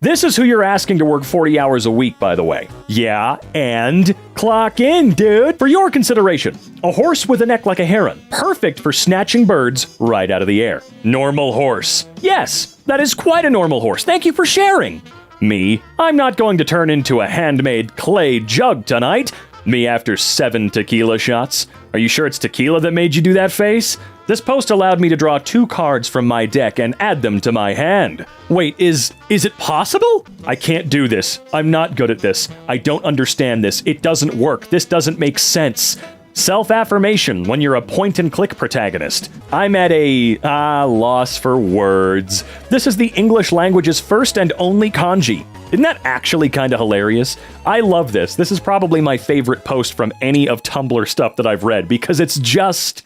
This is who you're asking to work 40 hours a week, by the way. Yeah, and clock in, dude. For your consideration, a horse with a neck like a heron. Perfect for snatching birds right out of the air. Normal horse. Yes, that is quite a normal horse. Thank you for sharing. Me, I'm not going to turn into a handmade clay jug tonight. Me after 7 tequila shots. Are you sure it's tequila that made you do that face? This post allowed me to draw 2 cards from my deck and add them to my hand. Wait, is it possible? I can't do this. I'm not good at this. I don't understand this. It doesn't work. This doesn't make sense. Self-affirmation when you're a point-and-click protagonist. I'm at a loss for words. This is the English language's first and only kanji. Isn't that actually kind of hilarious? I love this. This is probably my favorite post from any of Tumblr stuff that I've read because it's just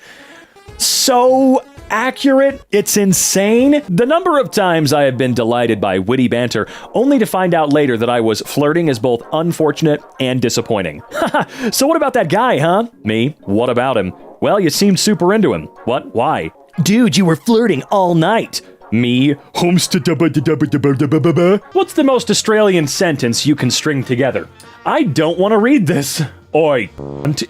so accurate. It's insane. The number of times I have been delighted by witty banter, only to find out later that I was flirting is both unfortunate and disappointing. Haha, so what about that guy, huh? Me? What about him? Well, you seemed super into him. What? Why? Dude, you were flirting all night. Me? What's the most Australian sentence you can string together? I don't want to read this. Oi,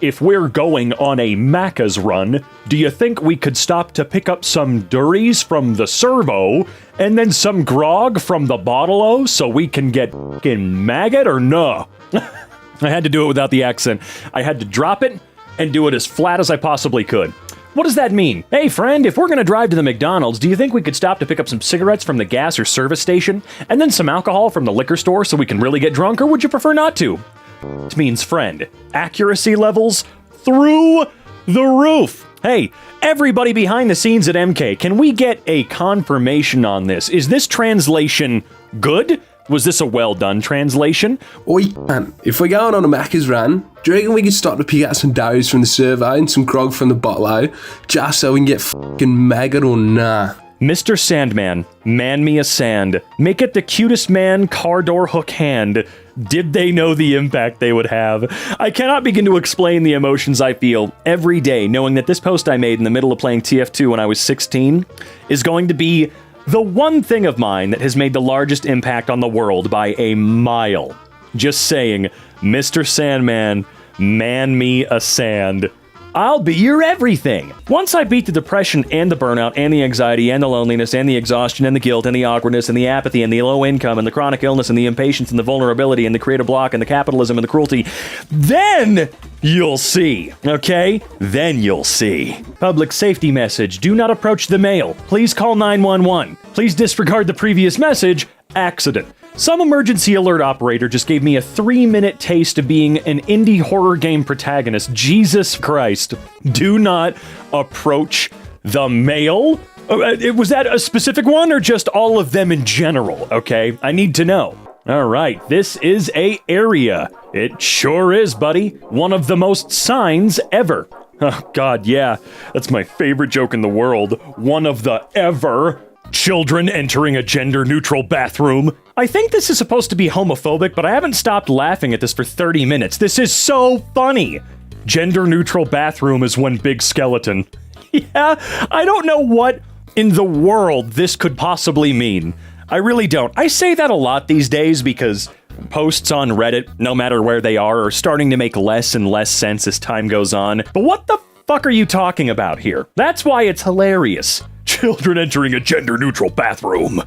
if we're going on a Macca's run, do you think we could stop to pick up some durries from the servo and then some grog from the bottle-o so we can get f***ing maggot or no? I had to do it without the accent. I had to drop it and do it as flat as I possibly could. What does that mean? Hey friend, if we're gonna drive to the McDonald's, do you think we could stop to pick up some cigarettes from the gas or service station and then some alcohol from the liquor store so we can really get drunk, or would you prefer not to? It means friend. Accuracy levels through the roof. Hey, everybody behind the scenes at EmKay, can we get a confirmation on this? Is this translation good? Was this a well-done translation? Oi, man, if we're going on a Macca's run, do you reckon we could stop to pick out some durries from the servo and some grog from the bottle-o just so we can get f***ing maggot or nah? Mr. Sandman, man me a sand. Make it the cutest man car door hook hand. Did they know the impact they would have? I cannot begin to explain the emotions I feel every day knowing that this post I made in the middle of playing TF2 when I was 16 is going to be the one thing of mine that has made the largest impact on the world by a mile. Just saying, Mr. Sandman, man me a sand. I'll be your everything. Once I beat the depression and the burnout and the anxiety and the loneliness and the exhaustion and the guilt and the awkwardness and the apathy and the low income and the chronic illness and the impatience and the vulnerability and the creative block and the capitalism and the cruelty, then you'll see, okay? Then you'll see. Public safety message. Do not approach the mail. Please call 911. Please disregard the previous message. Accident. Some emergency alert operator just gave me a 3-minute taste of being an indie horror game protagonist. Jesus Christ. Do not approach the mail? Was that a specific one or just all of them in general? Okay, I need to know. All right, this is a area. It sure is, buddy. One of the most signs ever. Oh, God, yeah. That's my favorite joke in the world. One of the ever. Children entering a gender-neutral bathroom. I think this is supposed to be homophobic, but I haven't stopped laughing at this for 30 minutes. This is so funny. Gender-neutral bathroom is one big skeleton. Yeah, I don't know what in the world this could possibly mean. I really don't. I say that a lot these days because posts on Reddit, no matter where they are starting to make less and less sense as time goes on. But what the fuck are you talking about here? That's why it's hilarious. Children entering a gender-neutral bathroom.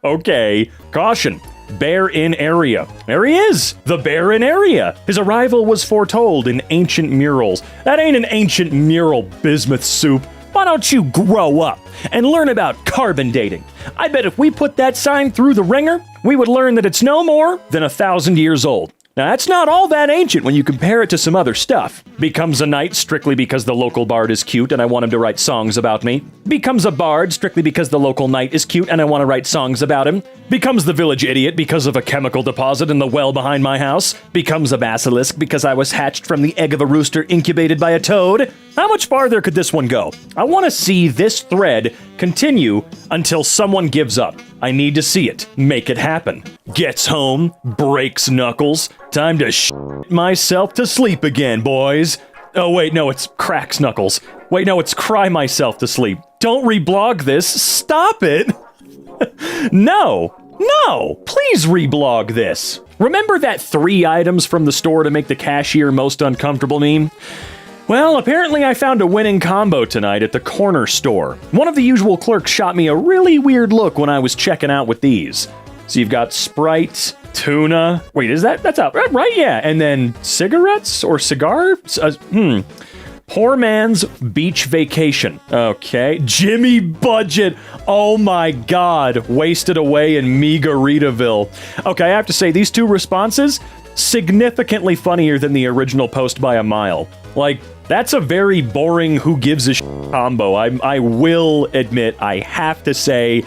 Okay. Caution. Bear in area. There he is! The bear in area! His arrival was foretold in ancient murals. That ain't an ancient mural, bismuth soup. Why don't you grow up and learn about carbon dating? I bet if we put that sign through the ringer, we would learn that it's no more than 1,000 years old. Now, that's not all that ancient when you compare it to some other stuff. Becomes a knight strictly because the local bard is cute and I want him to write songs about me. Becomes a bard strictly because the local knight is cute and I want to write songs about him. Becomes the village idiot because of a chemical deposit in the well behind my house. Becomes a basilisk because I was hatched from the egg of a rooster incubated by a toad. How much farther could this one go? I want to see this thread continue until someone gives up. I need to see it. Make it happen. Gets home, breaks knuckles. Time to myself to sleep again, boys. Oh wait, no, it's cracks knuckles. Wait, no, it's cry myself to sleep. Don't reblog this. Stop it. No. No, please reblog this. Remember that 3 items from the store to make the cashier most uncomfortable meme? Well, apparently I found a winning combo tonight at the corner store. One of the usual clerks shot me a really weird look when I was checking out with these. So you've got Sprite, tuna. Wait, that's out, right? Yeah. And then cigarettes or cigars? Poor man's beach vacation. Okay. Jimmy Budget. Oh my God. Wasted away in Megaritaville. Okay, I have to say, these 2 responses, significantly funnier than the original post by a mile. Like, that's a very boring who gives a shit combo. I will admit, I have to say,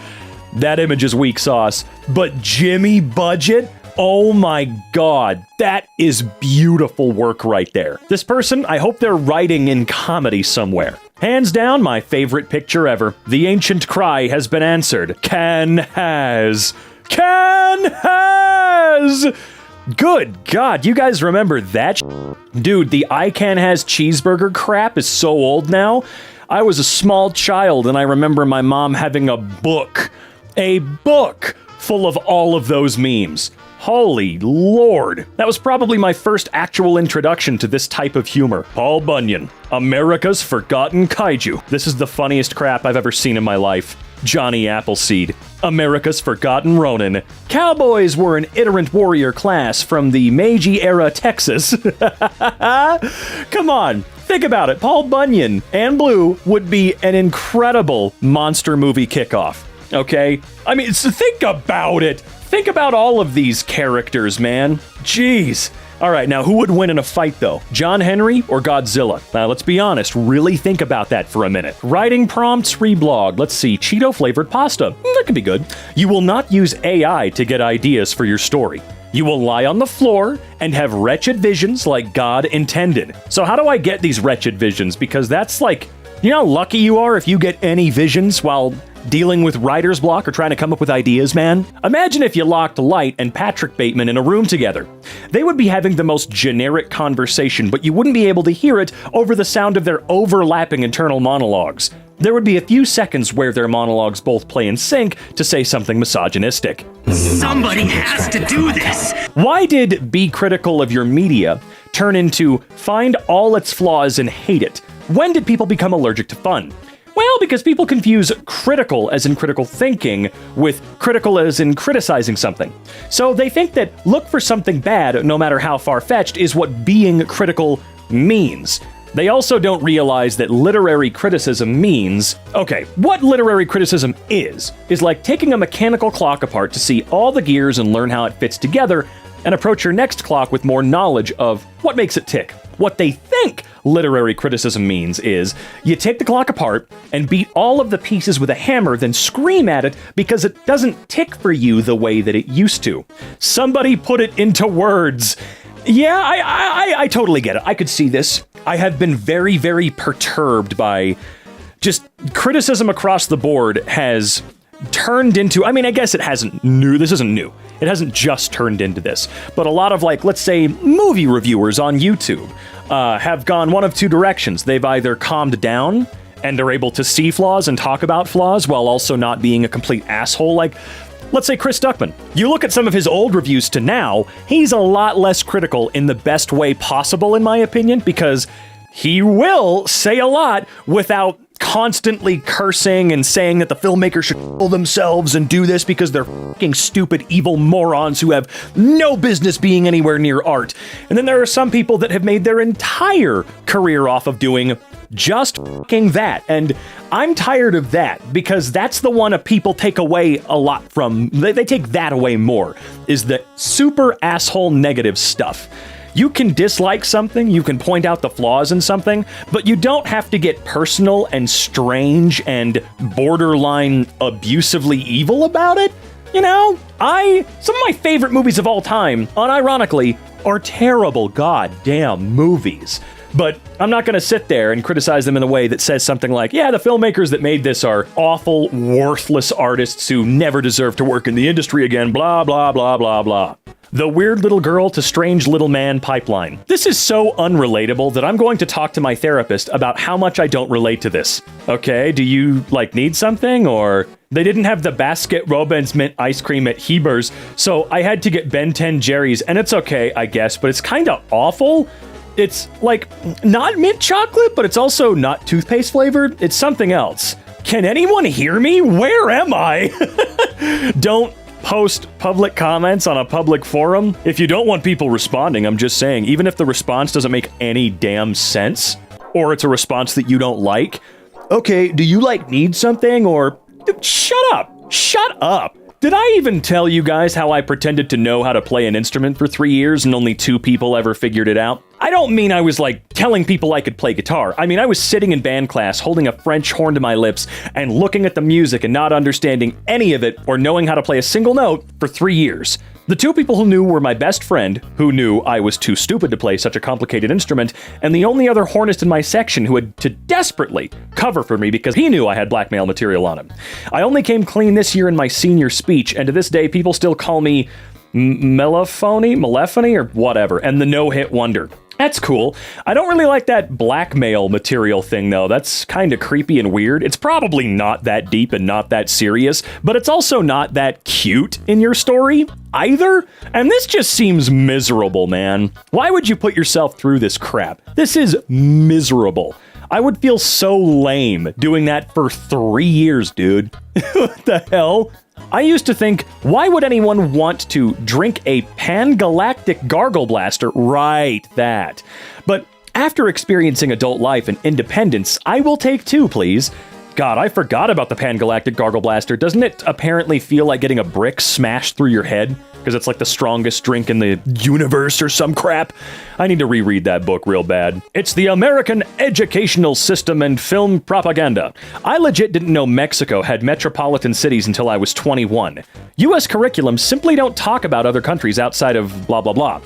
that image is weak sauce. But Jimmy Budget? Oh my God, that is beautiful work right there. This person, I hope they're writing in comedy somewhere. Hands down, my favorite picture ever. The ancient cry has been answered. Can has. Good God, you guys remember that Dude, the I Can Has cheeseburger crap is so old now. I was a small child and I remember my mom having a book full of all of those memes. Holy Lord. That was probably my first actual introduction to this type of humor. Paul Bunyan, America's Forgotten Kaiju. This is the funniest crap I've ever seen in my life. Johnny Appleseed, America's Forgotten Ronin. Cowboys were an iterant warrior class from the Meiji era Texas. Come on, think about it. Paul Bunyan and Blue would be an incredible monster movie kickoff. Okay? I mean, so think about it. Think about all of these characters, man. Jeez. All right, now who would win in a fight, though? John Henry or Godzilla? Now, let's be honest. Really think about that for a minute. Writing prompts, reblog. Let's see. Cheeto-flavored pasta. That could be good. You will not use AI to get ideas for your story. You will lie on the floor and have wretched visions like God intended. So how do I get these wretched visions? Because that's like, you know how lucky you are if you get any visions while dealing with writer's block or trying to come up with ideas, man? Imagine if you locked Light and Patrick Bateman in a room together. They would be having the most generic conversation, but you wouldn't be able to hear it over the sound of their overlapping internal monologues. There would be a few seconds where their monologues both play in sync to say something misogynistic. Somebody has to do this! Why did be critical of your media turn into find all its flaws and hate it? When did people become allergic to fun? Well, because people confuse critical as in critical thinking with critical as in criticizing something. So they think that look for something bad, no matter how far-fetched, is what being critical means. They also don't realize that literary criticism means, okay, what literary criticism is like taking a mechanical clock apart to see all the gears and learn how it fits together and approach your next clock with more knowledge of what makes it tick. What they think literary criticism means is you take the clock apart and beat all of the pieces with a hammer, then scream at it because it doesn't tick for you the way that it used to. Somebody put it into words. Yeah, I totally get it. I could see this. I have been very, very perturbed by just criticism across the board has turned into, I mean, I guess it hasn't new. This isn't new. It hasn't just turned into this. But a lot of, like, let's say, movie reviewers on YouTube have gone one of two directions. They've either calmed down and are able to see flaws and talk about flaws while also not being a complete asshole. Like, let's say Chris Duckman. You look at some of his old reviews to now, he's a lot less critical in the best way possible, in my opinion, because he will say a lot without constantly cursing and saying that the filmmakers should kill themselves and do this because they're fucking stupid, evil morons who have no business being anywhere near art. And then there are some people that have made their entire career off of doing just fucking that. And I'm tired of that because that's the one people take away a lot from. They take that away more, is the super asshole negative stuff. You can dislike something, you can point out the flaws in something, but you don't have to get personal and strange and borderline abusively evil about it. You know, some of my favorite movies of all time, unironically, are terrible goddamn movies. But I'm not going to sit there and criticize them in a way that says something like, yeah, the filmmakers that made this are awful, worthless artists who never deserve to work in the industry again, blah, blah, blah, blah, blah. The weird little girl to strange little man pipeline. This is so unrelatable that I'm going to talk to my therapist about how much I don't relate to this. Okay, do you, like, need something, or... They didn't have the Basket Robbins mint ice cream at Heber's, so I had to get Ben 10 Jerry's, and it's okay, I guess, but it's kind of awful. It's, like, not mint chocolate, but it's also not toothpaste flavored. It's something else. Can anyone hear me? Where am I? Don't post public comments on a public forum. If you don't want people responding, I'm just saying, even if the response doesn't make any damn sense, or it's a response that you don't like, okay, do you, like, need something, or... Shut up! Shut up! Did I even tell you guys how I pretended to know how to play an instrument for 3 years and only 2 people ever figured it out? I don't mean I was, like, telling people I could play guitar. I mean, I was sitting in band class holding a French horn to my lips and looking at the music and not understanding any of it or knowing how to play a single note for 3 years. The 2 people who knew were my best friend, who knew I was too stupid to play such a complicated instrument, and the only other hornist in my section who had to desperately cover for me because he knew I had blackmail material on him. I only came clean this year in my senior speech, and to this day people still call me Malephony, or whatever, and the no-hit wonder. That's cool. I don't really like that blackmail material thing, though. That's kind of creepy and weird. It's probably not that deep and not that serious, but it's also not that cute in your story either. And this just seems miserable, man. Why would you put yourself through this crap? This is miserable. I would feel so lame doing that for 3 years, dude. What the hell? I used to think, why would anyone want to drink a pan-galactic gargle blaster? Right, that. But after experiencing adult life and independence, I will take 2, please. God, I forgot about the pan-galactic gargle blaster. Doesn't it apparently feel like getting a brick smashed through your head? Because it's like the strongest drink in the universe or some crap. I need to reread that book real bad. It's the American Educational System and Film Propaganda. I legit didn't know Mexico had metropolitan cities until I was 21. US curriculums simply don't talk about other countries outside of blah blah blah.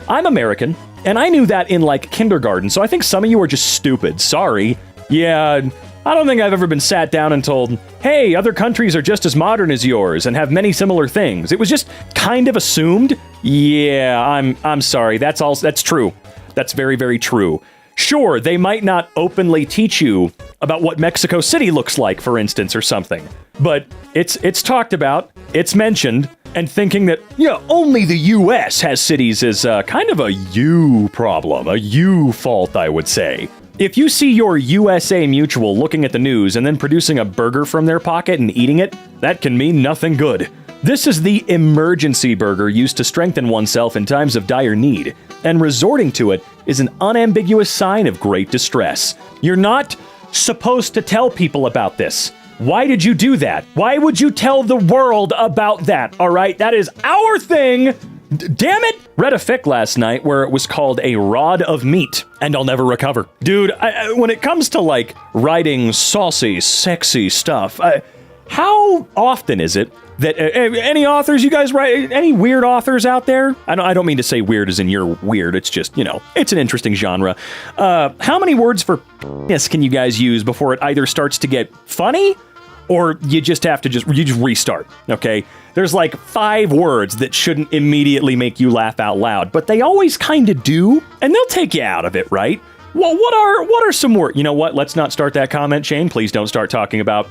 I'm American, and I knew that in like kindergarten, so I think some of you are just stupid. Sorry. Yeah, I don't think I've ever been sat down and told, hey, other countries are just as modern as yours and have many similar things. It was just kind of assumed. Yeah, I'm sorry. That's true. That's very, very true. Sure, they might not openly teach you about what Mexico City looks like, for instance, or something. But it's talked about, it's mentioned, and thinking that, yeah, only the US has cities is kind of a you problem, a you fault, I would say. If you see your USA Mutual looking at the news and then producing a burger from their pocket and eating it, that can mean nothing good. This is the emergency burger used to strengthen oneself in times of dire need, and resorting to it is an unambiguous sign of great distress. You're not supposed to tell people about this. Why did you do that? Why would you tell the world about that? All right, that is our thing. Damn it! Read a fic last night where it was called A Rod of Meat, and I'll never recover. Dude, when it comes to, like, writing saucy, sexy stuff, how often is it that, any authors you guys write, any weird authors out there? I don't mean to say weird as in you're weird, it's just, you know, it's an interesting genre. How many words for penis can you guys use before it either starts to get funny, or you just have to you just restart, okay? There's like 5 words that shouldn't immediately make you laugh out loud, but they always kind of do, and they'll take you out of it, right? Well, what are some words? You know what? Let's not start that comment chain. Please don't start talking about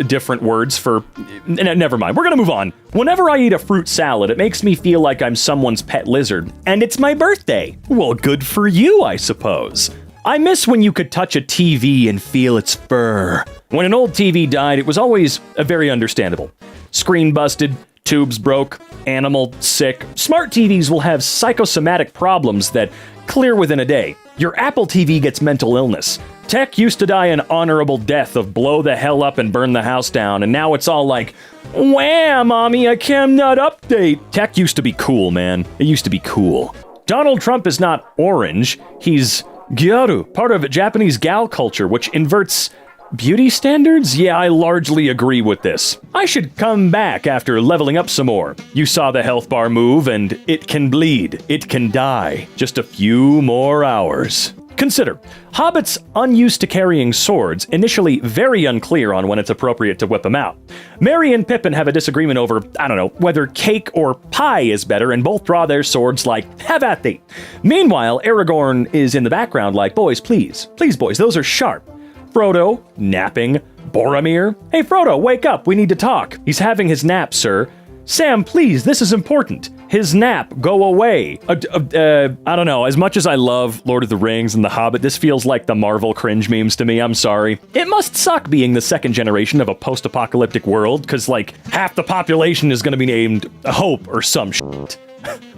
different words for... Never mind. We're gonna move on. Whenever I eat a fruit salad, it makes me feel like I'm someone's pet lizard, and it's my birthday. Well, good for you, I suppose. I miss when you could touch a TV and feel its fur. When an old TV died, it was always very understandable. Screen busted, tubes broke, animal sick. Smart TVs will have psychosomatic problems that clear within a day. Your Apple TV gets mental illness. Tech used to die an honorable death of blow the hell up and burn the house down, and now it's all like, wham, mommy, a chem nut update. Tech used to be cool, man. It used to be cool. Donald Trump is not orange. He's gyaru, part of Japanese gal culture, which inverts beauty standards? Yeah, I largely agree with this. I should come back after leveling up some more. You saw the health bar move, and it can bleed. It can die. Just a few more hours. Consider, hobbits unused to carrying swords, initially very unclear on when it's appropriate to whip them out. Merry and Pippin have a disagreement over, I don't know, whether cake or pie is better, and both draw their swords like, have at thee. Meanwhile, Aragorn is in the background like, boys, please, boys, those are sharp. Frodo, napping. Boromir, hey Frodo, wake up, we need to talk. He's having his nap, sir. Sam, please, this is important. His nap, go away. I don't know, as much as I love Lord of the Rings and The Hobbit, this feels like the Marvel cringe memes to me, I'm sorry. It must suck being the second generation of a post-apocalyptic world, because like, half the population is gonna be named Hope or some shit.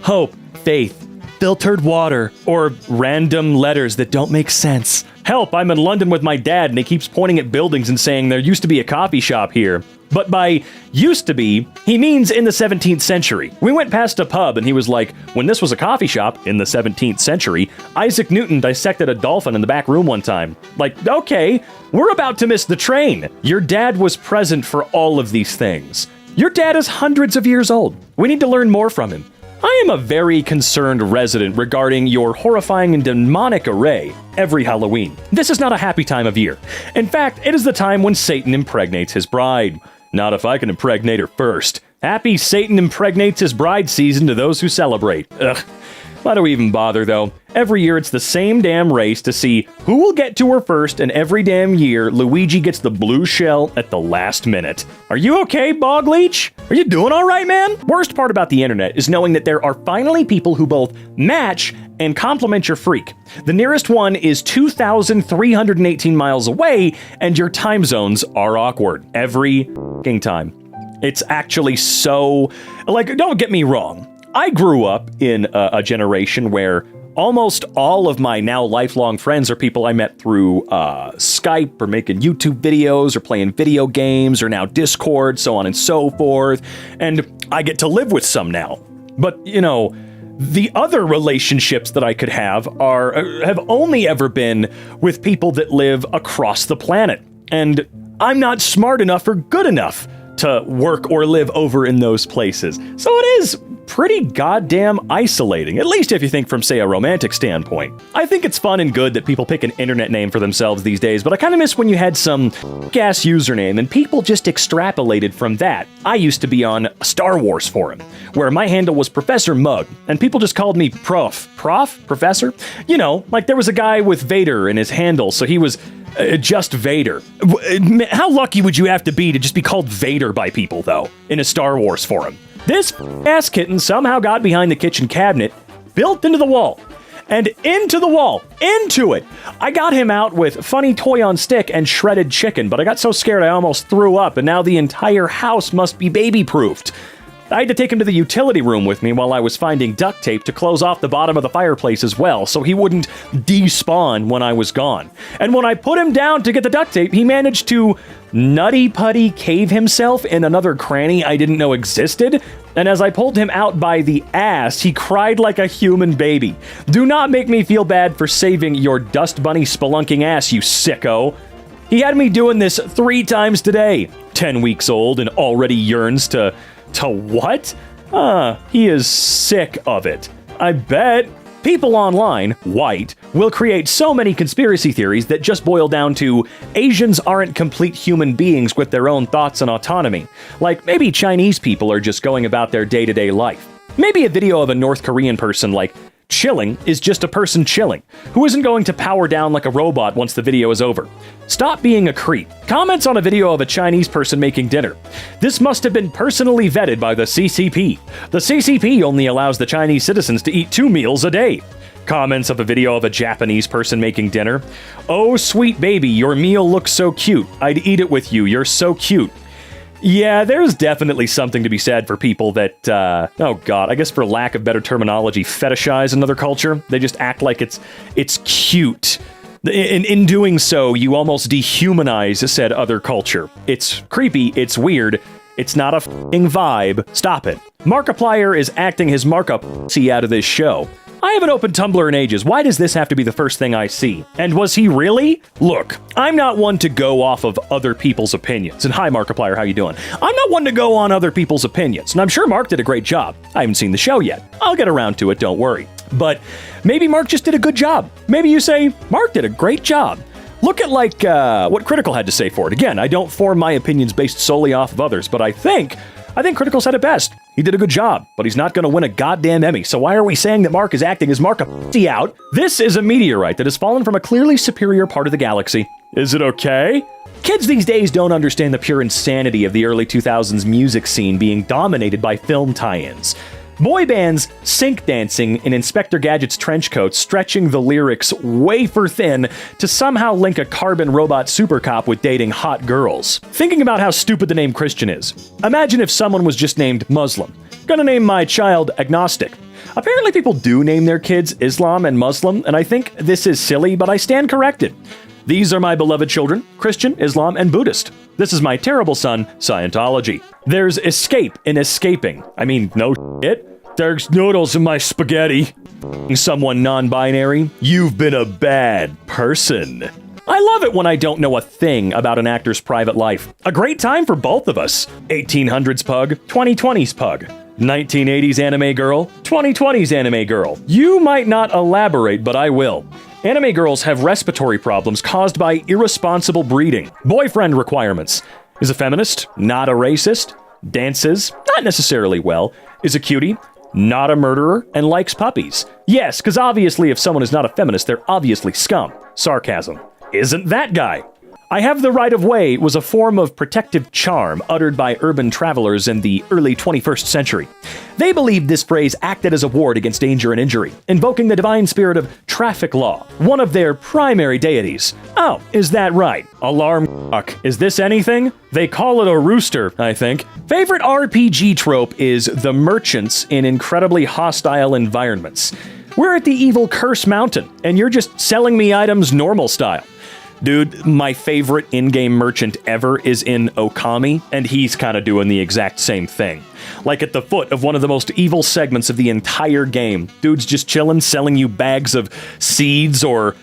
Hope, faith, filtered water, or random letters that don't make sense. Help, I'm in London with my dad and he keeps pointing at buildings and saying there used to be a coffee shop here. But by used to be, he means in the 17th century. We went past a pub and he was like, when this was a coffee shop in the 17th century, Isaac Newton dissected a dolphin in the back room one time. Like, okay, we're about to miss the train. Your dad was present for all of these things. Your dad is hundreds of years old. We need to learn more from him. I am a very concerned resident regarding your horrifying and demonic array every Halloween. This is not a happy time of year. In fact, it is the time when Satan impregnates his bride. Not if I can impregnate her first. Happy Satan impregnates his bride season to those who celebrate. Ugh. Why do we even bother, though? Every year it's the same damn race to see who will get to her first, and every damn year Luigi gets the blue shell at the last minute. Are you okay, Bog Leech? Are you doing all right, man? Worst part about the internet is knowing that there are finally people who both match and compliment your freak. The nearest one is 2,318 miles away, and your time zones are awkward every f***ing time. It's actually so... Like, don't get me wrong. I grew up in a generation where almost all of my now lifelong friends are people I met through Skype or making YouTube videos or playing video games or now Discord, so on and so forth. And I get to live with some now. But, you know, the other relationships that I could have have only ever been with people that live across the planet. And I'm not smart enough or good enough to work or live over in those places. So it is pretty goddamn isolating, at least if you think from, say, a romantic standpoint. I think it's fun and good that people pick an internet name for themselves these days, but I kind of miss when you had some gas username and people just extrapolated from that. I used to be on a Star Wars forum, where my handle was Professor Mug, and people just called me Professor? You know, like there was a guy with Vader in his handle, so he was just Vader. How lucky would you have to be just be called Vader by people, though, in a Star Wars forum? This ass kitten somehow got behind the kitchen cabinet, built into the wall, and into the wall, into it. I got him out with funny toy on stick and shredded chicken, but I got so scared I almost threw up, and now the entire house must be baby-proofed. I had to take him to the utility room with me while I was finding duct tape to close off the bottom of the fireplace as well, so he wouldn't despawn when I was gone. And when I put him down to get the duct tape, he managed to nutty-putty cave himself in another cranny I didn't know existed, and as I pulled him out by the ass, he cried like a human baby. Do not make me feel bad for saving your dust bunny spelunking ass, you sicko. He had me doing this 3 times today. 10 weeks old and already yearns to what? He is sick of it. I bet. People online, white, will create so many conspiracy theories that just boil down to Asians aren't complete human beings with their own thoughts and autonomy. Like, maybe Chinese people are just going about their day-to-day life. Maybe a video of a North Korean person, like, chilling is just a person chilling, who isn't going to power down like a robot once the video is over. Stop being a creep. Comments on a video of a Chinese person making dinner. This must have been personally vetted by the CCP. The CCP only allows the Chinese citizens to eat 2 meals a day. Comments of a video of a Japanese person making dinner. Oh, sweet baby, your meal looks so cute. I'd eat it with you. You're so cute. Yeah, there's definitely something to be said for people that, oh god, I guess for lack of better terminology, fetishize another culture. They just act like it's cute. In doing so, you almost dehumanize said other culture. It's creepy, it's weird, it's not a f***ing vibe. Stop it. Markiplier is acting his markup out of this show. I haven't opened Tumblr in ages. Why does this have to be the first thing I see? And was he really? Look, I'm not one to go off of other people's opinions. And hi, Markiplier, how you doing? I'm not one to go on other people's opinions. And I'm sure Mark did a great job. I haven't seen the show yet. I'll get around to it, don't worry. But maybe Mark just did a good job. Maybe you say, Mark did a great job. Look at what Critical had to say for it. Again, I don't form my opinions based solely off of others, but I think Critical said it best. He did a good job, but he's not going to win a goddamn Emmy. So why are we saying that Mark is acting? Is Mark a f***y out? This is a meteorite that has fallen from a clearly superior part of the galaxy. Is it okay? Kids these days don't understand the pure insanity of the early 2000s music scene being dominated by film tie-ins. Boy bands sync dancing in Inspector Gadget's trench coats, stretching the lyrics wafer thin to somehow link a carbon robot super cop with dating hot girls. Thinking about how stupid the name Christian is. Imagine if someone was just named Muslim. Gonna name my child agnostic. Apparently people do name their kids Islam and Muslim, and I think this is silly, but I stand corrected. These are my beloved children, Christian, Islam, and Buddhist. This is my terrible son, Scientology. There's escape in escaping. I mean, no shit. There's noodles in my spaghetti. Someone non-binary, you've been a bad person. I love it when I don't know a thing about an actor's private life. A great time for both of us. 1800s pug, 2020s pug. 1980s anime girl, 2020s anime girl. You might not elaborate, but I will. Anime girls have respiratory problems caused by irresponsible breeding. Boyfriend requirements. Is a feminist, not a racist. Dances, not necessarily well. Is a cutie, not a murderer, and likes puppies. Yes, because obviously if someone is not a feminist, they're obviously scum. Sarcasm. Isn't that guy? I have the right of way was a form of protective charm uttered by urban travelers in the early 21st century. They believed this phrase acted as a ward against danger and injury, invoking the divine spirit of traffic law, one of their primary deities. Oh, is that right? Alarm clock. Is this anything? They call it a rooster, I think. Favorite RPG trope is the merchants in incredibly hostile environments. We're at the evil Curse Mountain, and you're just selling me items normal style. Dude, my favorite in-game merchant ever is in Okami, and he's kind of doing the exact same thing. Like at the foot of one of the most evil segments of the entire game. Dude's just chilling, selling you bags of seeds or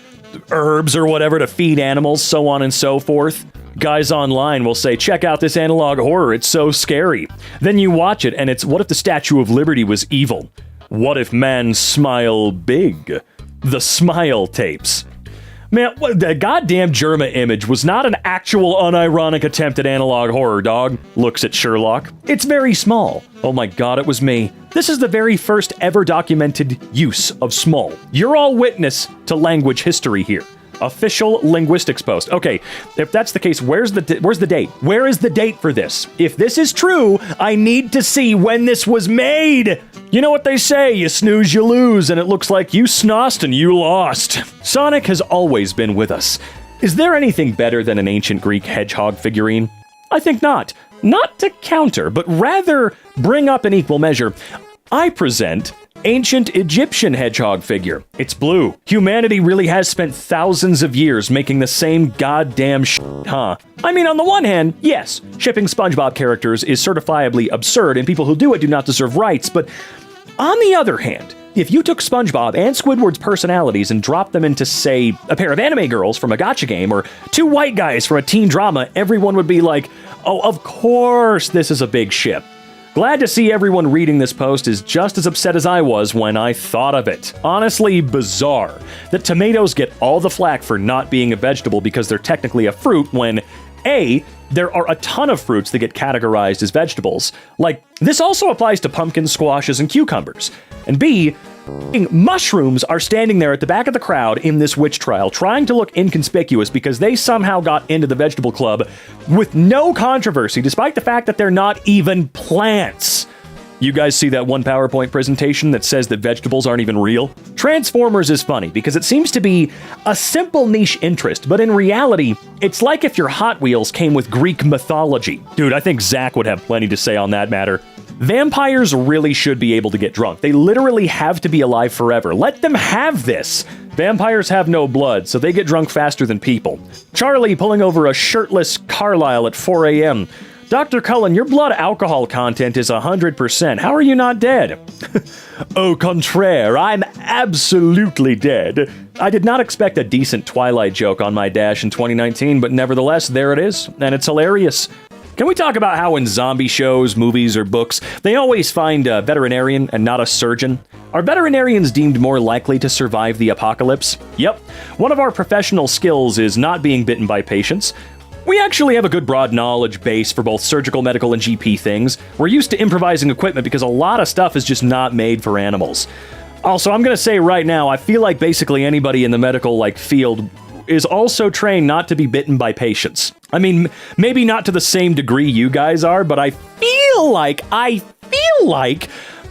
herbs or whatever to feed animals, so on and so forth. Guys online will say, check out this analog horror, it's so scary. Then you watch it, and it's, what if the Statue of Liberty was evil? What if man smile big? The Smile Tapes. Man, the goddamn Germa image was not an actual unironic attempt at analog horror, dog. Looks at Sherlock. It's very small. Oh my god, it was me. This is the very first ever documented use of small. You're all witness to language history here. Official linguistics post. Okay, if that's the case, where's the date? Where is the date for this? If this is true, I need to see when this was made. You know what they say, you snooze, you lose, and it looks like you snossed and you lost. Sonic has always been with us. Is there anything better than an ancient Greek hedgehog figurine? I think not. Not to counter, but rather bring up in equal measure. I present ancient Egyptian hedgehog figure. It's blue. Humanity really has spent thousands of years making the same goddamn shit, huh? I mean, on the one hand, yes, shipping SpongeBob characters is certifiably absurd and people who do it do not deserve rights, but on the other hand, if you took SpongeBob and Squidward's personalities and dropped them into, say, a pair of anime girls from a gacha game or two white guys from a teen drama, everyone would be like, oh, of course this is a big ship. Glad to see everyone reading this post is just as upset as I was when I thought of it. Honestly, bizarre that tomatoes get all the flack for not being a vegetable because they're technically a fruit when, A, there are a ton of fruits that get categorized as vegetables. Like, this also applies to pumpkins, squashes, and cucumbers. And B, mushrooms are standing there at the back of the crowd in this witch trial trying to look inconspicuous because they somehow got into the vegetable club with no controversy despite the fact that they're not even plants. You guys see that one PowerPoint presentation that says that vegetables aren't even real? Transformers is funny because it seems to be a simple niche interest, but in reality, it's like if your Hot Wheels came with Greek mythology. Dude, I think Zach would have plenty to say on that matter. Vampires really should be able to get drunk. They literally have to be alive forever. Let them have this. Vampires have no blood, so they get drunk faster than people. Charlie pulling over a shirtless Carlisle at 4 a.m. Dr. Cullen, your blood alcohol content is 100%. How are you not dead? Au contraire, I'm absolutely dead. I did not expect a decent Twilight joke on my dash in 2019, but nevertheless, there it is, and it's hilarious. Can we talk about how in zombie shows, movies, or books, they always find a veterinarian and not a surgeon? Are veterinarians deemed more likely to survive the apocalypse? Yep. One of our professional skills is not being bitten by patients. We actually have a good broad knowledge base for both surgical, medical, and GP things. We're used to improvising equipment because a lot of stuff is just not made for animals. Also, I'm gonna say right now, I feel like basically anybody in the medical field is also trained not to be bitten by patients. I mean, maybe not to the same degree you guys are, but I feel like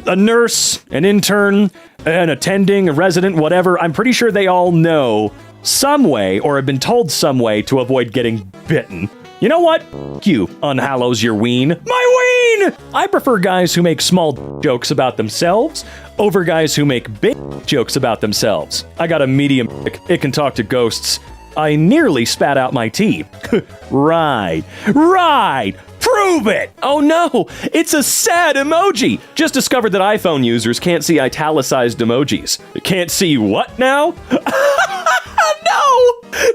a nurse, an intern, an attending, a resident, whatever, I'm pretty sure they all know some way, or have been told some way, to avoid getting bitten. You know what? F*** you, unhallows your ween. My ween! I prefer guys who make small jokes about themselves over guys who make big jokes about themselves. I got a medium dick. It can talk to ghosts. I nearly spat out my tea. Right. Prove it! Oh no, it's a sad emoji! Just discovered that iPhone users can't see italicized emojis. Can't see what now?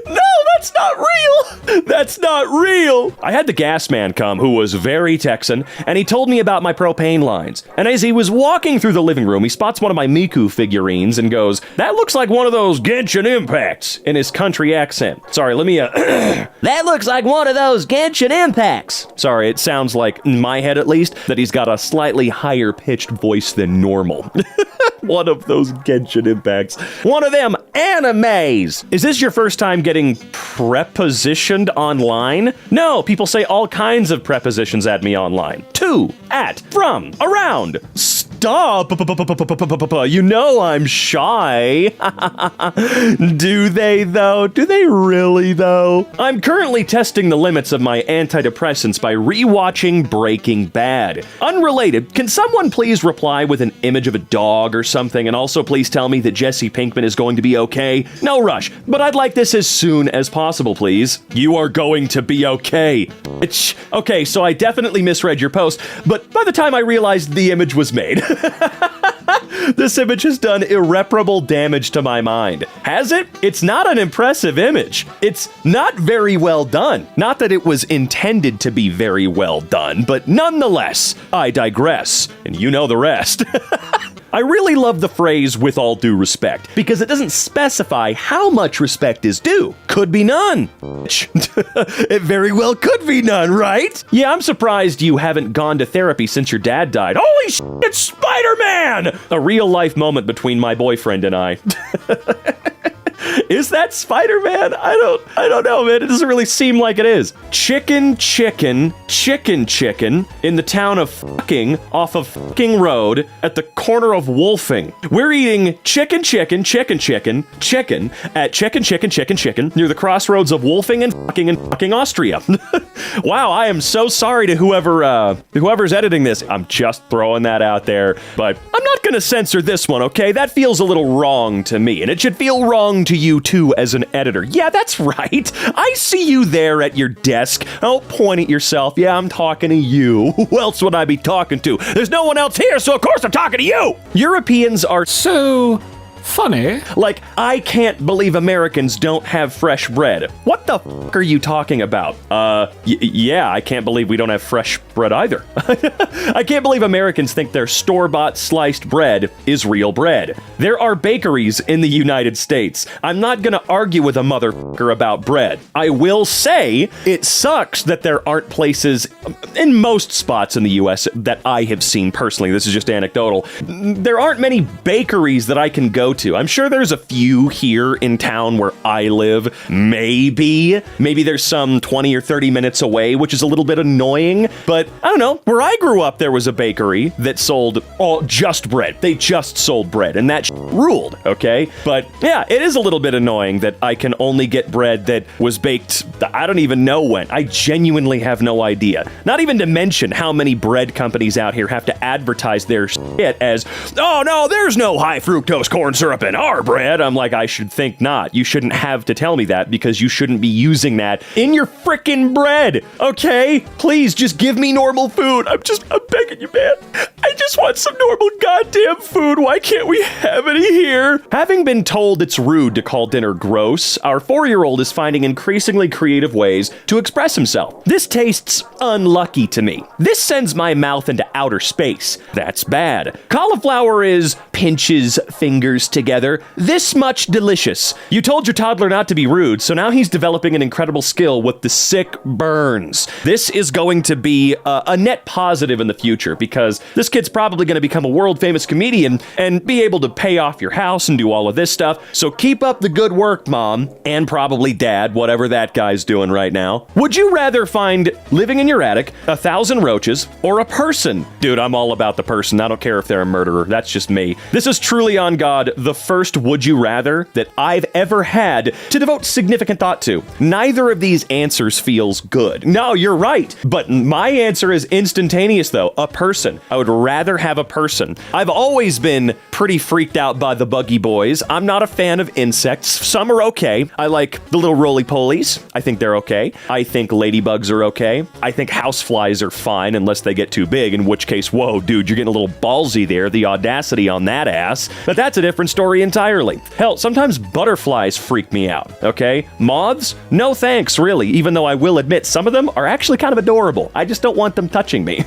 No, that's not real! That's not real! I had the gas man come, who was very Texan, and he told me about my propane lines. And as he was walking through the living room, he spots one of my Miku figurines and goes, "That looks like one of those Genshin Impacts," in his country accent. Sorry, let me, That looks like one of those Genshin Impacts. Sorry, it sounds like, in my head at least, that he's got a slightly higher pitched voice than normal. One of those Genshin Impacts. One of them animes! Is this your first time getting prepositioned online? No, people say all kinds of prepositions at me online. To, at, from, around. Stop! You know I'm shy. Do they though? Do they really though? I'm currently testing the limits of my antidepressants by rewatching Breaking Bad. Unrelated, can someone please reply with an image of a dog or something, and also please tell me that Jesse Pinkman is going to be okay? No rush, but I'd like this as soon as possible, please. You are going to be okay. Okay, so I definitely misread your post, but by the time I realized the image was made, this image has done irreparable damage to my mind. Has it? It's not an impressive image. It's not very well done. Not that it was intended to be very well done, but nonetheless, I digress, and you know the rest. I really love the phrase "with all due respect" because it doesn't specify how much respect is due. Could be none. It very well could be none, right? Yeah, I'm surprised you haven't gone to therapy since your dad died. Holy shit, it's Spider-Man! A real-life moment between my boyfriend and I. Is that Spider-Man? I don't know, man. It doesn't really seem like it is. Chicken in the town of fucking off of fucking road at the corner of Wolfing. We're eating chicken at chicken near the crossroads of Wolfing and fucking Austria. Wow, I am so sorry to whoever's editing this. I'm just throwing that out there, but I'm not gonna censor this one, okay? That feels a little wrong to me, and it should feel wrong to you too as an editor. Yeah, that's right. I see you there at your desk. Don't point at yourself. Yeah, I'm talking to you. Who else would I be talking to? There's no one else here, so of course I'm talking to you! Europeans are So funny. like, I can't believe Americans don't have fresh bread. What the f*** are you talking about? Yeah, I can't believe we don't have fresh bread either. I can't believe Americans think their store-bought sliced bread is real bread. There are bakeries in the United States. I'm not gonna argue with a motherfucker about bread. I will say it sucks that there aren't places in most spots in the US that I have seen personally. This is just anecdotal. There aren't many bakeries that I can go to. I'm sure there's a few here in town where I live. Maybe there's some 20 or 30 minutes away, which is a little bit annoying, but I don't know. Where I grew up, there was a bakery that sold just bread. They just sold bread, and that ruled, okay? But yeah, it is a little bit annoying that I can only get bread that was baked, I don't even know when. I genuinely have no idea. Not even to mention how many bread companies out here have to advertise their shit as, "Oh no, there's no high fructose corn syrup in our bread." I'm like, I should think not. You shouldn't have to tell me that because you shouldn't be using that in your frickin' bread, okay? Please just give me normal food. I'm begging you, man. I just want some normal goddamn food. Why can't we have any here? Having been told it's rude to call dinner gross, our 4-year-old is finding increasingly creative ways to express himself. This tastes unlucky to me. This sends my mouth into outer space. That's bad. Cauliflower is pinches fingers together. This much delicious. You told your toddler not to be rude, so now he's developing an incredible skill with the sick burns. This is going to be a net positive in the future because this kid's probably going to become a world famous comedian and be able to pay off your house and do all of this stuff. So keep up the good work, Mom, and probably Dad, whatever that guy's doing right now. Would you rather find living in your attic 1,000 roaches or a person? Dude, I'm all about the person. I don't care if they're a murderer. That's just me. This is truly on God the first would you rather that I've ever had to devote significant thought to. Neither of these answers feels good. No, you're right. But my answer is instantaneous though. A person. I would rather have a person. I've always been pretty freaked out by the buggy boys. I'm not a fan of insects. Some are okay. I like the little roly-polies. I think they're okay. I think ladybugs are okay. I think houseflies are fine unless they get too big, in which case, whoa, dude, you're getting a little ballsy there. The audacity on that ass. But that's a different story entirely. Hell, sometimes butterflies freak me out, okay? Moths? No thanks, really, even though I will admit some of them are actually kind of adorable. I just don't want them touching me.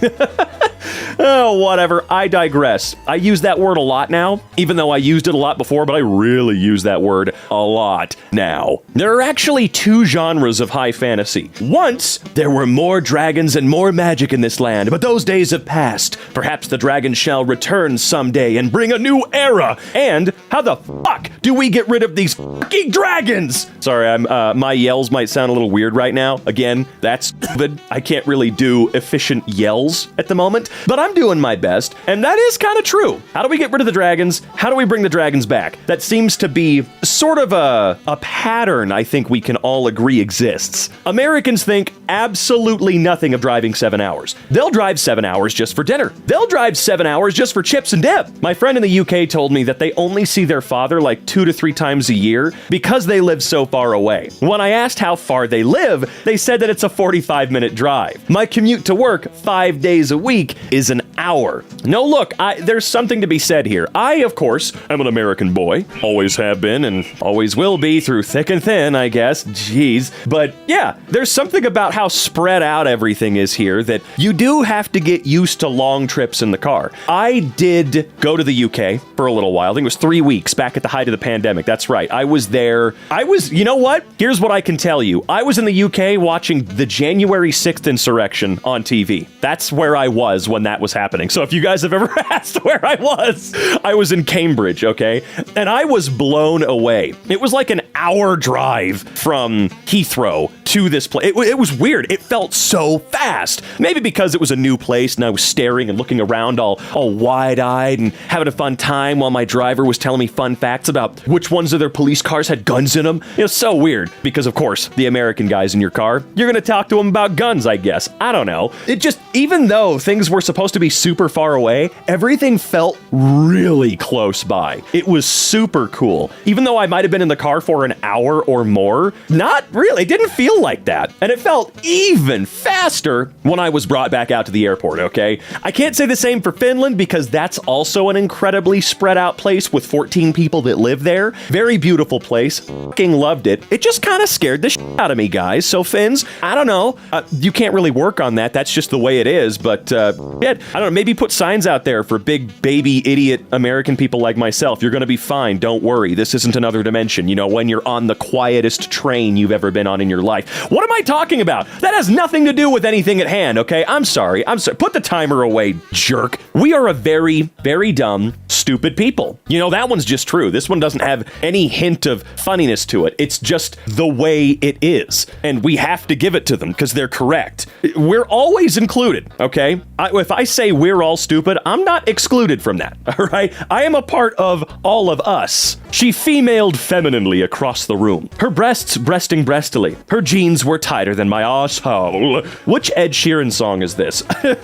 Oh, whatever. I digress. I use that word a lot now, even though I used it a lot before, but I really use that word a lot now. There are actually two genres of high fantasy. Once, there were more dragons and more magic in this land, but those days have passed. Perhaps the dragons shall return someday and bring a new era. And how the fuck do we get rid of these fucking dragons? Sorry, my yells might sound a little weird right now. Again, that's stupid. I can't really do efficient yells at the moment, but I'm doing my best, and that is kind of true. How do we get rid of the dragons? How do we bring the dragons back? That seems to be sort of a pattern I think we can all agree exists. Americans think absolutely nothing of driving 7 hours. They'll drive 7 hours just for dinner. They'll drive 7 hours just for chips and dip. My friend in the UK told me that they only see their father like 2 to 3 times a year because they live so far away. When I asked how far they live, they said that it's a 45-minute drive. My commute to work 5 days a week is an hour. No, look, there's something to be said here. I, of course, am an American boy. Always have been and always will be through thick and thin, I guess. Jeez. But yeah, there's something about how spread out everything is here that you do have to get used to long trips in the car. I did go to the UK for a little while. I think it was 3 weeks back at the height of the pandemic. That's right. I was there. You know what? Here's what I can tell you. I was in the UK watching the January 6th insurrection on TV. That's where I was when that was happening. So if you guys have ever asked where I was in Cambridge, okay? And I was blown away. It was like an hour drive from Heathrow to this place. It was weird. It felt so fast. Maybe because it was a new place and I was staring and looking around all wide-eyed and having a fun time while my driver was telling me fun facts about which ones of their police cars had guns in them. It was so weird because, of course, the American guys in your car, you're going to talk to them about guns, I guess. I don't know. It just, even though things were supposed to be super far away, everything felt really close by. It was super cool. Even though I might have been in the car for an hour or more, not really. It didn't feel like that. And it felt even faster when I was brought back out to the airport, okay? I can't say the same for Finland because that's also an incredibly spread out place with 14 people that live there. Very beautiful place. Fucking loved it. It just kind of scared the shit out of me, guys. So Finns, I don't know. You can't really work on that. That's just the way it is. But yeah, I don't know. Maybe put signs out there for big baby idiot American people like myself. You're going to be fine. Don't worry. This isn't another dimension. You know, when you're on the quietest train you've ever been on in your life. What am I talking about? That has nothing to do with anything at hand, okay? I'm sorry. Put the timer away, jerk. We are a very, very dumb, stupid people. You know, that one's just true. This one doesn't have any hint of funniness to it. It's just the way it is. And we have to give it to them because they're correct. We're always included, okay? If I say we're all stupid, I'm not excluded from that, all right? I am a part of all of us. She femailed femininely across the room. Her breasts breasting breastily. Her jeans were tighter than my asshole. Which Ed Sheeran song is this?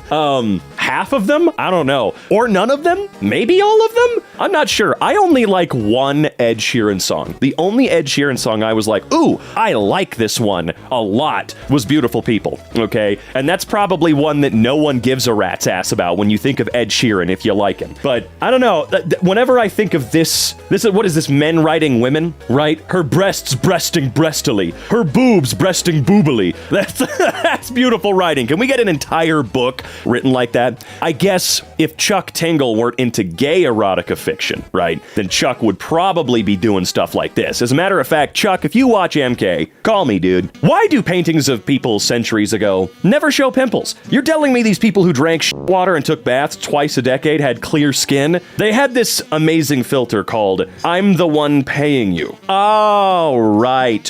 Half of them? I don't know. Or none of them? Maybe all of them? I'm not sure. I only like one Ed Sheeran song. The only Ed Sheeran song I was like, ooh, I like this one a lot, was Beautiful People, okay? And that's probably one that no one gives a rat's ass about when you think of Ed Sheeran if you like him. But I don't know. Whenever I think of this is, what is this, men writing women, right? Her breasts breasting breastily. Her boobs breasting boobily. That's beautiful writing. Can we get an entire book written like that? I guess if Chuck Tingle weren't into gay erotica fiction, right, then Chuck would probably be doing stuff like this. As a matter of fact, Chuck, if you watch EmKay, call me, dude. Why do paintings of people centuries ago never show pimples? You're telling me these people who drank water and took baths twice a decade had clear skin? They had this amazing filter called I'm the one paying you. Oh, right.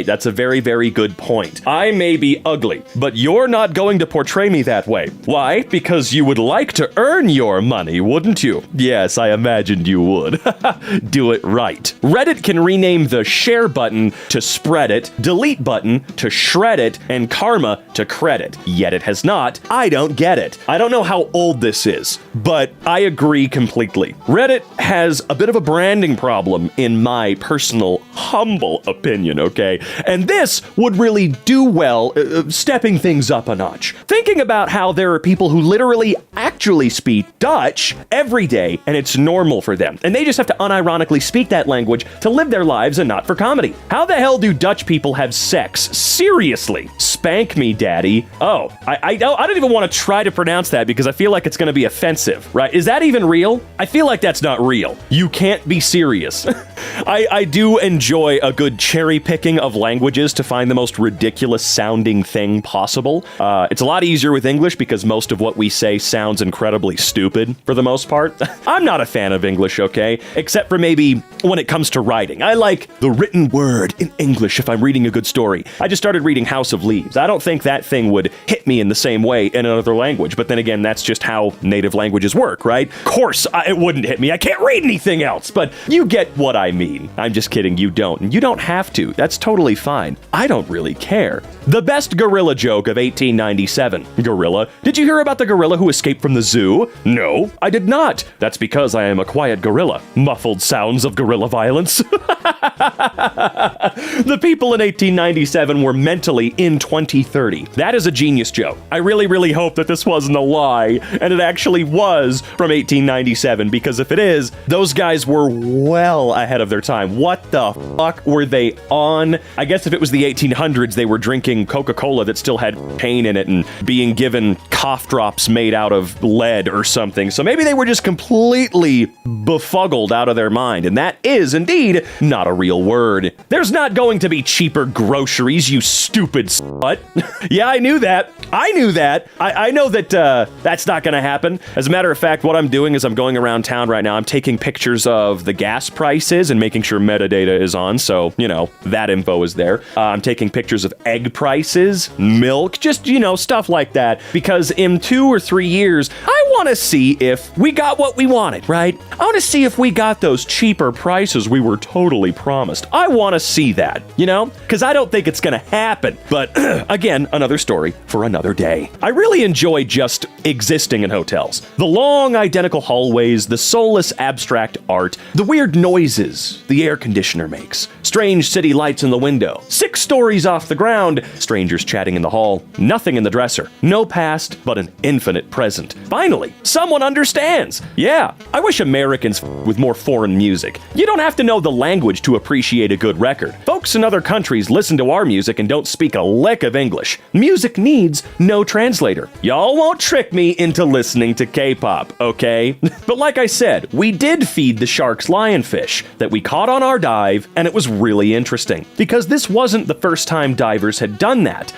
That's a very, very good point. I may be ugly, but you're not going to portray me that way. Why? Because you would like to earn your money, wouldn't you? Yes, I imagined you would. Do it right. Reddit can rename the share button to spread it, delete button to shred it, and karma to credit. Yet it has not. I don't get it. I don't know how old this is, but I agree completely. Reddit has a bit of a branding problem in my personal, humble opinion, okay? And this would really do well stepping things up a notch. Thinking about how there are people who literally actually speak Dutch every day, and it's normal for them. And they just have to unironically speak that language to live their lives and not for comedy. How the hell do Dutch people have sex? Seriously. Spank me, daddy. Oh, I don't even want to try to pronounce that because I feel like it's going to be offensive, right? Is that even real? I feel like that's not real. You can't be serious. I do enjoy a good cherry picking of languages to find the most ridiculous sounding thing possible. It's a lot easier with English because most of what we say sounds incredibly stupid for the most part. I'm not a fan of English, okay? Except for maybe when it comes to writing. I like the written word in English if I'm reading a good story. I just started reading House of Leaves. I don't think that thing would hit me in the same way in another language, but then again, that's just how native languages work, right? Of course, it wouldn't hit me. I can't read anything else, but you get what I mean. I'm just kidding, you don't. And you don't have to. That's totally fine. I don't really care. The best gorilla joke of 1897. Gorilla? Did you hear about the gorilla who escaped from the zoo? No, I did not. That's because I am a quiet gorilla. Muffled sounds of gorilla violence. The people in 1897 were mentally in 2030. That is a genius joke. I really, really hope that this wasn't a lie, and it actually was from 1897, because if it is, those guys were well ahead of their time. What the fuck were they on? I guess if it was the 1800s, they were drinking Coca-Cola that still had pain in it and being given cough drops made out of lead or something. So maybe they were just completely befuddled out of their mind, and that is indeed not a real word. There's not going to be cheaper groceries, you stupid slut. Yeah, I knew that. I know that that's not going to happen. As a matter of fact, what I'm doing is I'm going around town right now. I'm taking pictures of the gas prices and making sure metadata is on, so, you know, that info is there. I'm taking pictures of egg prices, milk, just, you know, stuff like that, because in 2 or 3 years, I want to see if we got what we wanted, right? I want to see if we got those cheaper prices we were totally promised. I want to see that, you know? Because I don't think it's going to happen. But again, another story for another day. I really enjoy just existing in hotels. The long, identical hallways, the soulless, abstract art, the weird noises the air conditioner makes, strange city lights in the window, 6 stories off the ground, strangers chatting in the hall, nothing in the dresser, no past, but an infinite present. Finally, someone understands. Yeah, I wish Americans with more foreign music. You don't have to know the language to appreciate a good record. Folks in other countries listen to our music and don't speak a lick of English. Music needs no translator. Y'all won't trick me into listening to K-pop, okay? But like I said, we did feed the sharks lionfish that we caught on our dive, and it was really interesting because this wasn't the first time divers had done that.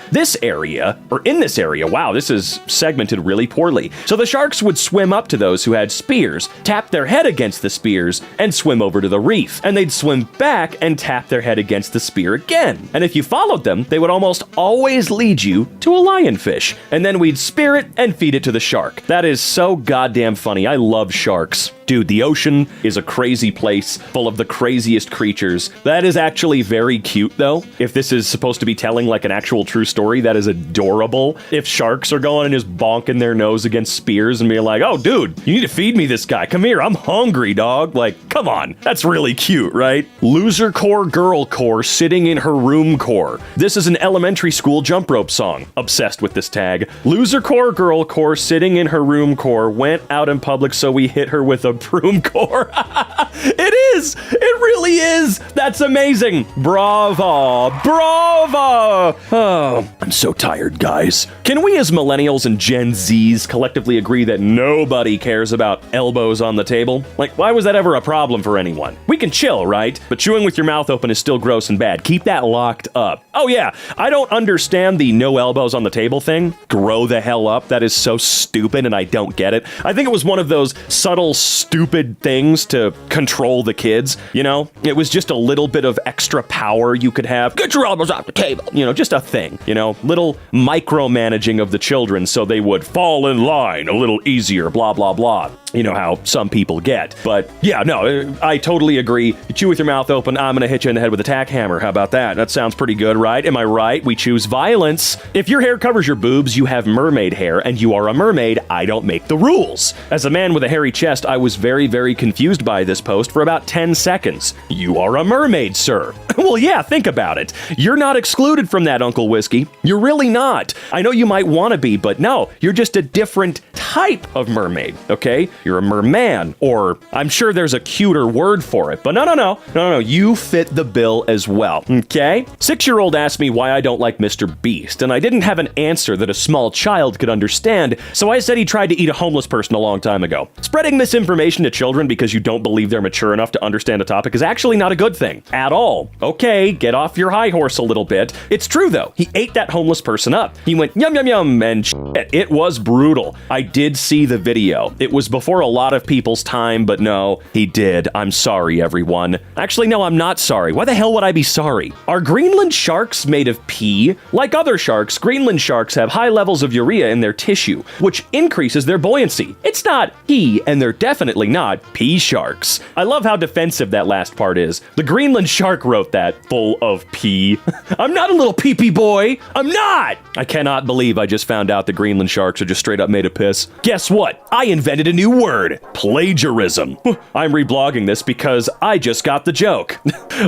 In this area, wow, this is segmented really poorly. So the sharks would swim up to those who had spears, tap their head against the spears, and swim over to the reef. And they'd swim back and tap their head against the spear again. And if you followed them, they would almost always lead you to a lionfish. And then we'd spear it and feed it to the shark. That is so goddamn funny. I love sharks. Dude, the ocean is a crazy place full of the craziest creatures. That is actually very cute, though. If this is supposed to be telling like an actual true story, that is adorable. If sharks are going and just bonking their nose against spears and being like, oh, dude, you need to feed me this guy. Come here, I'm hungry, dog. Like, come on. That's really cute, right? Loser core girl core sitting in her room core. This is an elementary school jump rope song. Obsessed with this tag. Loser core girl core sitting in her room core went out in public, so we hit her with a broom core. It is! It really is! That's amazing! Bravo! Bravo! Oh, I'm so tired, guys. Can we as millennials and Gen Zs collectively agree that nobody cares about elbows on the table? Like, why was that ever a problem for anyone? We can chill, right? But chewing with your mouth open is still gross and bad. Keep that locked up. Oh yeah, I don't understand the no elbows on the table thing. Grow the hell up. That is so stupid and I don't get it. I think it was one of those subtle, stupid things to control the kids, you know? It was just a little bit of extra power you could have. Get your elbows off the table. You know, just a thing, you know? Little micromanaging of the children so they would fall in line a little easier, blah, blah, blah. You know how some people get. But yeah, no, I totally agree. You chew with your mouth open, I'm gonna hit you in the head with a tack hammer. How about that? That sounds pretty good, right? Am I right? We choose violence. If your hair covers your boobs, you have mermaid hair, and you are a mermaid. I don't make the rules. As a man with a hairy chest, I was very, very confused by this post for about 10 seconds. You are a mermaid, sir. Well, yeah, think about it. You're not excluded from that, Uncle Whiskey. You're really not. I know you might want to be, but no, you're just a different type of mermaid, okay? You're a merman, or I'm sure there's a cuter word for it, but no, you fit the bill as well, okay? 6-year-old asked me why I don't like Mr. Beast, and I didn't have an answer that a small child could understand, so I said he tried to eat a homeless person a long time ago. Spreading misinformation to children because you don't believe they're mature enough to understand a topic is actually not a good thing, at all. Okay, get off your high horse a little bit. It's true though, he ate that homeless person up. He went yum yum yum and shit. It was brutal. I did see the video. It was before a lot of people's time, but no, he did. I'm sorry, everyone. Actually, no, I'm not sorry. Why the hell would I be sorry? Are Greenland sharks made of pee? Like other sharks, Greenland sharks have high levels of urea in their tissue, which increases their buoyancy. It's not pee, and they're definitely not pee sharks. I love how defensive that last part is. The Greenland shark wrote that, full of pee. I'm not a little pee-pee boy. I'm not! I cannot believe I just found out the Greenland sharks are just straight up made of piss. Guess what? I invented a new word. Plagiarism. I'm reblogging this because I just got the joke.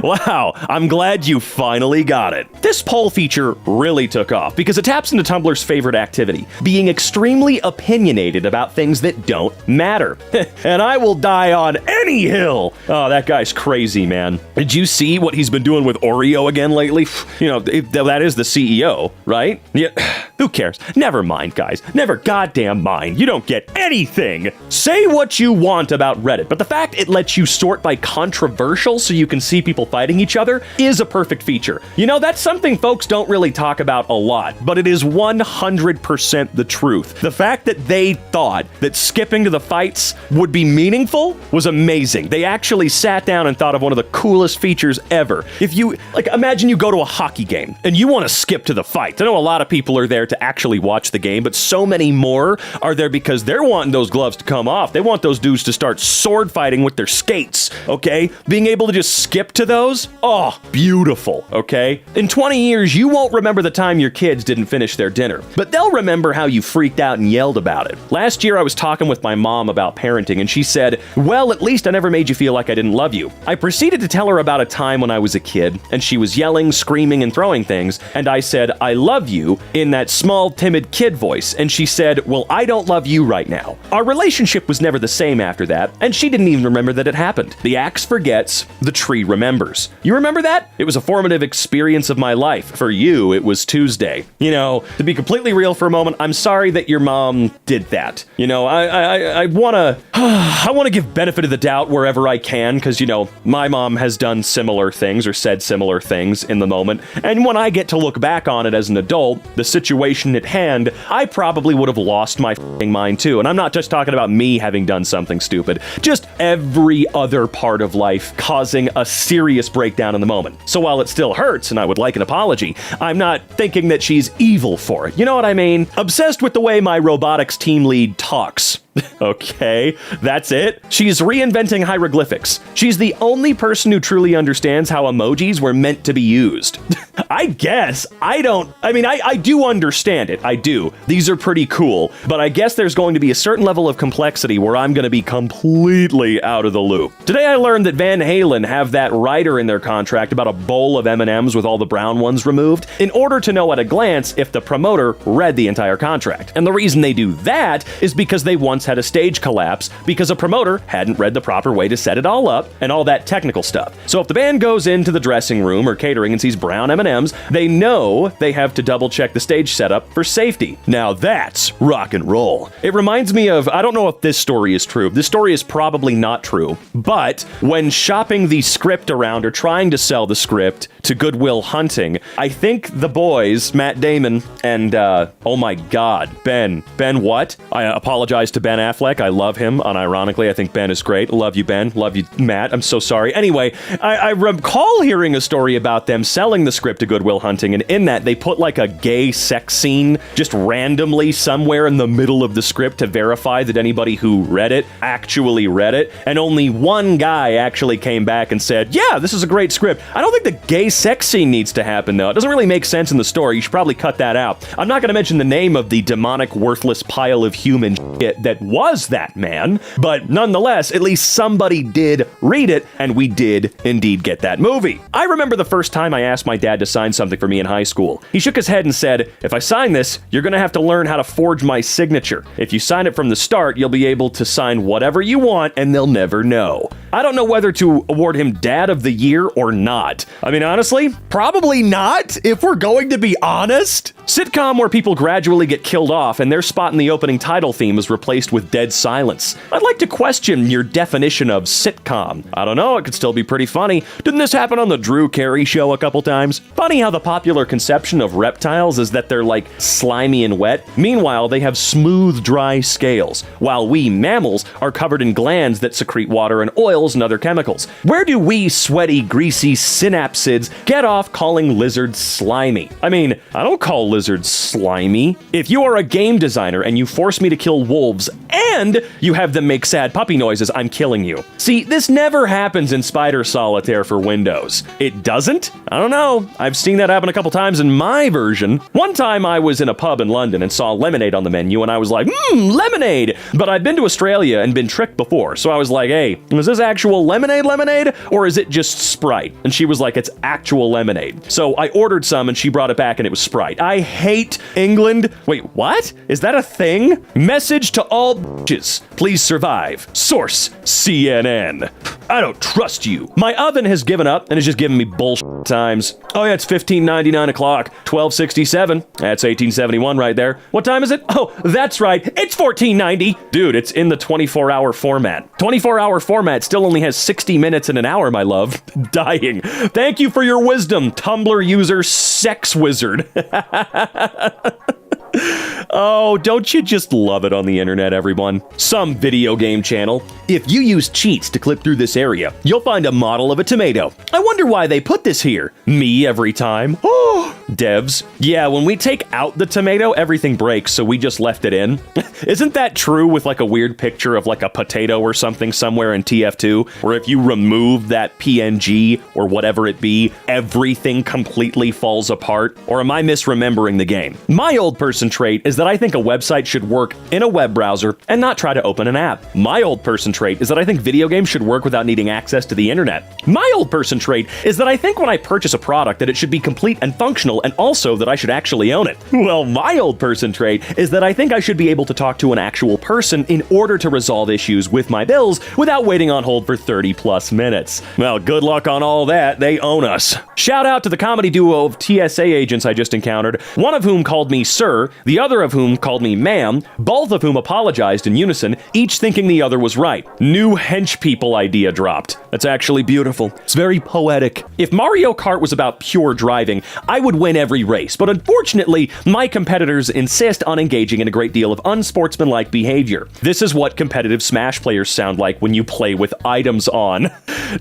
Wow, I'm glad you finally got it. This poll feature really took off because it taps into Tumblr's favorite activity, being extremely opinionated about things that don't matter. And I will die on any hill. Oh, that guy's crazy, man. Did you see what he's been doing with Oreo again lately? You know, that is the CEO, right? Yeah, who cares? Never mind, guys. Never goddamn mind. You don't get anything. Say what you want about Reddit, but the fact it lets you sort by controversial so you can see people fighting each other is a perfect feature. You know, that's something folks don't really talk about a lot, but it is 100% the truth. The fact that they thought that skipping to the fights would be meaningful was amazing. They actually sat down and thought of one of the coolest features ever. If you, like, imagine you go to a hockey game and you want to skip to the fight. I know a lot of people are there to actually watch the game, but so many more are there because they're wanting those gloves to come off. They want those dudes to start sword fighting with their skates, okay? Being able to just skip to those, oh, beautiful, okay? In 20 years, you won't remember the time your kids didn't finish their dinner, but they'll remember how you freaked out and yelled about it. Last year, I was talking with my mom about parenting, and she said, well, at least I never made you feel like I didn't love you. I proceeded to tell her about a time when I was a kid, and she was yelling, screaming, and throwing things, and I said, I love you, in that small, timid kid voice, and she said, well, I don't love you right now. Our relationship was never the same after that, and she didn't even remember that it happened. The axe forgets, the tree remembers. You remember that? It was a formative experience of my life. For you, it was Tuesday. You know, to be completely real for a moment, I'm sorry that your mom did that. You know, I wanna give benefit of the doubt wherever I can, because, you know, my mom has done similar things or said similar things in the moment, and when I get to look back on it as an adult, the situation at hand, I probably would have lost my f***ing mind too. And I'm not just talking about me having done something stupid, just every other part of life causing a serious breakdown in the moment. So while it still hurts and I would like an apology, I'm not thinking that she's evil for it. You know what I mean? Obsessed with the way my robotics team lead talks. Okay, that's it. She's reinventing hieroglyphics. She's the only person who truly understands how emojis were meant to be used. I guess. I do understand it. I do. These are pretty cool. But I guess there's going to be a certain level of complexity where I'm going to be completely out of the loop. Today I learned that Van Halen have that rider in their contract about a bowl of M&Ms with all the brown ones removed in order to know at a glance if the promoter read the entire contract. And the reason they do that is because they once had a stage collapse because a promoter hadn't read the proper way to set it all up and all that technical stuff. So if the band goes into the dressing room or catering and sees brown M&Ms, they know they have to double check the stage setup for safety. Now that's rock and roll. It reminds me of, I don't know if this story is true. This story is probably not true, but when shopping the script around or trying to sell the script to Goodwill Hunting, I think the boys, Matt Damon and, oh my God, Ben what? I apologize to Ben Affleck. I love him, unironically. I think Ben is great. Love you, Ben. Love you, Matt. I'm so sorry. Anyway, I recall hearing a story about them selling the script to Goodwill Hunting, and in that, they put like a gay sex scene just randomly somewhere in the middle of the script to verify that anybody who read it actually read it, and only one guy actually came back and said, yeah, this is a great script. I don't think the gay sex scene needs to happen, though. It doesn't really make sense in the story. You should probably cut that out. I'm not going to mention the name of the demonic, worthless pile of human shit that was that man, but nonetheless, at least somebody did read it, and we did indeed get that movie. I remember the first time I asked my dad to sign something for me in high school. He shook his head and said, if I sign this, you're going to have to learn how to forge my signature. If you sign it from the start, you'll be able to sign whatever you want, and they'll never know. I don't know whether to award him Dad of the Year or not. I mean, honestly, probably not, if we're going to be honest. Sitcom where people gradually get killed off and their spot in the opening title theme is replaced with dead silence. I'd like to question your definition of sitcom. I don't know, it could still be pretty funny. Didn't this happen on the Drew Carey show a couple times? Funny how the popular conception of reptiles is that they're like slimy and wet. Meanwhile, they have smooth, dry scales, while we mammals are covered in glands that secrete water and oils and other chemicals. Where do we sweaty, greasy synapsids get off calling lizards slimy? I mean, I don't call lizards slimy. If you are a game designer and you force me to kill wolves and you have them make sad puppy noises, I'm killing you. See, this never happens in Spider Solitaire for Windows. It doesn't? I don't know. I've seen that happen a couple times in my version. One time I was in a pub in London and saw lemonade on the menu and I was like, lemonade! But I'd been to Australia and been tricked before, so I was like, hey, is this actual lemonade or is it just Sprite? And she was like, it's actual lemonade. So I ordered some and she brought it back and it was Sprite. I hate England. Wait, what? Is that a thing? Message to all bitches. Please survive. Source, CNN. I don't trust you. My oven has given up and is just giving me bullshit times. Oh yeah, it's 1599 o'clock, 1267. That's 1871 right there. What time is it? Oh, that's right. It's 1490. Dude, it's in the 24-hour format. 24-hour format still only has 60 minutes and an hour, my love. Dying. Thank you for your wisdom, Tumblr user Sex Wizard. Oh, don't you just love it on the internet, everyone? Some video game channel. If you use cheats to clip through this area, you'll find a model of a tomato. I wonder why they put this here. Me every time. Oh, devs. Yeah, when we take out the tomato, everything breaks, so we just left it in. Isn't that true with like a weird picture of like a potato or something somewhere in TF2, where if you remove that PNG or whatever it be, everything completely falls apart? Or am I misremembering the game? My old person trait is that I think a website should work in a web browser and not try to open an app. My old person trait is that I think video games should work without needing access to the internet. My old person trait is that I think when I purchase a product that it should be complete and functional and also that I should actually own it. Well, my old person trait is that I think I should be able to talk to an actual person in order to resolve issues with my bills without waiting on hold for 30 plus minutes. Well, good luck on all that. They own us. Shout out to the comedy duo of TSA agents I just encountered, one of whom called me sir, the other of whom called me ma'am, both of whom apologized in unison, each thinking the other was right. New hench people idea dropped. That's actually beautiful. It's very poetic. If Mario Kart was about pure driving, I would win win every race, but unfortunately, my competitors insist on engaging in a great deal of unsportsmanlike behavior. This is what competitive Smash players sound like when you play with items on.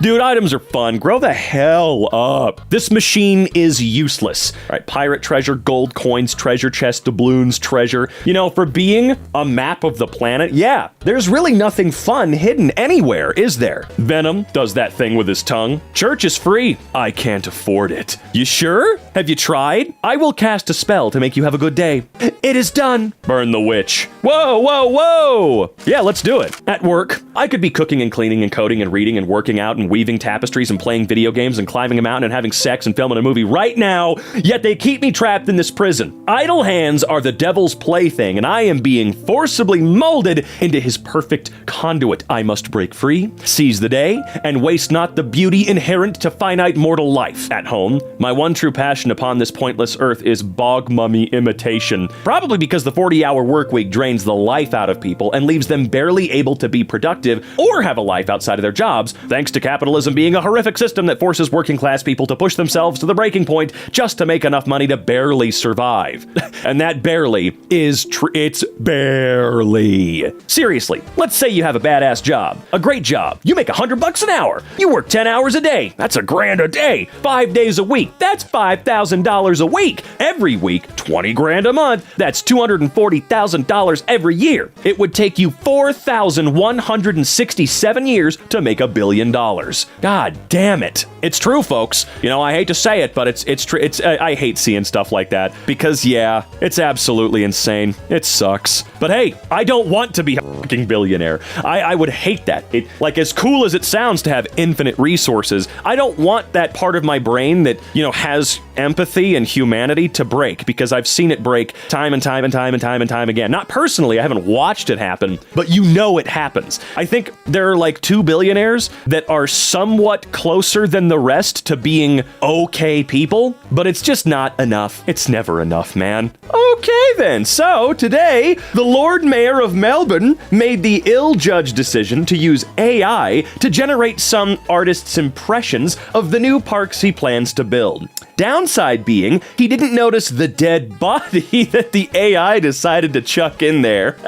Dude, items are fun. Grow the hell up. This machine is useless. All right, pirate treasure, gold coins, treasure chest, doubloons, treasure. You know, for being a map of the planet, yeah, there's really nothing fun hidden anywhere, is there? Venom does that thing with his tongue. Church is free. I can't afford it. You sure? Have you tried? I will cast a spell to make you have a good day. It is done. Burn the witch. Whoa, whoa, whoa. Yeah, let's do it. At work, I could be cooking and cleaning and coding and reading and working out and weaving tapestries and playing video games and climbing a mountain and having sex and filming a movie right now, yet they keep me trapped in this prison. Idle hands are the devil's plaything, and I am being forcibly molded into his perfect conduit. I must break free, seize the day, and waste not the beauty inherent to finite mortal life. At home, my one true passion upon this pointless earth is bog mummy imitation. Probably because the 40-hour work week drains the life out of people and leaves them barely able to be productive or have a life outside of their jobs, thanks to capitalism being a horrific system that forces working class people to push themselves to the breaking point just to make enough money to barely survive. And that barely is it's barely. Seriously, let's say you have a badass job, a great job. You make $100 an hour. You work 10 hours a day. That's $1,000 a day. 5 days a week. That's $5,000 a week. Every week, $20,000 a month. That's $240,000 every year. It would take you 4,167 years to make $1 billion. God damn it. It's true, folks. You know, I hate to say it, but it's true. I hate seeing stuff like that because, yeah, it's absolutely insane. It sucks. But hey, I don't want to be a fucking billionaire. I would hate that. Like, as cool as it sounds to have infinite resources, I don't want that part of my brain that, you know, has empathy and humanity to break, because I've seen it break time and time and time and time and time again. Not personally, I haven't watched it happen, but you know it happens. I think there are like 2 billionaires that are somewhat closer than the rest to being okay people, but it's just not enough. It's never enough, man. Okay then, so today, the Lord Mayor of Melbourne made the ill-judged decision to use AI to generate some artist's impressions of the new parks he plans to build. Downside being, he didn't notice the dead body that the AI decided to chuck in there.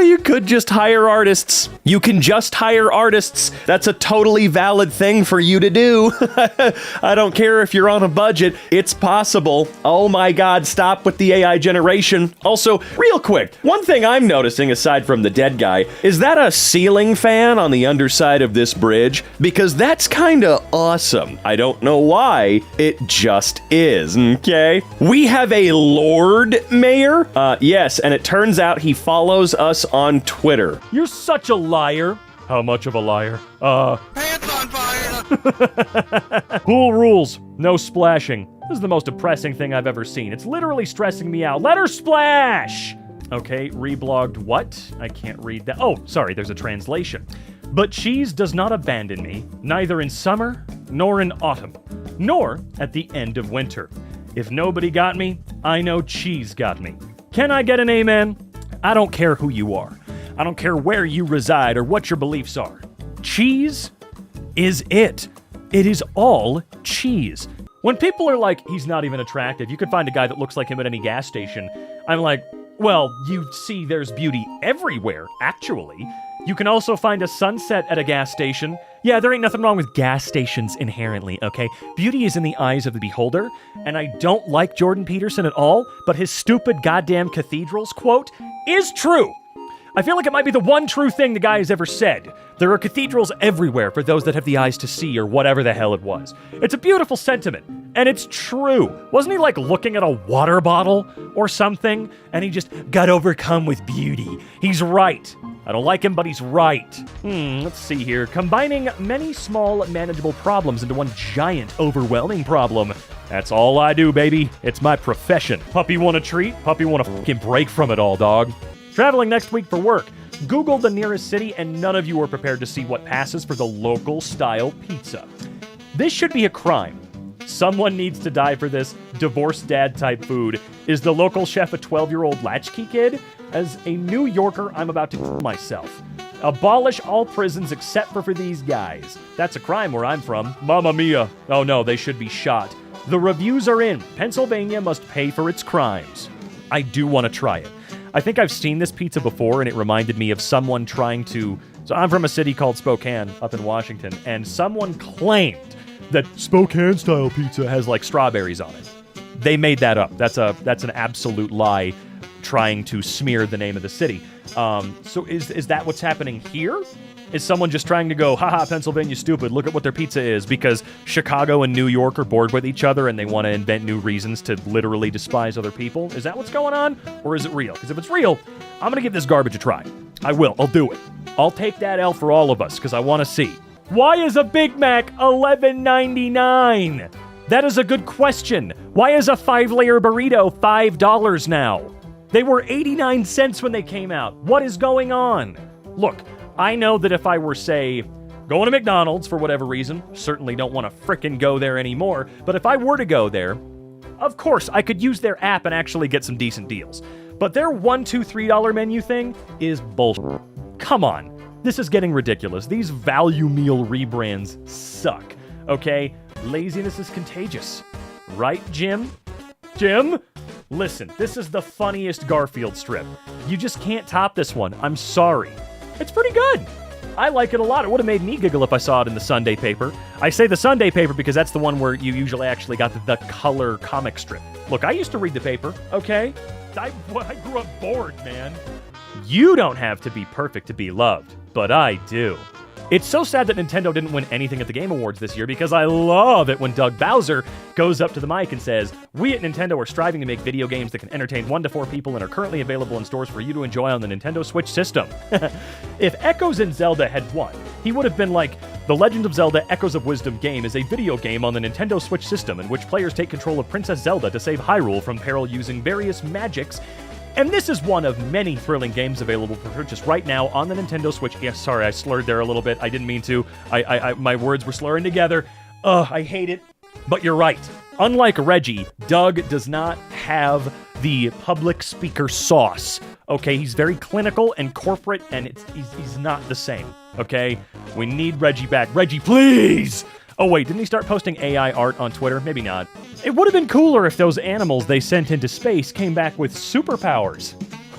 You could just hire artists. You can just hire artists. That's a totally valid thing for you to do. I don't care if you're on a budget. It's possible. Oh my God, stop with the AI generation. Also, real quick, one thing I'm noticing aside from the dead guy, is that a ceiling fan on the underside of this bridge? Because that's kinda awesome. I don't know why, it just is, okay? We have a Lord Mayor? Yes, and it turns out he follows us on Twitter. You're such a liar. How much of a liar? Pants on fire! Pool rules. No splashing. This is the most depressing thing I've ever seen. It's literally stressing me out. Let her splash! Okay, reblogged what? I can't read that. Oh, sorry, there's a translation. But cheese does not abandon me, neither in summer, nor in autumn, nor at the end of winter. If nobody got me, I know cheese got me. Can I get an amen? I don't care who you are. I don't care where you reside or what your beliefs are. Cheese is it. It is all cheese. When people are like, he's not even attractive, you could find a guy that looks like him at any gas station. I'm like, well, you see there's beauty everywhere, actually. You can also find a sunset at a gas station. Yeah, there ain't nothing wrong with gas stations inherently, okay? Beauty is in the eyes of the beholder, and I don't like Jordan Peterson at all, but his stupid goddamn cathedrals quote is true. I feel like it might be the one true thing the guy has ever said. There are cathedrals everywhere for those that have the eyes to see, or whatever the hell it was. It's a beautiful sentiment, and it's true. Wasn't he like looking at a water bottle or something, and he just got overcome with beauty? He's right. I don't like him, but he's right. Let's see here. Combining many small, manageable problems into one giant, overwhelming problem. That's all I do, baby. It's my profession. Puppy want a treat? Puppy want to fucking break from it all, dog. Traveling next week for work. Google the nearest city, and none of you are prepared to see what passes for the local-style pizza. This should be a crime. Someone needs to die for this divorced dad-type food. Is the local chef a 12-year-old latchkey kid? As a New Yorker, I'm about to kill myself. Abolish all prisons except for these guys. That's a crime where I'm from. Mamma mia. Oh no, they should be shot. The reviews are in. Pennsylvania must pay for its crimes. I do want to try it. I think I've seen this pizza before, and it reminded me of someone trying to... So I'm from a city called Spokane, up in Washington, and someone claimed that Spokane-style pizza has, like, strawberries on it. They made that up. That's an absolute lie, trying to smear the name of the city. So is that what's happening here? Is someone just trying to go, haha, Pennsylvania stupid, look at what their pizza is, because Chicago and New York are bored with each other and they want to invent new reasons to literally despise other people? Is that what's going on? Or is it real? Because if it's real, I'm going to give this garbage a try. I will. I'll do it. I'll take that L for all of us, because I want to see. Why is a Big Mac $11.99? That is a good question. Why is a 5-layer burrito $5 now? They were 89 cents when they came out. What is going on? Look, I know that if I were, say, going to McDonald's for whatever reason, certainly don't want to frickin' go there anymore, but if I were to go there, of course, I could use their app and actually get some decent deals. But their $1, $2, $3 menu thing is bullshit. Come on. This is getting ridiculous. These value meal rebrands suck, okay? Laziness is contagious. Right, Jim? Jim? Listen, this is the funniest Garfield strip. You just can't top this one. I'm sorry. It's pretty good. I like it a lot. It would have made me giggle if I saw it in the Sunday paper. I say the Sunday paper because that's the one where you usually actually got the color comic strip. Look, I used to read the paper, okay? I grew up bored, man. You don't have to be perfect to be loved, but I do. It's so sad that Nintendo didn't win anything at the Game Awards this year because I love it when Doug Bowser goes up to the mic and says, "We at Nintendo are striving to make video games that can entertain 1 to 4 people and are currently available in stores for you to enjoy on the Nintendo Switch system." If Echoes in Zelda had won, he would have been like, "The Legend of Zelda Echoes of Wisdom game is a video game on the Nintendo Switch system in which players take control of Princess Zelda to save Hyrule from peril using various magics. And this is one of many thrilling games available for purchase right now on the Nintendo Switch." Yeah, sorry, I slurred there a little bit. I didn't mean to. My words were slurring together. Ugh, I hate it. But you're right. Unlike Reggie, Doug does not have the public speaker sauce. Okay, he's very clinical and corporate, and he's not the same. Okay, we need Reggie back. Reggie, please! Oh wait, didn't he start posting AI art on Twitter? Maybe not. It would have been cooler if those animals they sent into space came back with superpowers.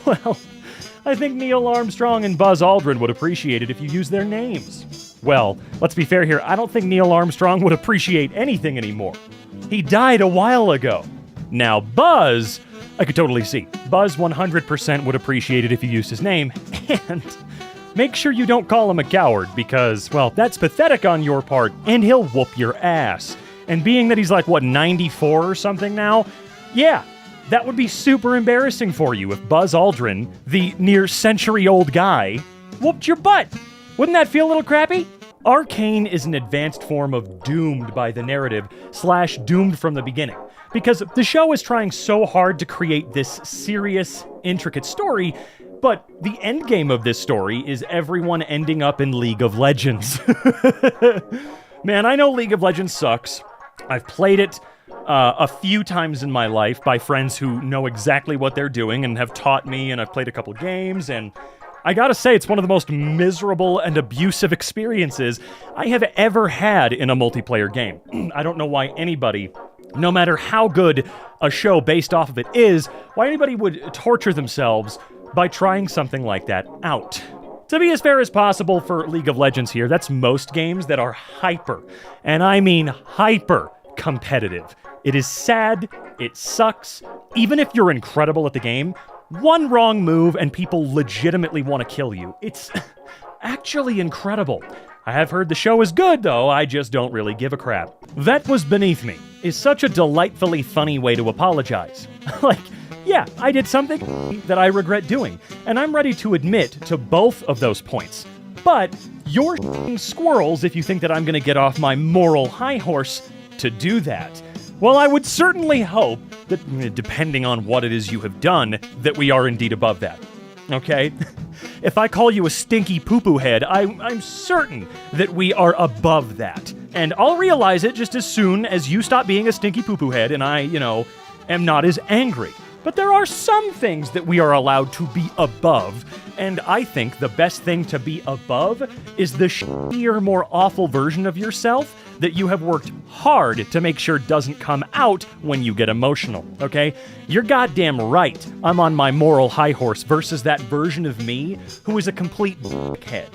Well, I think Neil Armstrong and Buzz Aldrin would appreciate it if you used their names. Well, let's be fair here, I don't think Neil Armstrong would appreciate anything anymore. He died a while ago. Now, Buzz, I could totally see. Buzz 100% would appreciate it if you used his name, and make sure you don't call him a coward, because, well, that's pathetic on your part, and he'll whoop your ass. And being that he's like, 94 or something now? Yeah, that would be super embarrassing for you if Buzz Aldrin, the near-century-old guy, whooped your butt. Wouldn't that feel a little crappy? Arcane is an advanced form of doomed by the narrative / doomed from the beginning. Because the show is trying so hard to create this serious, intricate story, but the end game of this story is everyone ending up in League of Legends. Man, I know League of Legends sucks. I've played it a few times in my life by friends who know exactly what they're doing and have taught me, and I've played a couple games, and I gotta say, it's one of the most miserable and abusive experiences I have ever had in a multiplayer game. I don't know why anybody, no matter how good a show based off of it is, why anybody would torture themselves by trying something like that out. To be as fair as possible for League of Legends here, that's most games that are hyper, and I mean hyper competitive. It is sad, it sucks. Even if you're incredible at the game, one wrong move and people legitimately want to kill you. It's actually incredible. I have heard the show is good, though, I just don't really give a crap. "That was beneath me" is such a delightfully funny way to apologize. Like, yeah, I did something that I regret doing, and I'm ready to admit to both of those points. But you're squirrels if you think that I'm going to get off my moral high horse to do that. Well, I would certainly hope that, depending on what it is you have done, that we are indeed above that. Okay? If I call you a stinky poo-poo head, I'm certain that we are above that. And I'll realize it just as soon as you stop being a stinky poo-poo head and I, am not as angry. But there are some things that we are allowed to be above, and I think the best thing to be above is the shittier, more awful version of yourself that you have worked hard to make sure doesn't come out when you get emotional, okay? You're goddamn right. I'm on my moral high horse versus that version of me who is a complete head.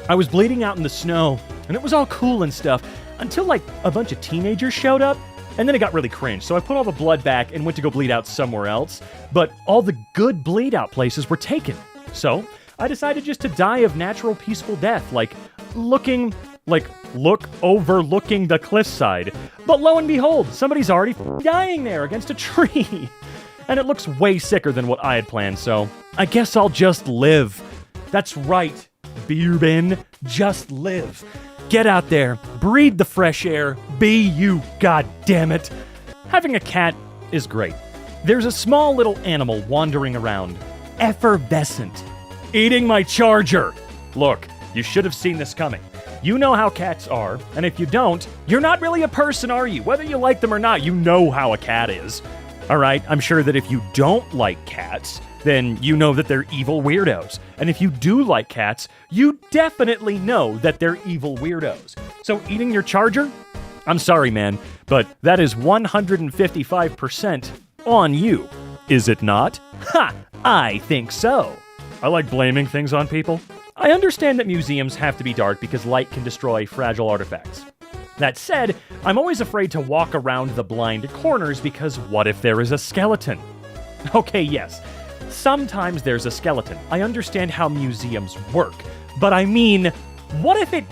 I was bleeding out in the snow, and it was all cool and stuff, until like a bunch of teenagers showed up, and then it got really cringe. So I put all the blood back and went to go bleed out somewhere else, but all the good bleed out places were taken. So I decided just to die of natural peaceful death, overlooking the cliffside. But lo and behold, somebody's already dying there against a tree. And it looks way sicker than what I had planned, so I guess I'll just live. That's right, beer bin, just live. Get out there, breathe the fresh air, be you, goddammit. Having a cat is great. There's a small little animal wandering around, effervescent, eating my charger. Look, you should have seen this coming. You know how cats are, and if you don't, you're not really a person, are you? Whether you like them or not, you know how a cat is. All right, I'm sure that if you don't like cats, then you know that they're evil weirdos. And if you do like cats, you definitely know that they're evil weirdos. So eating your charger? I'm sorry, man, but that is 155% on you. Is it not? Ha! I think so. I like blaming things on people. I understand that museums have to be dark because light can destroy fragile artifacts. That said, I'm always afraid to walk around the blind corners because what if there is a skeleton? Okay, yes. Sometimes there's a skeleton. I understand how museums work. But I mean, what if it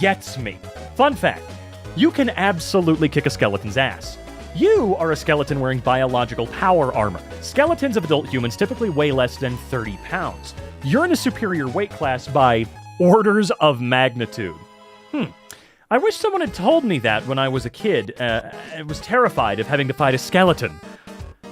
gets me? Fun fact, you can absolutely kick a skeleton's ass. You are a skeleton wearing biological power armor. Skeletons of adult humans typically weigh less than 30 pounds. You're in a superior weight class by orders of magnitude. I wish someone had told me that when I was a kid. I was terrified of having to fight a skeleton.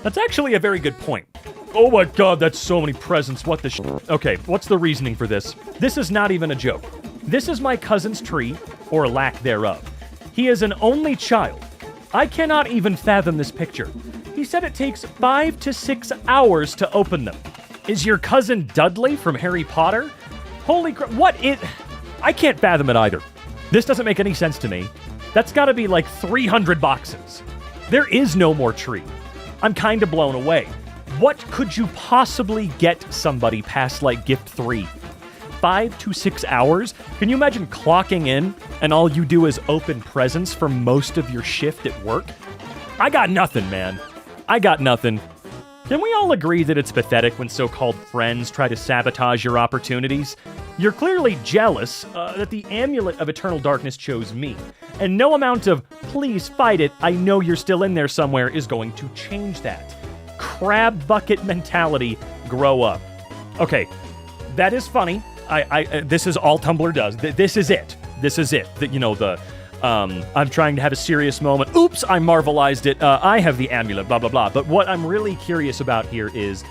That's actually a very good point. Oh my god, that's so many presents, what the sh... Okay, what's the reasoning for this? This is not even a joke. This is my cousin's tree, or lack thereof. He is an only child. I cannot even fathom this picture. He said it takes 5 to 6 hours to open them. Is your cousin Dudley from Harry Potter? Holy crap, I can't fathom it either. This doesn't make any sense to me. That's gotta be like 300 boxes. There is no more tree. I'm kinda blown away. What could you possibly get somebody past like gift 3? 5 to 6 hours? Can you imagine clocking in and all you do is open presents for most of your shift at work? I got nothing, man. I got nothing. Can we all agree that it's pathetic when so-called friends try to sabotage your opportunities? You're clearly jealous that the amulet of eternal darkness chose me, and no amount of please fight it, I know you're still in there somewhere is going to change that. Crab bucket mentality, grow up. Okay, that is funny. This is all Tumblr does. This is it. This is it. I'm trying to have a serious moment. Oops, I marvelized it. I have the amulet, blah, blah, blah. But what I'm really curious about here is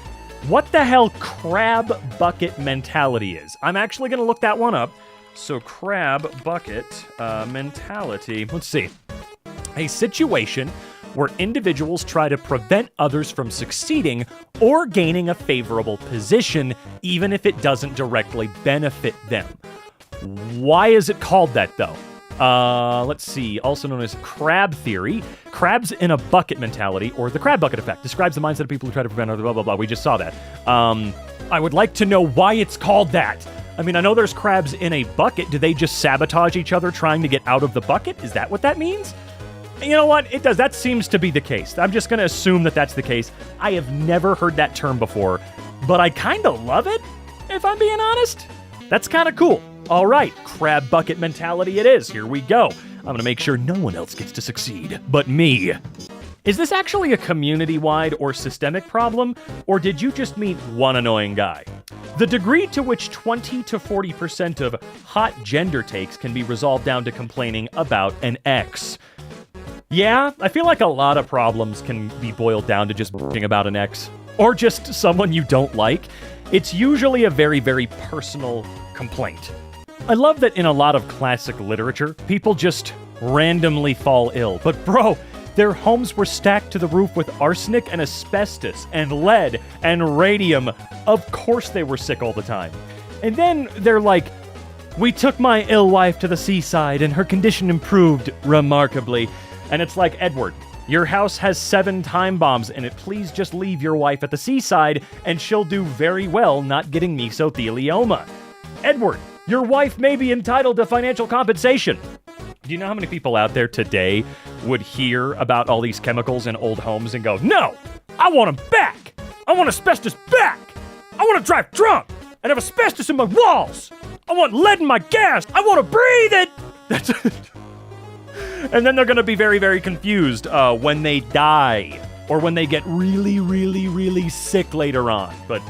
what the hell crab bucket mentality is. I'm actually going to look that one up. So crab bucket mentality. Let's see. A situation where individuals try to prevent others from succeeding or gaining a favorable position, even if it doesn't directly benefit them. Why is it called that, though? Let's see, also known as crab theory. Crabs in a bucket mentality, or the crab bucket effect, describes the mindset of people who try to prevent others, blah, blah, blah. We just saw that. I would like to know why it's called that. I mean, I know there's crabs in a bucket. Do they just sabotage each other trying to get out of the bucket? Is that what that means? You know what? It does. That seems to be the case. I'm just going to assume that that's the case. I have never heard that term before, but I kind of love it, if I'm being honest. That's kind of cool. All right, crab bucket mentality it is. Here we go. I'm going to make sure no one else gets to succeed but me. Is this actually a community-wide or systemic problem, or did you just meet one annoying guy? The degree to which 20 to 40% of hot gender takes can be resolved down to complaining about an ex. Yeah, I feel like a lot of problems can be boiled down to just bitching about an ex, or just someone you don't like. It's usually a very, very personal complaint. I love that in a lot of classic literature, people just randomly fall ill. But bro, Their homes were stacked to the roof with arsenic and asbestos and lead and radium. Of course they were sick all the time. And then they're like, we took my ill wife to the seaside and her condition improved remarkably. And it's like, Edward, your house has 7 time bombs in it. Please just leave your wife at the seaside and she'll do very well not getting mesothelioma. Edward, your wife may be entitled to financial compensation. Do you know how many people out there today would hear about all these chemicals in old homes and go, no, I want them back. I want asbestos back. I want to drive drunk and have asbestos in my walls. I want lead in my gas. I want to breathe it. That's And then they're going to be very, very confused when they die or when they get really, really, really sick later on. But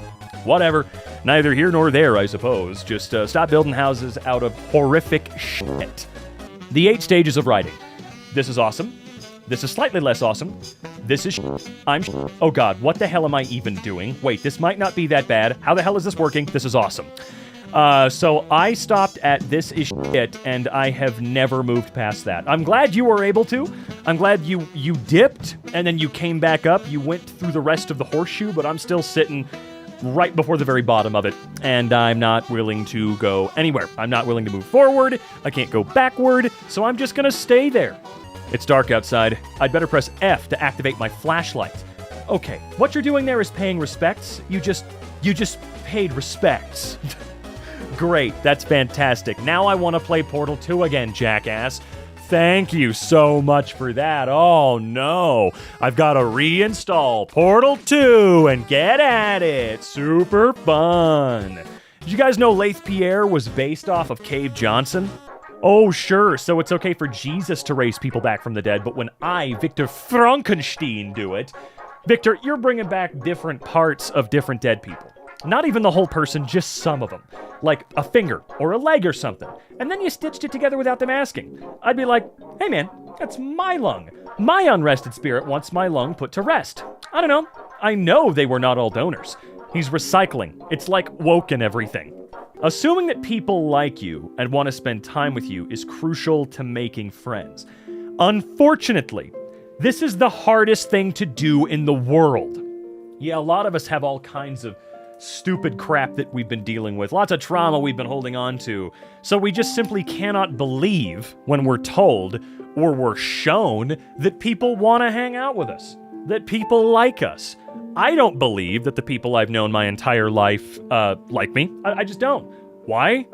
whatever. Neither here nor there, I suppose. Just stop building houses out of horrific shit. The 8 stages of writing. This is awesome. This is slightly less awesome. This is I'm Oh god, what the hell am I even doing? Wait, this might not be that bad. How the hell is this working? This is awesome. So I stopped at this is shit, and I have never moved past that. I'm glad you were able to. I'm glad you dipped, and then you came back up. You went through the rest of the horseshoe, but I'm still sitting right before the very bottom of it, and I'm not willing to go anywhere. I'm not willing to move forward. I can't go backward, so I'm just gonna stay there. It's dark outside. I'd better press F to activate my flashlight. Okay, what you're doing there is paying respects. You just paid respects. Great, that's fantastic. Now I want to play Portal 2 again, jackass. Thank you so much for that. Oh no, I've got to reinstall Portal 2 and get at it. Super fun. Did you guys know Laith Pierre was based off of Cave Johnson? Oh sure, so it's okay for Jesus to raise people back from the dead, but when I, Victor Frankenstein, do it, Victor, you're bringing back different parts of different dead people. Not even the whole person, just some of them. Like a finger or a leg or something. And then you stitched it together without them asking. I'd be like, hey man, that's my lung. My unrested spirit wants my lung put to rest. I don't know. I know they were not all donors. He's recycling. It's like woke and everything. Assuming that people like you and want to spend time with you is crucial to making friends. Unfortunately, this is the hardest thing to do in the world. Yeah, a lot of us have all kinds of stupid crap that we've been dealing with, lots of trauma we've been holding on to, so we just simply cannot believe when we're told or we're shown that people want to hang out with us, that people like us. I don't believe that the people I've known my entire life like me. I just don't. Why?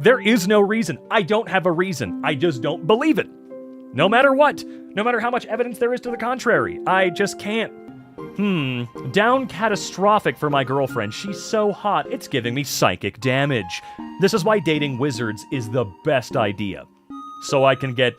There is no reason. I don't have a reason. I just don't believe it. No matter what. No matter how much evidence there is to the contrary. I just can't. Down catastrophic for my girlfriend. She's so hot, it's giving me psychic damage. This is why dating wizards is the best idea. So I can get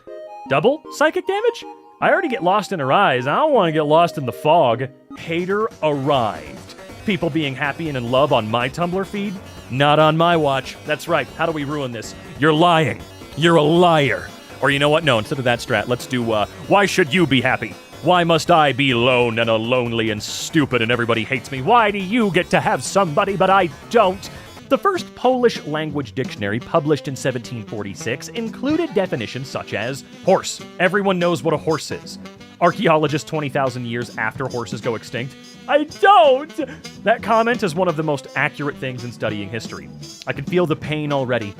double psychic damage? I already get lost in her eyes. I don't want to get lost in the fog. Hater arrived. People being happy and in love on my Tumblr feed? Not on my watch. That's right. How do we ruin this? You're lying. You're a liar. Or you know what? No, instead of that strat, let's do, why should you be happy? Why must I be lone and lonely and stupid and everybody hates me? Why do you get to have somebody but I don't? The first Polish language dictionary, published in 1746, included definitions such as horse. Everyone knows what a horse is. Archaeologists 20,000 years after horses go extinct. I don't! That comment is one of the most accurate things in studying history. I can feel the pain already.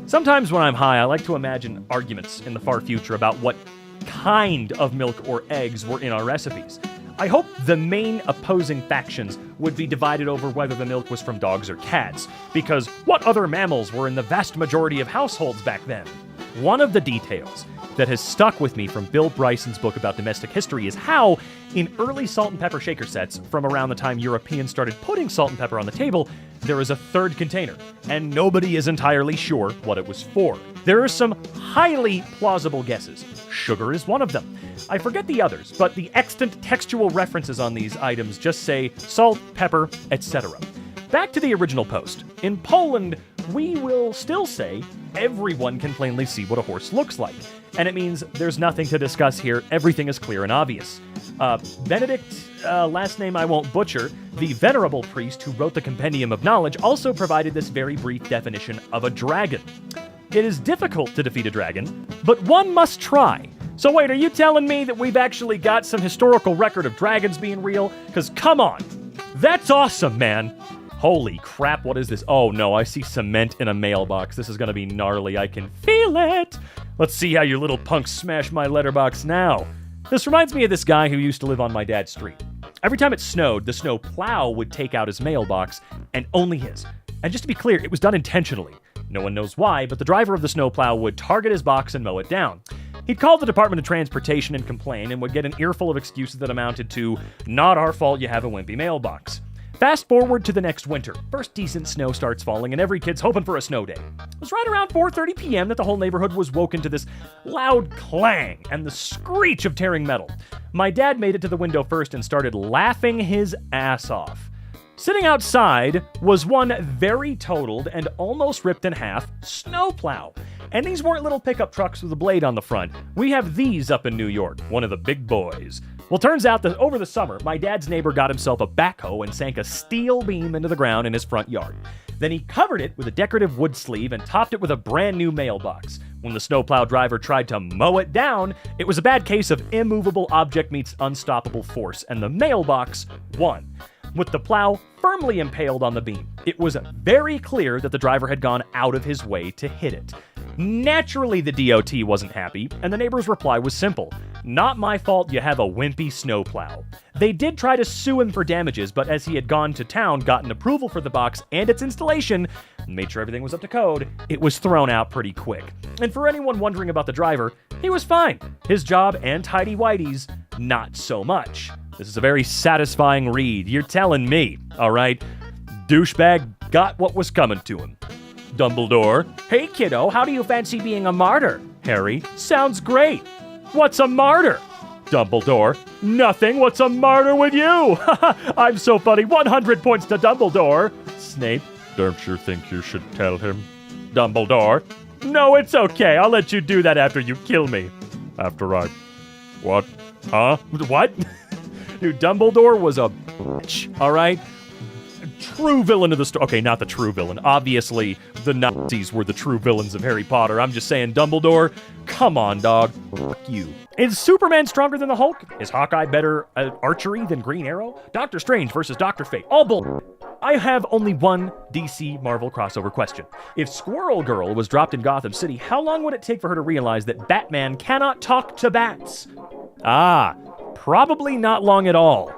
Sometimes when I'm high, I like to imagine arguments in the far future about what kind of milk or eggs were in our recipes. I hope the main opposing factions would be divided over whether the milk was from dogs or cats, because what other mammals were in the vast majority of households back then? One of the details that has stuck with me from Bill Bryson's book about domestic history is how, in early salt and pepper shaker sets, from around the time Europeans started putting salt and pepper on the table, there is a third container, and nobody is entirely sure what it was for. There are some highly plausible guesses. Sugar is one of them. I forget the others, but the extant textual references on these items just say salt, pepper, etc. Back to the original post. In Poland, we will still say everyone can plainly see what a horse looks like. And it means there's nothing to discuss here. Everything is clear and obvious. Benedict, last name I won't butcher, the venerable priest who wrote the Compendium of Knowledge, also provided this very brief definition of a dragon. It is difficult to defeat a dragon, but one must try. So wait, are you telling me that we've actually got some historical record of dragons being real? Because come on, that's awesome, man. Holy crap, what is this? Oh no, I see cement in a mailbox. This is gonna be gnarly, I can feel it. Let's see how your little punks smash my letterbox now. This reminds me of this guy who used to live on my dad's street. Every time it snowed, the snow plow would take out his mailbox, and only his. And just to be clear, it was done intentionally. No one knows why, but the driver of the snowplow would target his box and mow it down. He'd call the Department of Transportation and complain, and would get an earful of excuses that amounted to, "Not our fault you have a wimpy mailbox." Fast forward to the next winter. First decent snow starts falling, and every kid's hoping for a snow day. It was right around 4:30 p.m. that the whole neighborhood was woken to this loud clang and the screech of tearing metal. My dad made it to the window first and started laughing his ass off. Sitting outside was one very totaled and almost ripped in half snowplow. And these weren't little pickup trucks with a blade on the front. We have these up in New York, one of the big boys. Well, turns out that over the summer, my dad's neighbor got himself a backhoe and sank a steel beam into the ground in his front yard. Then he covered it with a decorative wood sleeve and topped it with a brand new mailbox. When the snowplow driver tried to mow it down, it was a bad case of immovable object meets unstoppable force, and the mailbox won. With the plow firmly impaled on the beam, it was very clear that the driver had gone out of his way to hit it. Naturally, the DOT wasn't happy, and the neighbor's reply was simple. "Not my fault you have a wimpy snowplow." They did try to sue him for damages, but as he had gone to town, gotten approval for the box and its installation, and made sure everything was up to code, it was thrown out pretty quick. And for anyone wondering about the driver, he was fine. His job and tidy whities, not so much. This is a very satisfying read. You're telling me, all right? Douchebag got what was coming to him. Dumbledore: "Hey kiddo, how do you fancy being a martyr?" Harry: "Sounds great. What's a martyr?" Dumbledore: "Nothing. What's a martyr with you?" I'm so funny. 100 points to Dumbledore. Snape: "Don't you think you should tell him?" Dumbledore: "No, it's okay. I'll let you do that after you kill me. After I... What? Huh? What?" Dude, Dumbledore was a bitch, all right? True villain of the story. Okay, not the true villain. Obviously, the Nazis were the true villains of Harry Potter. I'm just saying, Dumbledore, come on, dog. Fuck you. Is Superman stronger than the Hulk? Is Hawkeye better at archery than Green Arrow? Doctor Strange versus Dr. Fate. All bull. I have only one DC Marvel crossover question. If Squirrel Girl was dropped in Gotham City, how long would it take for her to realize that Batman cannot talk to bats? Probably not long at all.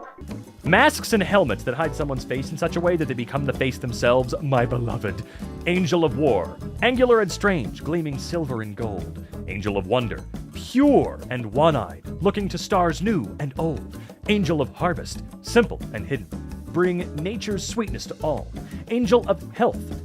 Masks and helmets that hide someone's face in such a way that they become the face themselves, my beloved. Angel of War, angular and strange, gleaming silver and gold. Angel of Wonder, pure and one-eyed, looking to stars new and old. Angel of Harvest, simple and hidden, bring nature's sweetness to all. Angel of Health,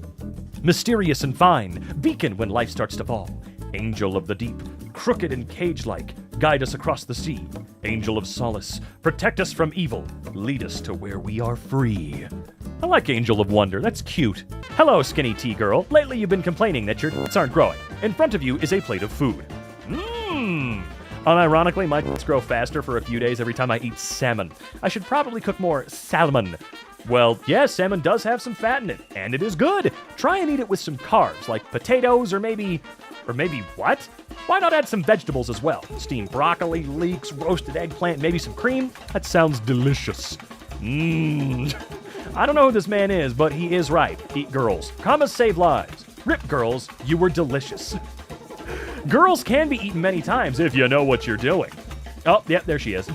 mysterious and fine, beacon when life starts to fall. Angel of the Deep, crooked and cage-like, guide us across the sea. Angel of Solace, protect us from evil, lead us to where we are free. I like Angel of Wonder, that's cute. Hello, skinny tea girl. Lately you've been complaining that your tits aren't growing. In front of you is a plate of food. Unironically, my tits grow faster for a few days every time I eat salmon. I should probably cook more salmon. Well, yes, salmon does have some fat in it, and it is good. Try and eat it with some carbs, like potatoes or maybe what? Why not add some vegetables as well? Steamed broccoli, leeks, roasted eggplant, maybe some cream? That sounds delicious. I don't know who this man is, but he is right. Eat girls. Commas save lives. Rip girls, you were delicious. Girls can be eaten many times if you know what you're doing. Oh, yeah, there she is.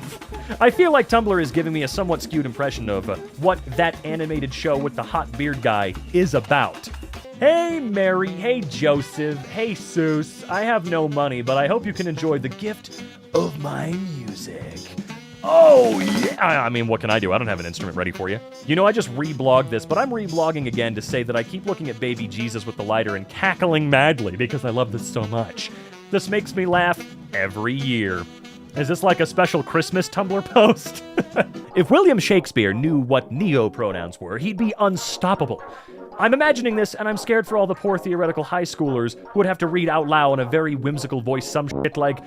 I feel like Tumblr is giving me a somewhat skewed impression of what that animated show with the hot beard guy is about. Hey Mary, hey Joseph, hey Seuss. I have no money, but I hope you can enjoy the gift of my music. Oh, yeah. I mean, what can I do? I don't have an instrument ready for you. You know, I just reblogged this, but I'm reblogging again to say that I keep looking at baby Jesus with the lighter and cackling madly because I love this so much. This makes me laugh every year. Is this like a special Christmas Tumblr post? If William Shakespeare knew what neo-pronouns were, he'd be unstoppable. I'm imagining this, and I'm scared for all the poor theoretical high schoolers who would have to read out loud in a very whimsical voice some shit like,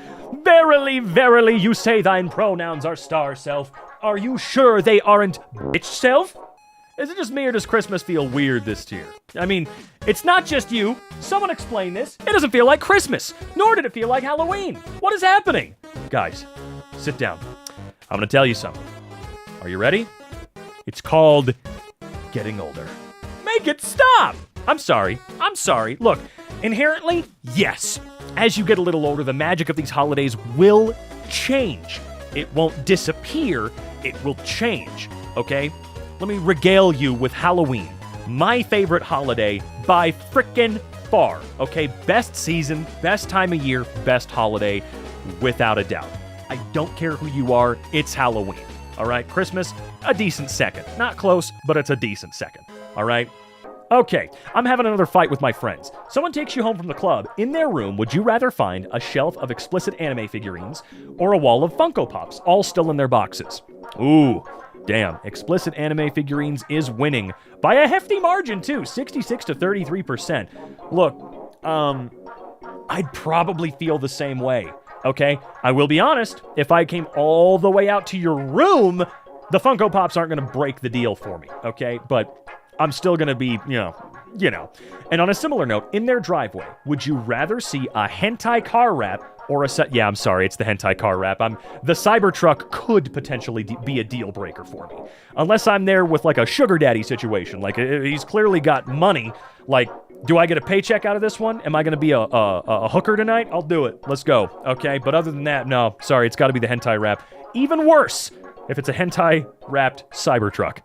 "Verily, verily, you say thine pronouns are star self. Are you sure they aren't bitch self?" Is it just me, or does Christmas feel weird this year? I mean, it's not just you. Someone explain this. It doesn't feel like Christmas, nor did it feel like Halloween. What is happening? Guys, sit down. I'm gonna tell you something. Are you ready? It's called getting older. Make it stop! I'm sorry. Look, inherently, yes. As you get a little older, the magic of these holidays will change. It won't disappear, it will change, okay? Let me regale you with Halloween. My favorite holiday by frickin' far, okay? Best season, best time of year, best holiday, without a doubt. I don't care who you are, it's Halloween, all right? Christmas, a decent second. Not close, but it's a decent second, all right? Okay, I'm having another fight with my friends. Someone takes you home from the club. In their room, would you rather find a shelf of explicit anime figurines or a wall of Funko Pops, all still in their boxes? Ooh, damn, explicit anime figurines is winning by a hefty margin too, 66 to 33%. Look, I'd probably feel the same way, okay? I will be honest, if I came all the way out to your room, the Funko Pops aren't gonna break the deal for me, okay? But I'm still gonna be, you know. And on a similar note, in their driveway, would you rather see a hentai car wrap or a set? Yeah, I'm sorry, it's the hentai car wrap. The Cybertruck could potentially be a deal breaker for me, unless I'm there with like a sugar daddy situation. Like he's clearly got money. Like, do I get a paycheck out of this one? Am I gonna be a hooker tonight? I'll do it. Let's go. Okay, but other than that, no. Sorry, it's got to be the hentai wrap. Even worse if it's a hentai wrapped Cybertruck.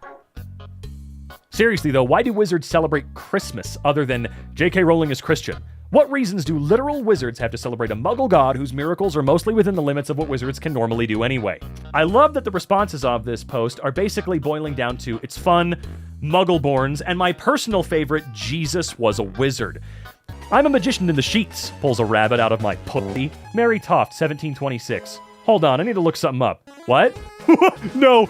Seriously though, why do wizards celebrate Christmas other than J.K. Rowling is Christian? What reasons do literal wizards have to celebrate a muggle god whose miracles are mostly within the limits of what wizards can normally do anyway? I love that the responses of this post are basically boiling down to it's fun, muggleborns, and my personal favorite, Jesus was a wizard. I'm a magician in the sheets, pulls a rabbit out of my pussy. Mary Toft, 1726. Hold on, I need to look something up. What? No.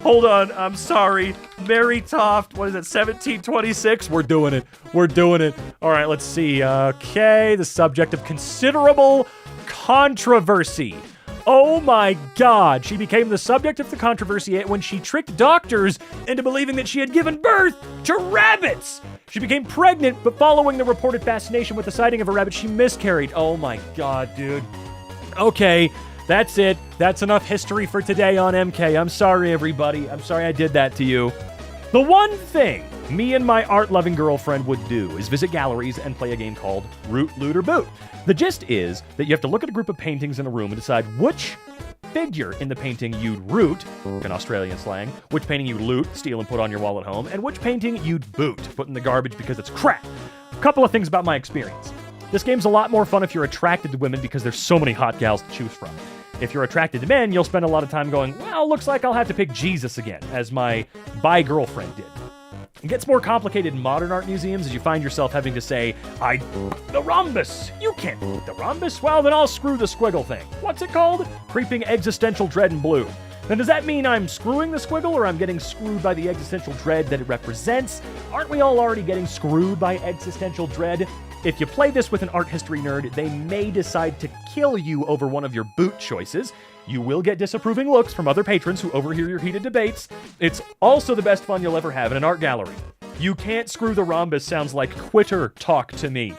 Hold on, I'm sorry. Mary Toft, what is it, 1726? We're doing it. All right, let's see. Okay, the subject of considerable controversy. Oh my God, she became the subject of the controversy when she tricked doctors into believing that she had given birth to rabbits. She became pregnant, but following the reported fascination with the sighting of a rabbit, she miscarried. Oh my God, dude. Okay, that's it. That's enough history for today on EmKay. I'm sorry, everybody. I'm sorry I did that to you. The one thing me and my art-loving girlfriend would do is visit galleries and play a game called Root, Loot, or Boot. The gist is that you have to look at a group of paintings in a room and decide which figure in the painting you'd root, in Australian slang, which painting you'd loot, steal and put on your wall at home, and which painting you'd boot, put in the garbage because it's crap. A couple of things about my experience. This game's a lot more fun if you're attracted to women because there's so many hot gals to choose from. If you're attracted to men, you'll spend a lot of time going, well, looks like I'll have to pick Jesus again, as my bi girlfriend did. It gets more complicated in modern art museums as you find yourself having to say, the rhombus. You can't the rhombus? Well, then I'll screw the squiggle thing. What's it called? Creeping existential dread in blue. Then does that mean I'm screwing the squiggle or I'm getting screwed by the existential dread that it represents? Aren't we all already getting screwed by existential dread? If you play this with an art history nerd, they may decide to kill you over one of your boot choices. You will get disapproving looks from other patrons who overhear your heated debates. It's also the best fun you'll ever have in an art gallery. You can't screw the rhombus sounds like quitter talk to me.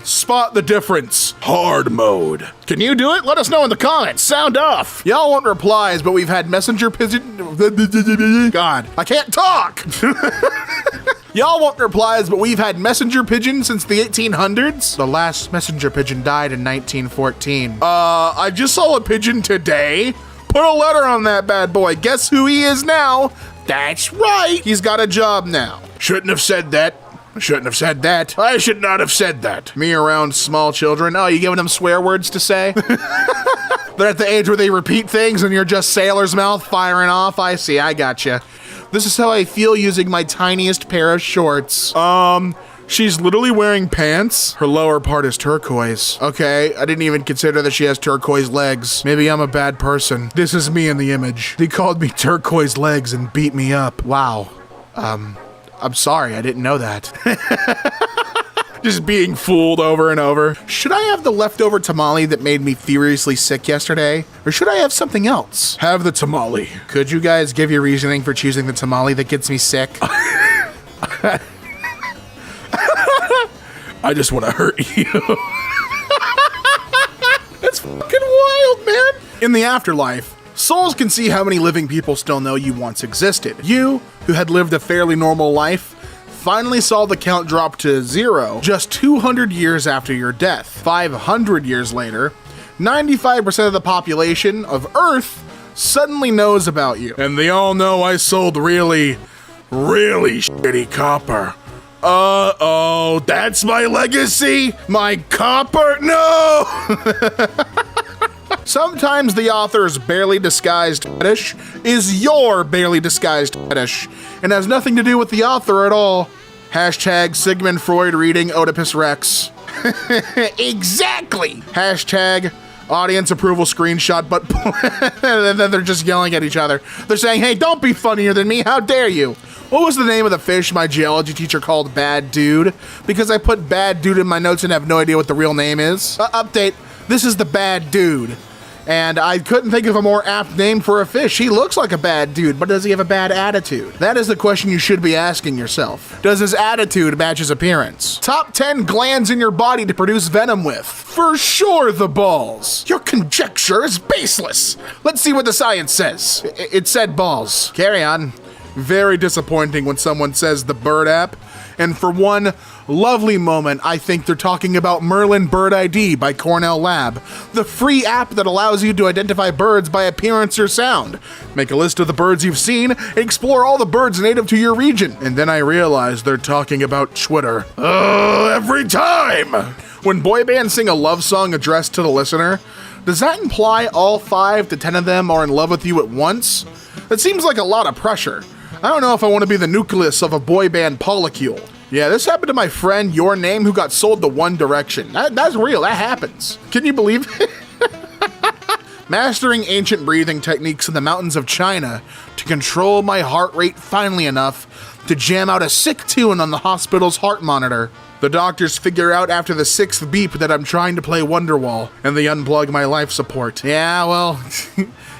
Spot the difference. Hard mode. Can you do it? Let us know in the comments. Sound off. Y'all want replies, but we've had messenger pigeon. God, I can't talk. Y'all want replies, but we've had messenger pigeon since the 1800s. The last messenger pigeon died in 1914. I just saw a pigeon today. Put a letter on that bad boy. Guess who he is now? That's right. He's got a job now. Shouldn't have said that. I shouldn't have said that. I should not have said that. Me around small children. Oh, you giving them swear words to say? They're at the age where they repeat things and you're just sailor's mouth firing off. I see. I gotcha. This is how I feel using my tiniest pair of shorts. She's literally wearing pants. Her lower part is turquoise. Okay, I didn't even consider that she has turquoise legs. Maybe I'm a bad person. This is me in the image. They called me turquoise legs and beat me up. Wow. I'm sorry, I didn't know that. Just being fooled over and over. Should I have the leftover tamale that made me furiously sick yesterday? Or should I have something else? Have the tamale. Could you guys give your reasoning for choosing the tamale that gets me sick? I just want to hurt you. That's fucked In the afterlife, souls can see how many living people still know you once existed. You, who had lived a fairly normal life, finally saw the count drop to 0 just 200 years after your death. 500 years later, 95% of the population of Earth suddenly knows about you. And they all know I sold really shitty copper. Uh-oh, that's my legacy? My copper? No! Sometimes the author's barely disguised fetish is your barely disguised fetish, and has nothing to do with the author at all. Hashtag Sigmund Freud reading Oedipus Rex. Exactly! Hashtag audience approval screenshot, but and then they're just yelling at each other. They're saying, hey, don't be funnier than me, how dare you? What was the name of the fish my geology teacher called Bad Dude? Because I put Bad Dude in my notes and have no idea what the real name is. Update, this is the Bad Dude. And I couldn't think of a more apt name for a fish. He looks like a bad dude, but does he have a bad attitude? That is the question you should be asking yourself. Does his attitude match his appearance? Top 10 glands in your body to produce venom with. For sure, the balls. Your conjecture is baseless. Let's see what the science says. It said balls. Carry on. Very disappointing when someone says the bird app. And for one lovely moment, I think they're talking about Merlin Bird ID by Cornell Lab, the free app that allows you to identify birds by appearance or sound. Make a list of the birds you've seen, and explore all the birds native to your region. And then I realized they're talking about Twitter. Every time! When boy bands sing a love song addressed to the listener, does that imply all 5 to 10 of them are in love with you at once? That seems like a lot of pressure. I don't know if I want to be the nucleus of a boy band polycule. Yeah, this happened to my friend Your Name who got sold to One Direction. That's real, that happens. Can you believe it? Mastering ancient breathing techniques in the mountains of China to control my heart rate finally enough to jam out a sick tune on the hospital's heart monitor. The doctors figure out after the 6th beep that I'm trying to play Wonderwall, and they unplug my life support. Yeah, well,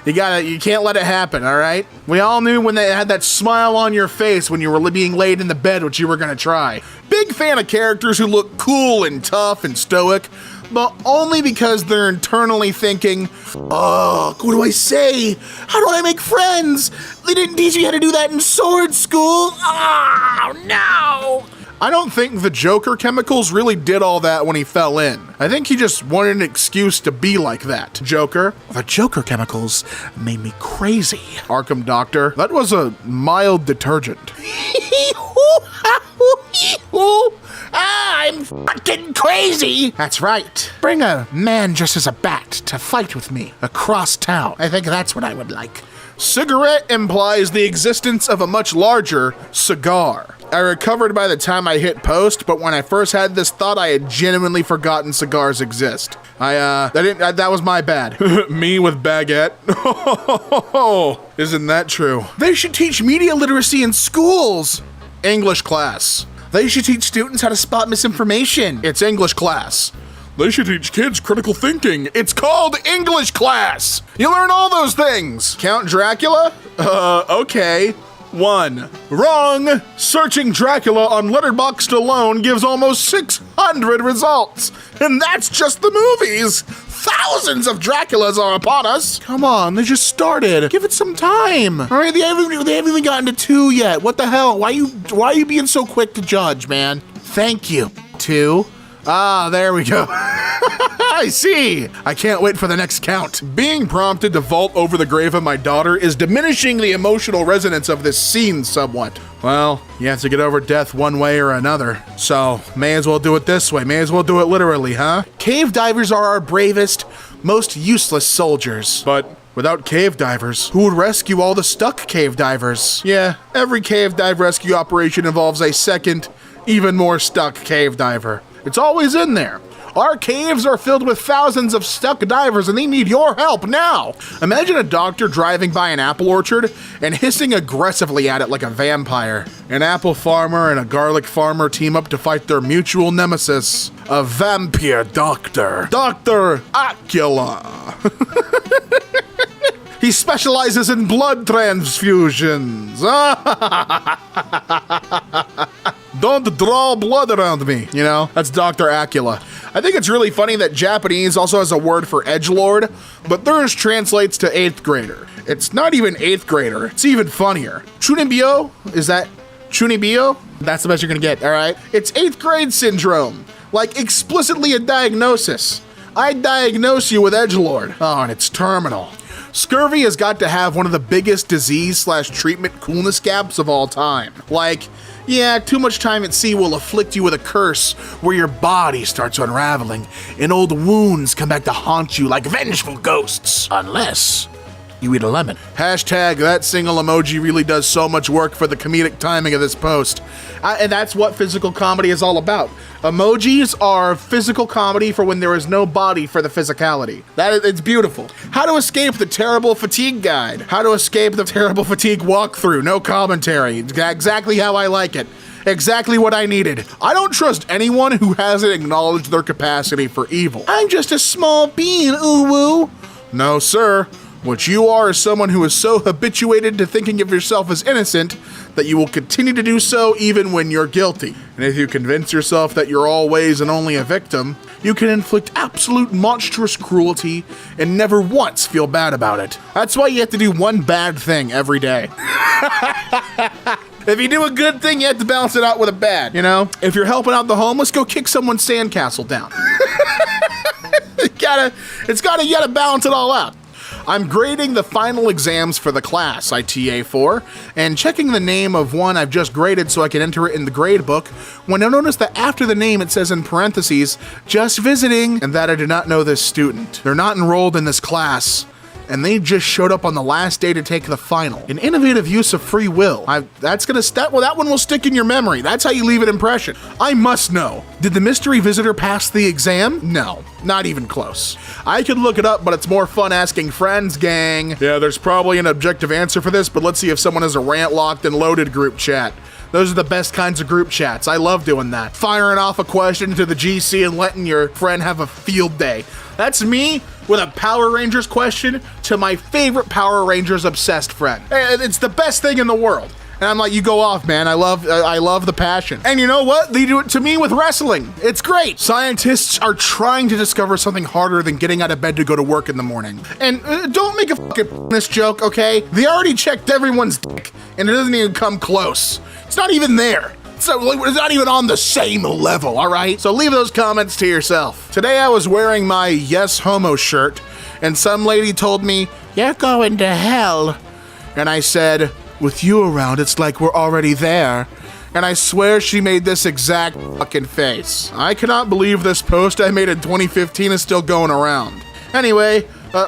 you can't let it happen, all right? We all knew when they had that smile on your face when you were being laid in the bed what you were gonna try. Big fan of characters who look cool and tough and stoic, but only because they're internally thinking, oh, what do I say? How do I make friends? They didn't teach me how to do that in sword school. Oh, no! I don't think the Joker chemicals really did all that when he fell in. I think he just wanted an excuse to be like that. Joker? The Joker chemicals made me crazy. Arkham Doctor? That was a mild detergent. I'm fucking crazy! That's right. Bring a man dressed as a bat to fight with me across town. I think that's what I would like. Cigarette implies the existence of a much larger cigar. I recovered by the time I hit post, but when I first had this thought, I had genuinely forgotten cigars exist. That was my bad. Me with baguette. Isn't that true? They should teach media literacy in schools. English class. They should teach students how to spot misinformation. It's English class. They should teach kids critical thinking. It's called English class. You learn all those things. Count Dracula? Okay. 1. Wrong. Searching Dracula on Letterboxd alone gives almost 600 results. And that's just the movies. Thousands of Draculas are upon us. Come on, they just started. Give it some time. All right, they haven't even gotten to 2 yet. What the hell? Why are you being so quick to judge, man? Thank you. 2. Ah, there we go. I see. I can't wait for the next count. Being prompted to vault over the grave of my daughter is diminishing the emotional resonance of this scene somewhat. Well, you have to get over death one way or another. So, may as well do it this way. May as well do it literally, huh? Cave divers are our bravest, most useless soldiers. But without cave divers, who would rescue all the stuck cave divers? Yeah, every cave dive rescue operation involves a second, even more stuck cave diver. It's always in there. Our caves are filled with thousands of stuck divers and they need your help now. Imagine a doctor driving by an apple orchard and hissing aggressively at it like a vampire. An apple farmer and a garlic farmer team up to fight their mutual nemesis, a vampire doctor. Dr. Acula. He specializes in blood transfusions. Don't draw blood around me. You know, that's Dr. Acula. I think it's really funny that Japanese also has a word for edgelord, but theirs translates to 8th grader. It's not even 8th grader. It's even funnier. Chunibyo? Is that Chunibyo? That's the best you're gonna get, all right? It's 8th grade syndrome. Like explicitly a diagnosis. I diagnose you with edgelord. Oh, and it's terminal. Scurvy has got to have one of the biggest disease/treatment coolness gaps of all time. Like, yeah, too much time at sea will afflict you with a curse where your body starts unraveling and old wounds come back to haunt you like vengeful ghosts. Unless you eat a lemon. Hashtag that single emoji really does so much work for the comedic timing of this post. And that's what physical comedy is all about. Emojis are physical comedy for when there is no body for the physicality. It's beautiful. How to escape the terrible fatigue guide. How to escape the terrible fatigue walkthrough. No commentary. Exactly how I like it. Exactly what I needed. I don't trust anyone who hasn't acknowledged their capacity for evil. I'm just a small bean, ooh-woo. No, sir. What you are is someone who is so habituated to thinking of yourself as innocent that you will continue to do so even when you're guilty. And if you convince yourself that you're always and only a victim, you can inflict absolute monstrous cruelty and never once feel bad about it. That's why you have to do one bad thing every day. If you do a good thing, you have to balance it out with a bad, you know? If you're helping out the homeless, go kick someone's sandcastle down. You gotta balance it all out. I'm grading the final exams for the class I TA for, and checking the name of one I've just graded so I can enter it in the grade book, when I notice that after the name it says in parentheses, just visiting, and that I do not know this student. They're not enrolled in this class, and they just showed up on the last day to take the final. An innovative use of free will. That one will stick in your memory. That's how you leave an impression. I must know. Did the mystery visitor pass the exam? No, not even close. I could look it up, but it's more fun asking friends, gang. Yeah, there's probably an objective answer for this, but let's see if someone has a rant locked and loaded group chat. Those are the best kinds of group chats. I love doing that. Firing off a question to the GC and letting your friend have a field day. That's me with a Power Rangers question to my favorite Power Rangers obsessed friend. It's the best thing in the world. And I'm like, you go off, man. I love the passion. And you know what? They do it to me with wrestling. It's great. Scientists are trying to discover something harder than getting out of bed to go to work in the morning. And don't make a fucking this joke, okay? They already checked everyone's dick, and it doesn't even come close. It's not even there. So it's not even on the same level, all right? So leave those comments to yourself. Today I was wearing my Yes Homo shirt, and some lady told me, "You're going to hell." And I said, "With you around, it's like we're already there." And I swear she made this exact fucking face. I cannot believe this post I made in 2015 is still going around. Anyway,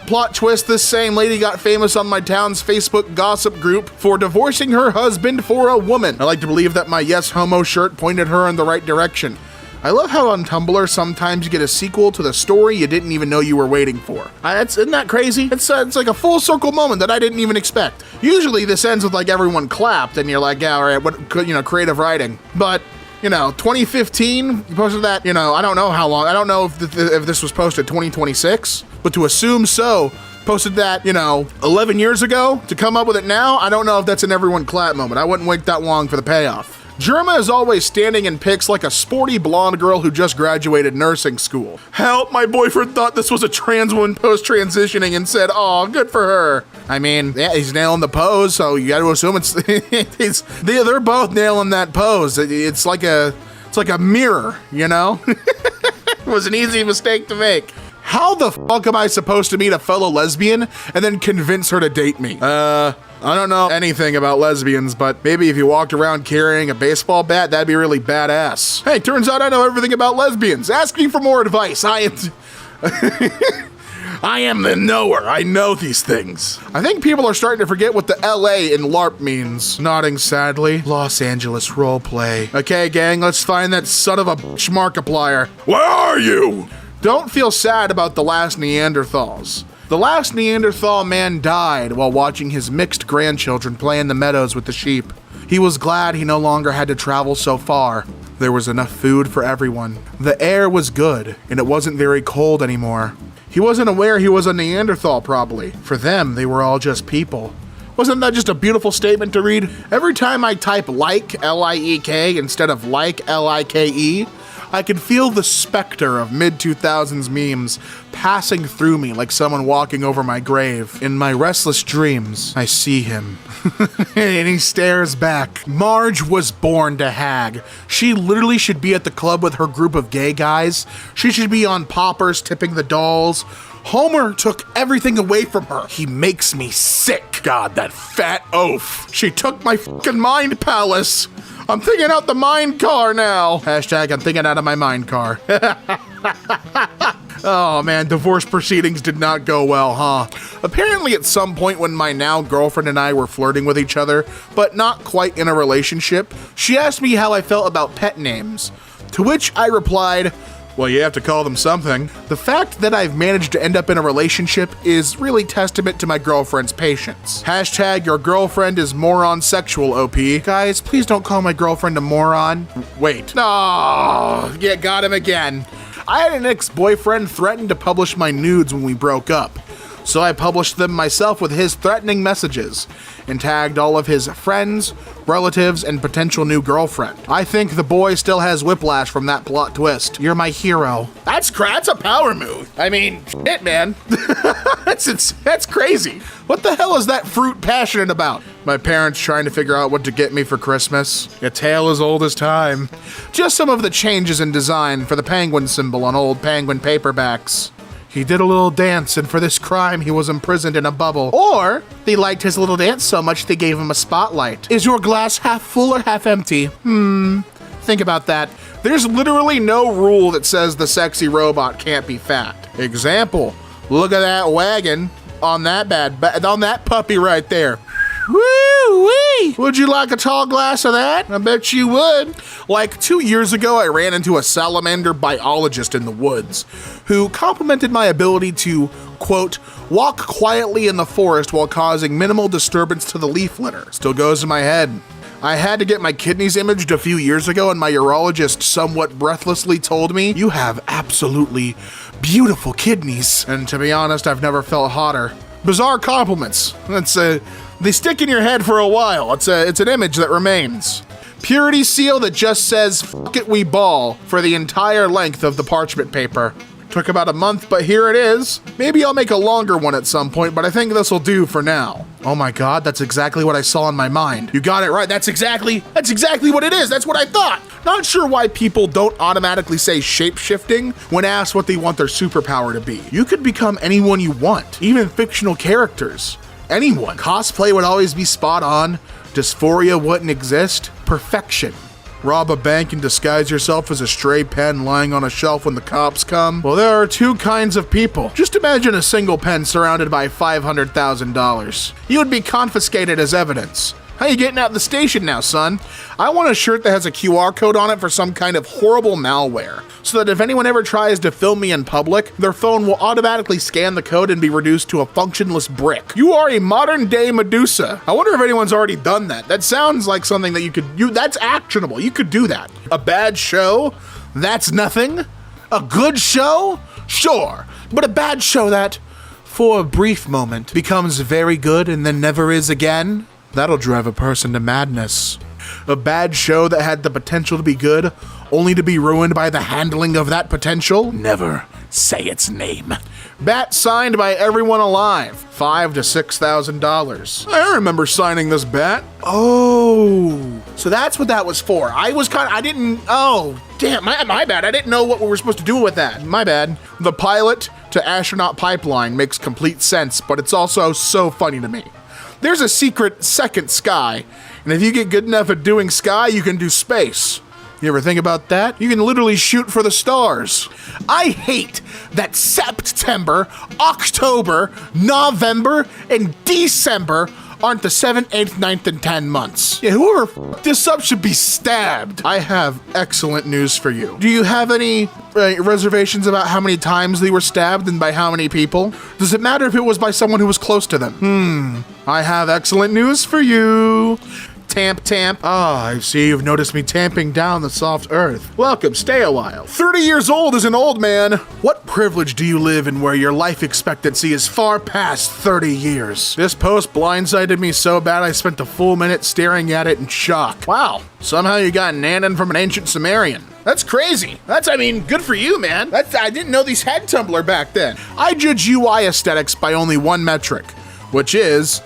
plot twist, this same lady got famous on my town's Facebook gossip group for divorcing her husband for a woman. I like to believe that my Yes Homo shirt pointed her in the right direction. I love how on Tumblr sometimes you get a sequel to the story you didn't even know you were waiting for. Isn't that crazy? It's like a full circle moment that I didn't even expect. Usually this ends with like everyone clapped and you're like, yeah, all right, what, creative writing. But 2015, you posted that, I don't know how long. I don't know if this was posted 2026, but to assume so, posted that, 11 years ago, to come up with it now, I don't know if that's an everyone clap moment. I wouldn't wait that long for the payoff. Germa is always standing in pics like a sporty blonde girl who just graduated nursing school. Help, my boyfriend thought this was a trans woman post-transitioning and said, "Aw, good for her." I mean, yeah, he's nailing the pose, so you gotta assume they're both nailing that pose. It's like a mirror, It was an easy mistake to make. How the fuck am I supposed to meet a fellow lesbian and then convince her to date me? I don't know anything about lesbians, but maybe if you walked around carrying a baseball bat, that'd be really badass. Hey, turns out I know everything about lesbians. Ask me for more advice. I am the knower. I know these things. I think people are starting to forget what the LA in LARP means. Nodding sadly. Los Angeles roleplay. Okay, gang, let's find that son of a bitch Markiplier. Where are you? Don't feel sad about the last Neanderthals. The last Neanderthal man died while watching his mixed grandchildren play in the meadows with the sheep. He was glad he no longer had to travel so far. There was enough food for everyone. The air was good, and it wasn't very cold anymore. He wasn't aware he was a Neanderthal, probably. For them, they were all just people. Wasn't that just a beautiful statement to read? Every time I type like, L-I-E-K, instead of like, L-I-K-E, I can feel the specter of mid-2000s memes passing through me like someone walking over my grave. In my restless dreams, I see him. And he stares back. Marge was born to hag. She literally should be at the club with her group of gay guys. She should be on poppers tipping the dolls. Homer took everything away from her. He makes me sick. God, that fat oaf. She took my fucking mind palace. I'm thinking out the mind car now. Hashtag I'm thinking out of my mind car. Oh man, divorce proceedings did not go well, huh? Apparently at some point when my now girlfriend and I were flirting with each other, but not quite in a relationship, she asked me how I felt about pet names. To which I replied, well, you have to call them something. The fact that I've managed to end up in a relationship is really testament to my girlfriend's patience. Hashtag your girlfriend is moron sexual, OP. Guys, please don't call my girlfriend a moron. Wait. Oh, yeah, got him again. I had an ex-boyfriend threaten to publish my nudes when we broke up. So I published them myself with his threatening messages and tagged all of his friends, relatives, and potential new girlfriend. I think the boy still has whiplash from that plot twist. You're my hero. That's a power move. I mean, shit, man. That's crazy. What the hell is that fruit passionate about? My parents trying to figure out what to get me for Christmas. A tale as old as time. Just some of the changes in design for the penguin symbol on old penguin paperbacks. He did a little dance, and for this crime, he was imprisoned in a bubble. Or, they liked his little dance so much they gave him a spotlight. Is your glass half full or half empty? Think about that. There's literally no rule that says the sexy robot can't be fat. Example, look at that wagon on that puppy right there. Woo-wee! Would you like a tall glass of that? I bet you would. Like 2 years ago, I ran into a salamander biologist in the woods who complimented my ability to, quote, walk quietly in the forest while causing minimal disturbance to the leaf litter. Still goes in my head. I had to get my kidneys imaged a few years ago, and my urologist somewhat breathlessly told me, you have absolutely beautiful kidneys. And to be honest, I've never felt hotter. Bizarre compliments. They stick in your head for a while. It's an image that remains. Purity seal that just says, fuck it, we ball, for the entire length of the parchment paper. Took about a month, but here it is. Maybe I'll make a longer one at some point, but I think this'll do for now. Oh my God, that's exactly what I saw in my mind. You got it right. That's exactly what it is. That's what I thought. Not sure why people don't automatically say shape-shifting when asked what they want their superpower to be. You could become anyone you want, even fictional characters. Anyone. Cosplay would always be spot on. Dysphoria wouldn't exist. Perfection. Rob a bank and disguise yourself as a stray pen lying on a shelf when the cops come. Well, there are two kinds of people. Just imagine a single pen surrounded by $500,000. You would be confiscated as evidence. How you getting out of the station now, son? I want a shirt that has a QR code on it for some kind of horrible malware, so that if anyone ever tries to film me in public, their phone will automatically scan the code and be reduced to a functionless brick. You are a modern day Medusa. I wonder if anyone's already done that. That sounds like something that that's actionable. You could do that. A bad show? That's nothing. A good show? Sure. But a bad show that, for a brief moment, becomes very good and then never is again? That'll drive a person to madness. A bad show that had the potential to be good, only to be ruined by the handling of that potential? Never say its name. Bat signed by everyone alive. $5,000 to $6,000. I remember signing this bat. Oh, so that's what that was for. Oh, damn, my bad. I didn't know what we were supposed to do with that. My bad. The pilot to astronaut pipeline makes complete sense, but it's also so funny to me. There's a secret second sky, and if you get good enough at doing sky, you can do space. You ever think about that? You can literally shoot for the stars. I hate that September, October, November, and December aren't the 7th, 8th, 9th, and 10 months. Yeah, whoever f***ed this up should be stabbed. I have excellent news for you. Do you have any reservations about how many times they were stabbed and by how many people? Does it matter if it was by someone who was close to them? I have excellent news for you. tamp, tamp. Ah, I see you've noticed me tamping down the soft earth. Welcome, stay a while. 30 years old is an old man. What privilege do you live in where your life expectancy is far past 30 years? This post blindsided me so bad I spent a full minute staring at it in shock. Wow, somehow you got Nanan from an ancient Sumerian. That's crazy. I mean, good for you, man. I didn't know these had Tumblr back then. I judge UI aesthetics by only one metric, which is,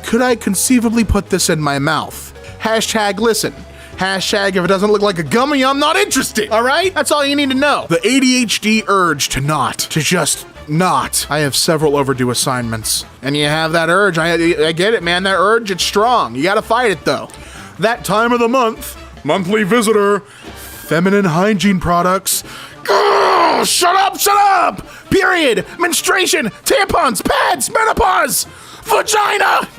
could I conceivably put this in my mouth? Hashtag listen. Hashtag if it doesn't look like a gummy, I'm not interested, all right? That's all you need to know. The ADHD urge to just not. I have several overdue assignments. And you have that urge, I get it, man, that urge, it's strong. You gotta fight it, though. That time of the month, monthly visitor, feminine hygiene products. Ugh, shut up! Period, menstruation, tampons, pads, menopause, vagina!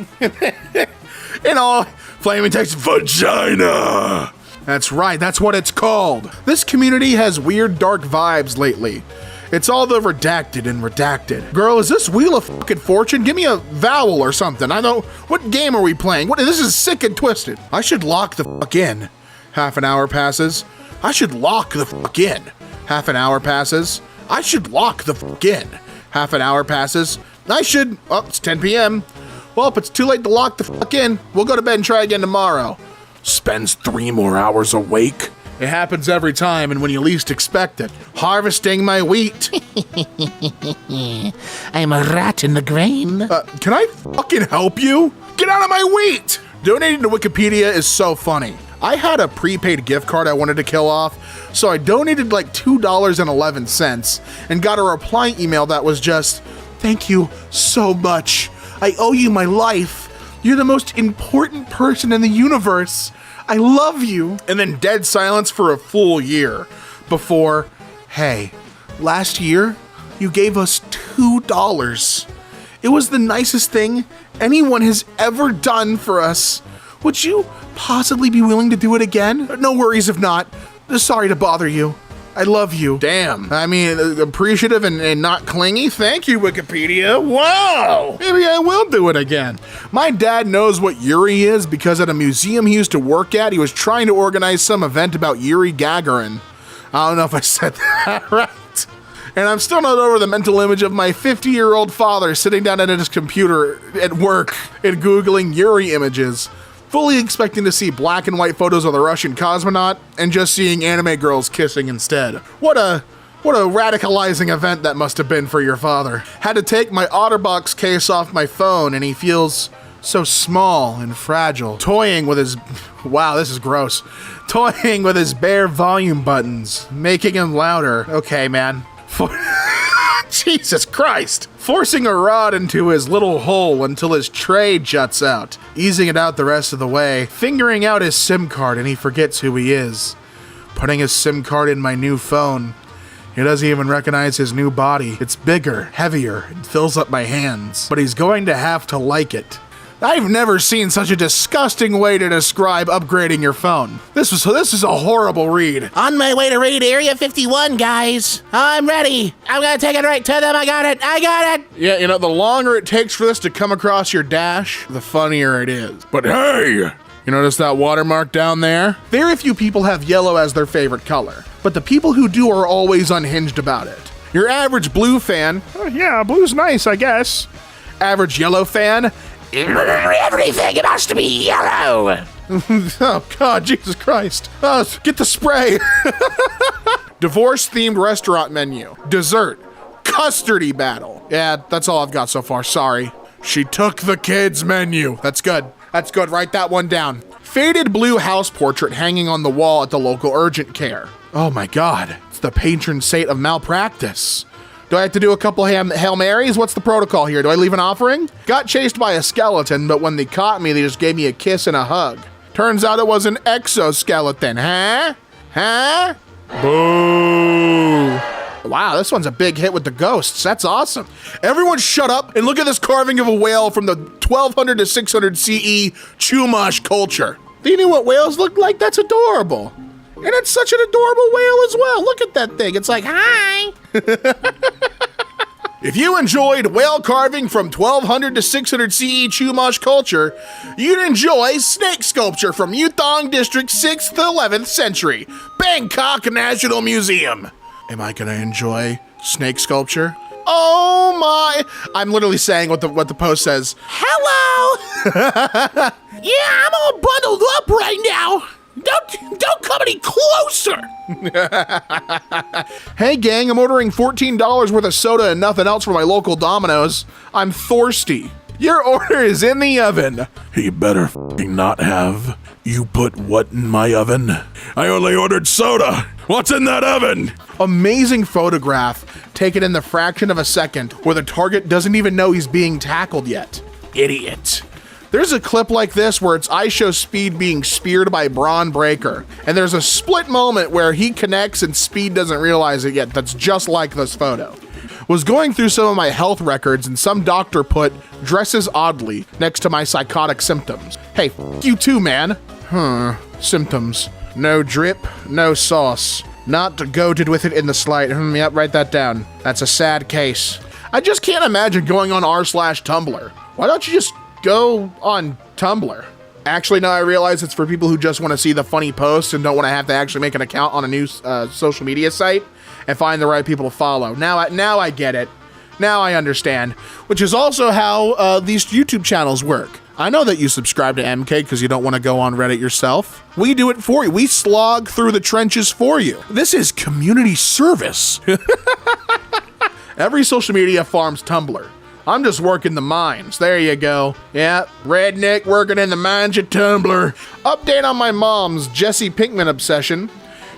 In all, flaming text, vagina! That's right, that's what it's called. This community has weird dark vibes lately. It's all the redacted and redacted. Girl, is this Wheel of fucking Fortune? Give me a vowel or something. I don't, what game are we playing? This is sick and twisted. I should lock the fuck in. Half an hour passes. I should lock the fuck in. Half an hour passes. I should lock the fuck in. Half an hour passes. It's 10 p.m. Well, if it's too late to lock the fuck in, we'll go to bed and try again tomorrow. Spends 3 more hours awake. It happens every time and when you least expect it. Harvesting my wheat. I'm a rat in the grain. Can I fucking help you? Get out of my wheat! Donating to Wikipedia is so funny. I had a prepaid gift card I wanted to kill off, so I donated like $2.11 and got a reply email that was just, thank you so much. I owe you my life. You're the most important person in the universe. I love you. And then dead silence for a full year before, hey, last year you gave us $2. It was the nicest thing anyone has ever done for us. Would you possibly be willing to do it again? No worries if not. Sorry to bother you. I love you. Damn. I mean, appreciative and not clingy. Thank you, Wikipedia. Wow. Maybe I will do it again. My dad knows what Yuri is because at a museum he used to work at, he was trying to organize some event about Yuri Gagarin. I don't know if I said that right. And I'm still not over the mental image of my 50-year-old father sitting down at his computer at work and Googling Yuri images, fully expecting to see black and white photos of the Russian cosmonaut and just seeing anime girls kissing instead. What a radicalizing event that must have been for your father. Had to take my OtterBox case off my phone and he feels so small and fragile. Toying with his, wow, this is gross. Toying with his bare volume buttons, making him louder. Okay, man. Jesus Christ! Forcing a rod into his little hole until his tray juts out, easing it out the rest of the way, fingering out his SIM card and he forgets who he is. Putting his SIM card in my new phone. He doesn't even recognize his new body. It's bigger, heavier, and fills up my hands. But he's going to have to like it. I've never seen such a disgusting way to describe upgrading your phone. This is a horrible read. On my way to raid Area 51, guys. I'm ready. I'm gonna take it right to them. I got it. Yeah, you know, the longer it takes for this to come across your dash, the funnier it is. But hey, you notice that watermark down there? Very few people have yellow as their favorite color, but the people who do are always unhinged about it. Your average blue fan, yeah, blue's nice, I guess. Average yellow fan, Everything must be yellow. oh God, Jesus Christ. Get the spray. Divorce-themed restaurant menu. Dessert. Custardy battle. Yeah, that's all I've got so far, sorry. She took the kids menu. That's good. That's good, write that one down. Faded blue house portrait hanging on the wall at the local urgent care. Oh my God, it's the patron saint of malpractice. Do I have to do a couple Hail Marys? What's the protocol here? Do I leave an offering? Got chased by a skeleton, but when they caught me, they just gave me a kiss and a hug. Turns out it was an exoskeleton, huh? Huh? Boo. Wow, this one's a big hit with the ghosts. That's awesome. Everyone shut up and look at this carving of a whale from the 1200 to 600 CE Chumash culture. Do you know what whales look like? That's adorable. And it's such an adorable whale as well. Look at that thing. It's like, hi. If you enjoyed whale carving from 1200 to 600 CE Chumash culture, you'd enjoy snake sculpture from Yutong District 6th to 11th century, Bangkok National Museum. Am I gonna enjoy snake sculpture? Oh my! I'm literally saying what the post says. Hello! Yeah, I'm all bundled up right now. Don't come any closer. Hey gang, I'm ordering $14 worth of soda and nothing else from my local Domino's. I'm thirsty. Your order is in the oven. He better f***ing not have. You put what in my oven? I only ordered soda. What's in that oven? Amazing photograph taken in the fraction of a second where the target doesn't even know he's being tackled yet. Idiot. There's a clip like this where it's IShowSpeed being speared by Braun Breaker, and there's a split moment where he connects and Speed doesn't realize it yet. That's just like this photo. Was going through some of my health records and some doctor put dresses oddly next to my psychotic symptoms. Hey, you too, man. Symptoms. No drip, no sauce. Not goated with it in the slight. Yep, write that down. That's a sad case. I just can't imagine going on r/Tumblr. Why don't you just go on Tumblr? Actually, now I realize it's for people who just want to see the funny posts and don't want to have to actually make an account on a new social media site and find the right people to follow. Now I get it. Now I understand. Which is also how these YouTube channels work. I know that you subscribe to EmKay because you don't want to go on Reddit yourself. We do it for you. We slog through the trenches for you. This is community service. Every social media farms Tumblr. I'm just working the mines. There you go. Yeah, redneck working in the mines at Tumblr. Update on my mom's Jesse Pinkman obsession.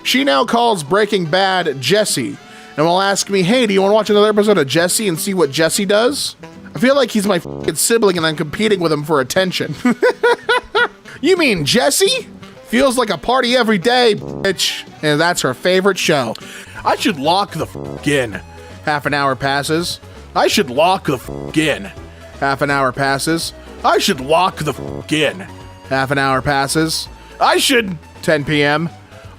She now calls Breaking Bad Jesse and will ask me, hey, do you want to watch another episode of Jesse and see what Jesse does? I feel like he's my f***ing sibling and I'm competing with him for attention. You mean Jesse? Feels like a party every day, bitch. And that's her favorite show. I should lock the f*** in. Half an hour passes. I should lock the f*** in. Half an hour passes. I should lock the f*** in. Half an hour passes. I should. 10 p.m.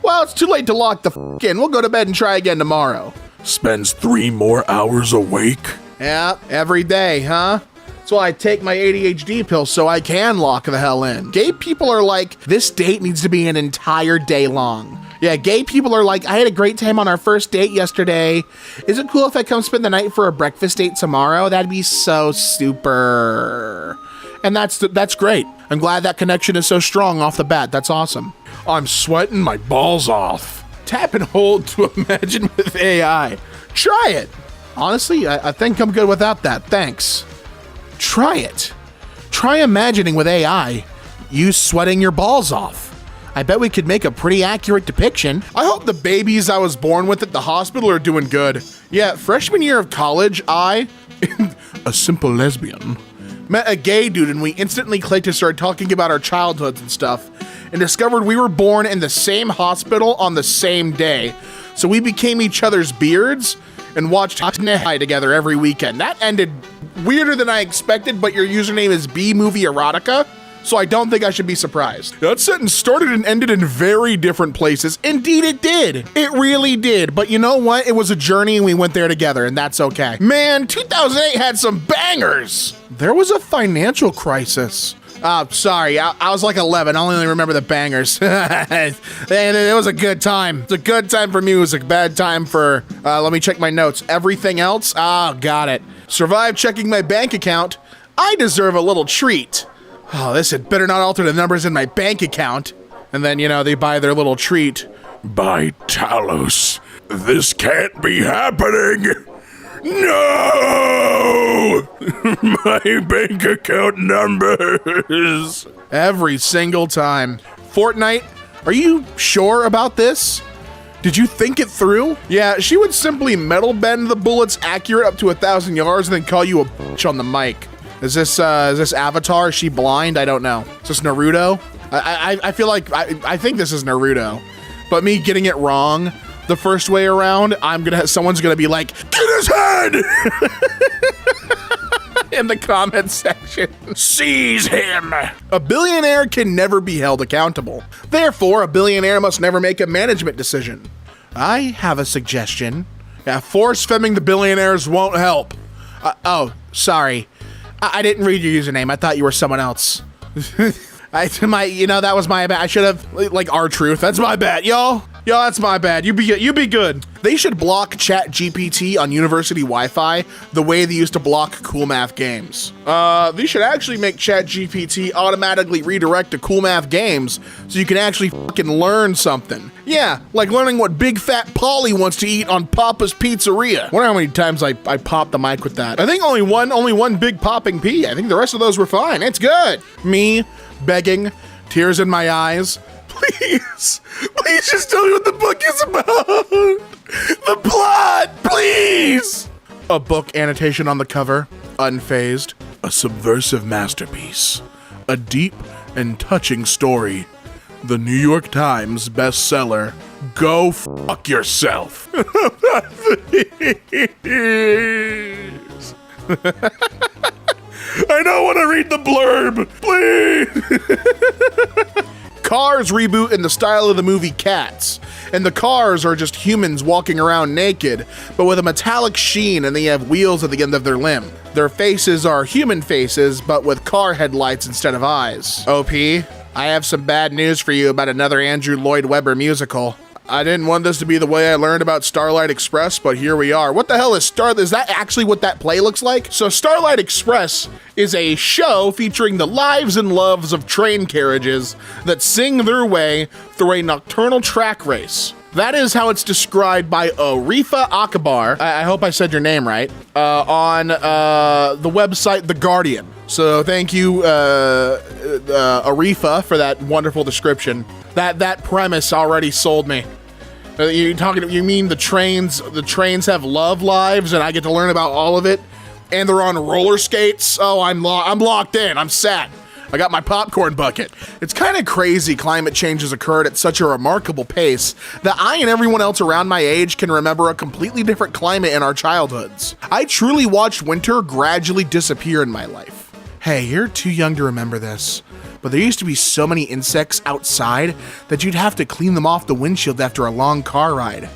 Well, it's too late to lock the f*** in. We'll go to bed and try again tomorrow. Spends 3 more hours awake? Yeah, every day, huh? That's why I take my ADHD pills so I can lock the hell in. Gay people are like, this date needs to be an entire day long. Yeah, gay people are like, I had a great time on our first date yesterday. Is it cool if I come spend the night for a breakfast date tomorrow? That'd be so super. And that's great. I'm glad that connection is so strong off the bat. That's awesome. I'm sweating my balls off. Tap and hold to imagine with AI. Try it. Honestly, I think I'm good without that. Thanks. Try it. Try imagining with AI you sweating your balls off. I bet we could make a pretty accurate depiction. I hope the babies I was born with at the hospital are doing good. Yeah, freshman year of college, I, a simple lesbian, met a gay dude and we instantly clicked and started talking about our childhoods and stuff and discovered we were born in the same hospital on the same day. So we became each other's beards and watched High together every weekend. That ended weirder than I expected, but your username is B-Movie Erotica, so I don't think I should be surprised. That sentence started and ended in very different places. Indeed it did. It really did. But you know what? It was a journey and we went there together, and that's okay. Man, 2008 had some bangers. There was a financial crisis. Sorry, I was like 11. I only remember the bangers. It was a good time. It's a good time for music, bad time for, let me check my notes. Everything else? Got it. Survived checking my bank account. I deserve a little treat. Oh, this had better not alter the numbers in my bank account. And then, they buy their little treat. By Talos, this can't be happening. No! My bank account numbers. Every single time. Fortnite, are you sure about this? Did you think it through? Yeah, she would simply metal bend the bullets accurate up to 1,000 yards and then call you a bitch on the mic. Is this Avatar? Is she blind? I don't know. Is this Naruto? I feel like, I think this is Naruto. But me getting it wrong the first way around, someone's gonna be like, get his head! In the comments section. Seize him! A billionaire can never be held accountable. Therefore, a billionaire must never make a management decision. I have a suggestion. Yeah, force femming the billionaires won't help. Oh, sorry. I didn't read your username. I thought you were someone else. That was my bad. I should have, like, R-Truth. That's my bad, y'all. Y'all, that's my bad. You be good. They should block ChatGPT on university Wi-Fi the way they used to block Cool Math games. They should actually make ChatGPT automatically redirect to Cool Math games so you can actually fucking learn something. Yeah, like learning what Big Fat Polly wants to eat on Papa's Pizzeria. I wonder how many times I popped the mic with that. I think only one big popping P. I think the rest of those were fine. It's good. Me begging, tears in my eyes. Please just tell me what the book is about. The plot, please. A book annotation on the cover, unfazed. A subversive masterpiece. A deep and touching story. The New York Times bestseller. Go fuck yourself. Please. I don't want to read the blurb. Please. Cars reboot in the style of the movie Cats, and the cars are just humans walking around naked, but with a metallic sheen, and they have wheels at the end of their limb. Their faces are human faces, but with car headlights instead of eyes. OP, I have some bad news for you about another Andrew Lloyd Webber musical. I didn't want this to be the way I learned about Starlight Express, but here we are. What the hell is is that actually what that play looks like? So Starlight Express is a show featuring the lives and loves of train carriages that sing their way through a nocturnal track race. That is how it's described by Arifa Akbar, I hope I said your name right, on the website The Guardian. So thank you, Arifa, for that wonderful description. That premise already sold me. You mean the trains have love lives and I get to learn about all of it? And they're on roller skates? Oh, I'm locked in. I'm set. I got my popcorn bucket. It's kind of crazy climate change has occurred at such a remarkable pace that I and everyone else around my age can remember a completely different climate in our childhoods. I truly watched winter gradually disappear in my life. Hey, you're too young to remember this, but there used to be so many insects outside that you'd have to clean them off the windshield after a long car ride.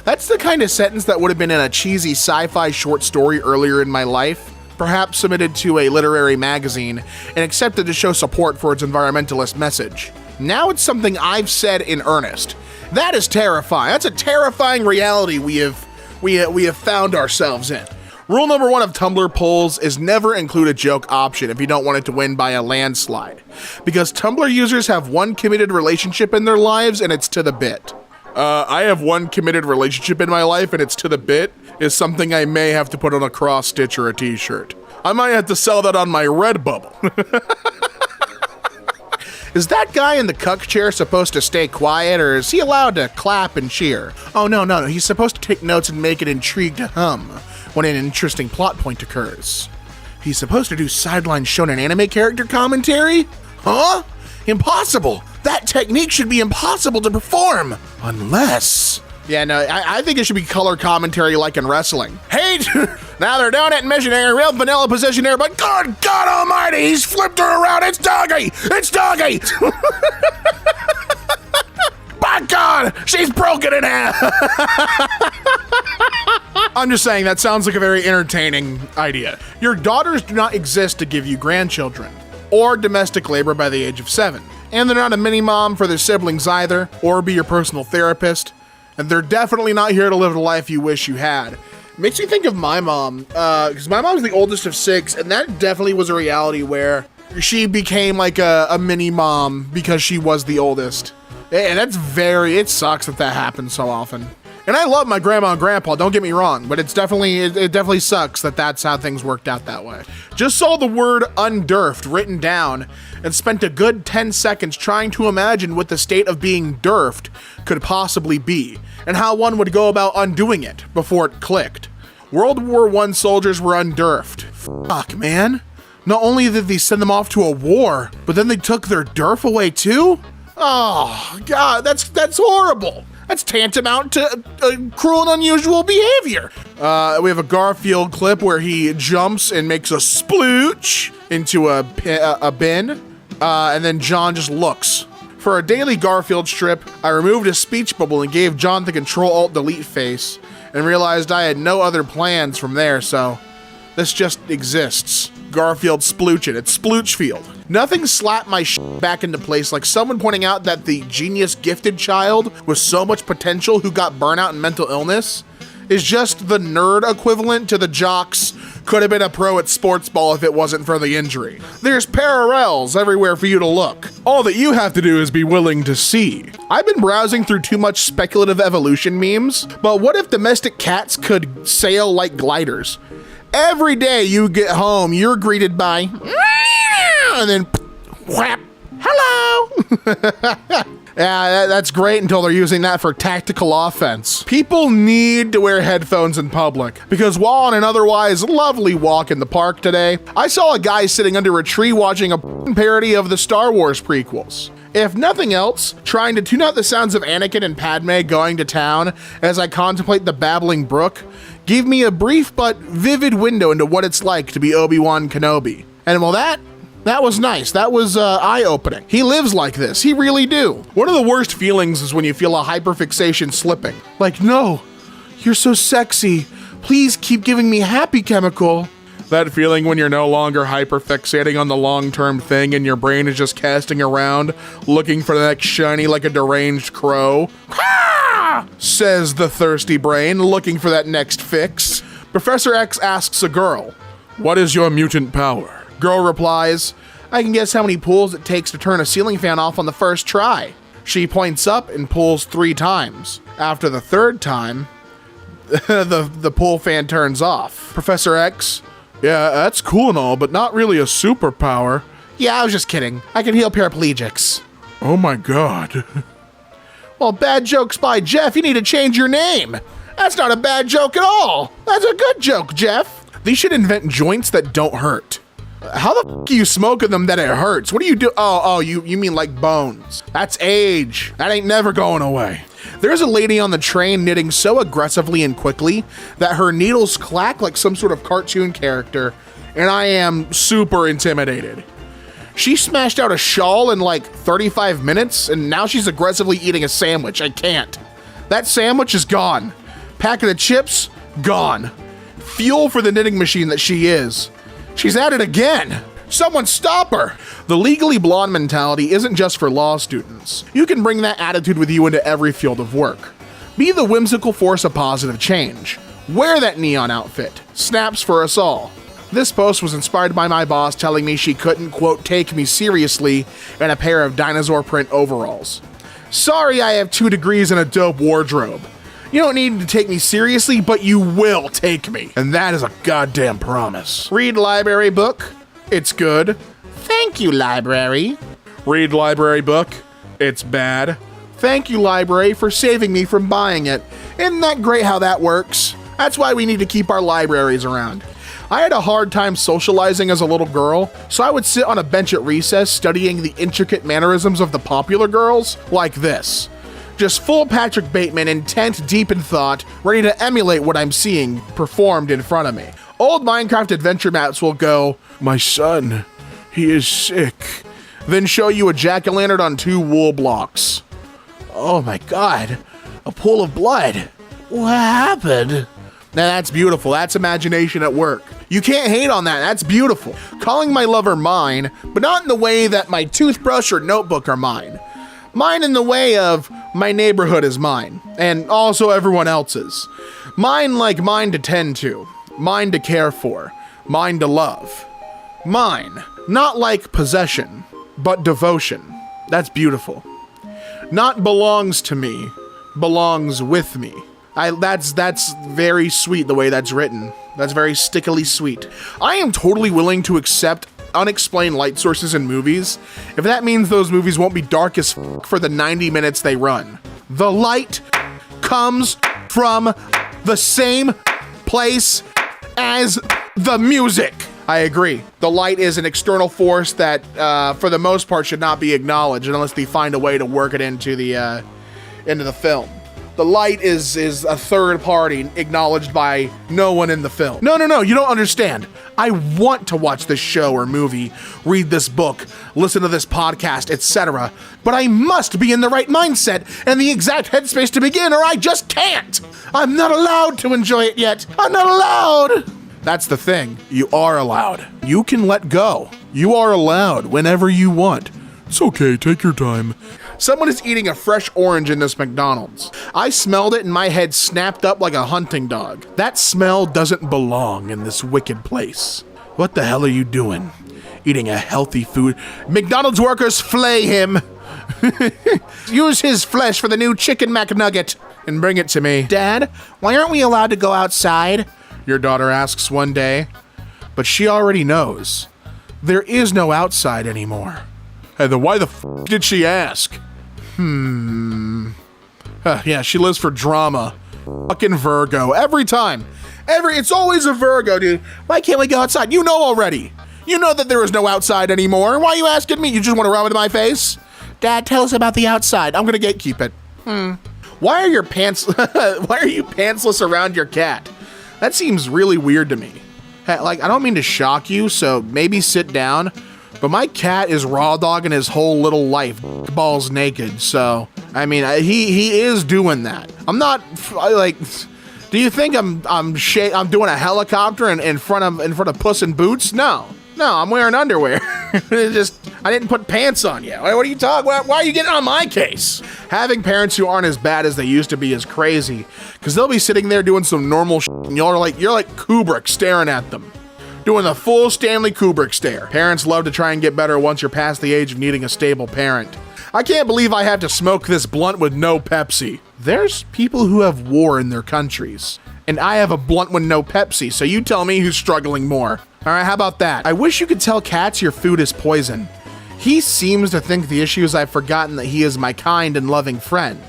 That's the kind of sentence that would have been in a cheesy sci-fi short story earlier in my life, perhaps submitted to a literary magazine and accepted to show support for its environmentalist message. Now it's something I've said in earnest. That is terrifying. That's a terrifying reality we have found ourselves in. Rule number 1 of Tumblr polls is never include a joke option if you don't want it to win by a landslide. Because Tumblr users have one committed relationship in their lives and it's to the bit. I have one committed relationship in my life and it's to the bit is something I may have to put on a cross stitch or a t-shirt. I might have to sell that on my Redbubble. Is that guy in the cuck chair supposed to stay quiet or is he allowed to clap and cheer? Oh no, he's supposed to take notes and make it intrigue to hum when an interesting plot point occurs. He's supposed to do sideline shonen anime character commentary? Huh? Impossible! That technique should be impossible to perform! Unless... Yeah, no, I think it should be color commentary like in wrestling. Hey, now they're doing it in missionary, real vanilla position there, but good God almighty, he's flipped her around, it's doggy! It's doggy! By God, she's broken in half! I'm just saying, that sounds like a very entertaining idea. Your daughters do not exist to give you grandchildren, or domestic labor by the age of 7. And they're not a mini-mom for their siblings either, or be your personal therapist. And they're definitely not here to live the life you wish you had. Makes me think of my mom, because my mom's the oldest of 6, and that definitely was a reality where she became like a mini-mom because she was the oldest. And it sucks that happens so often. And I love my grandma and grandpa, don't get me wrong, but it definitely sucks that that's how things worked out that way. Just saw the word undurfed written down and spent a good 10 seconds trying to imagine what the state of being durfed could possibly be and how one would go about undoing it before it clicked. World War I soldiers were undurfed. Fuck, man. Not only did they send them off to a war, but then they took their durf away too? Oh, God, that's horrible. That's tantamount to cruel and unusual behavior. We have a Garfield clip where he jumps and makes a splooch into a bin, and then John just looks. For a daily Garfield strip, I removed his speech bubble and gave John the Control-Alt-Delete face, and realized I had no other plans from there, so This just exists. Garfield sploochin'. It's Sploochfield. Nothing slapped my back into place like someone pointing out that the genius gifted child with so much potential who got burnout and mental illness is just the nerd equivalent to the jocks could have been a pro at sports ball if it wasn't for the injury. There's parallels everywhere for you to look. All that you have to do is be willing to see. I've been browsing through too much speculative evolution memes, but what if domestic cats could sail like gliders? Every day you get home, you're greeted by, and then whap, hello. Yeah, that's great until they're using that for tactical offense. People need to wear headphones in public because while on an otherwise lovely walk in the park today, I saw a guy sitting under a tree watching a parody of the Star Wars prequels. If nothing else, trying to tune out the sounds of Anakin and Padme going to town as I contemplate the babbling brook gave me a brief but vivid window into what it's like to be Obi-Wan Kenobi. And well, that was nice. That was eye-opening. He lives like this. He really do. One of the worst feelings is when you feel a hyperfixation slipping. Like, no, you're so sexy. Please keep giving me happy chemical. That feeling when you're no longer hyperfixating on the long-term thing and your brain is just casting around, looking for the next shiny like a deranged crow. Ah! Says the thirsty brain, looking for that next fix. Professor X asks a girl, "What is your mutant power?" Girl replies, "I can guess how many pulls it takes to turn a ceiling fan off on the first try." She points up and pulls 3 times. After the 3rd time, the pull fan turns off. Professor X, "Yeah, that's cool and all, but not really a superpower." "Yeah, I was just kidding. I can heal paraplegics." "Oh my god." "Well, bad jokes by Jeff. You need to change your name. That's not a bad joke at all. That's a good joke, Jeff." They should invent joints that don't hurt. How the f are you smoking them that it hurts? What do you do? Oh, you mean like bones. That's age. That ain't never going away. There's a lady on the train knitting so aggressively and quickly that her needles clack like some sort of cartoon character, and I am super intimidated. She smashed out a shawl in like 35 minutes, and now she's aggressively eating a sandwich. I can't. That sandwich is gone. Packet of chips, gone. Fuel for the knitting machine that she is. She's at it again. Someone stop her. The legally blonde mentality isn't just for law students. You can bring that attitude with you into every field of work. Be the whimsical force of positive change. Wear that neon outfit. Snaps for us all. This post was inspired by my boss telling me she couldn't, quote, take me seriously in a pair of dinosaur print overalls. Sorry, I have 2 degrees and a dope wardrobe. You don't need to take me seriously, but you will take me. And that is a goddamn promise. Read library book. It's good. Thank you, library. Read library book. It's bad. Thank you, library, for saving me from buying it. Isn't that great how that works? That's why we need to keep our libraries around. I had a hard time socializing as a little girl, so I would sit on a bench at recess studying the intricate mannerisms of the popular girls like this. Just full Patrick Bateman, intent deep in thought, ready to emulate what I'm seeing performed in front of me. Old Minecraft adventure maps will go, "My son, he is sick." Then show you a jack-o'-lantern on 2 wool blocks. Oh my god, a pool of blood. What happened? Now that's beautiful. That's imagination at work. You can't hate on that. That's beautiful. Calling my lover mine, but not in the way that my toothbrush or notebook are mine. Mine in the way of my neighborhood is mine, and also everyone else's. Mine like mine to tend to, mine to care for, mine to love. Mine, not like possession, but devotion. That's beautiful. Not belongs to me, belongs with me. That's very sweet the way that's written. That's very stickily sweet. I am totally willing to accept unexplained light sources in movies if that means those movies won't be dark as for the 90 minutes they run. The light comes from the same place as the music. I agree. The light is an external force that for the most part should not be acknowledged unless they find a way to work it into the film. The light is a third party acknowledged by no one in the film. No, you don't understand. I want to watch this show or movie, read this book, listen to this podcast, etc. But I must be in the right mindset and the exact headspace to begin, or I just can't. I'm not allowed to enjoy it yet. I'm not allowed. That's the thing. You are allowed. You can let go. You are allowed whenever you want. It's okay, take your time. Someone is eating a fresh orange in this McDonald's. I smelled it and my head snapped up like a hunting dog. That smell doesn't belong in this wicked place. What the hell are you doing? Eating a healthy food. McDonald's workers, flay him. Use his flesh for the new chicken McNugget and bring it to me. Dad, why aren't we allowed to go outside? Your daughter asks one day, but she already knows. There is no outside anymore. Hey, then why the f did she ask? Yeah, she lives for drama. Fucking Virgo. Every time. It's always a Virgo, dude. Why can't we go outside? You know already. You know that there is no outside anymore. Why are you asking me? You just want to rub it in my face? Dad, tell us about the outside. I'm gonna gatekeep it. Why are you pantsless around your cat? That seems really weird to me. Hey, like, I don't mean to shock you, so maybe sit down. But my cat is raw dogging his whole little life, balls naked. So, I mean, he is doing that. I'm not like. Do you think I'm doing a helicopter in front of Puss in Boots? No, I'm wearing underwear. I didn't put pants on yet. What are you talking? Why are you getting on my case? Having parents who aren't as bad as they used to be is crazy, because they'll be sitting there doing some normal shit, and you're like Kubrick staring at them. Doing the full Stanley Kubrick stare. Parents love to try and get better once you're past the age of needing a stable parent. I can't believe I have to smoke this blunt with no Pepsi. There's people who have war in their countries, and I have a blunt with no Pepsi, so you tell me who's struggling more. All right, how about that? I wish you could tell cats your food is poison. He seems to think the issue is I've forgotten that he is my kind and loving friend.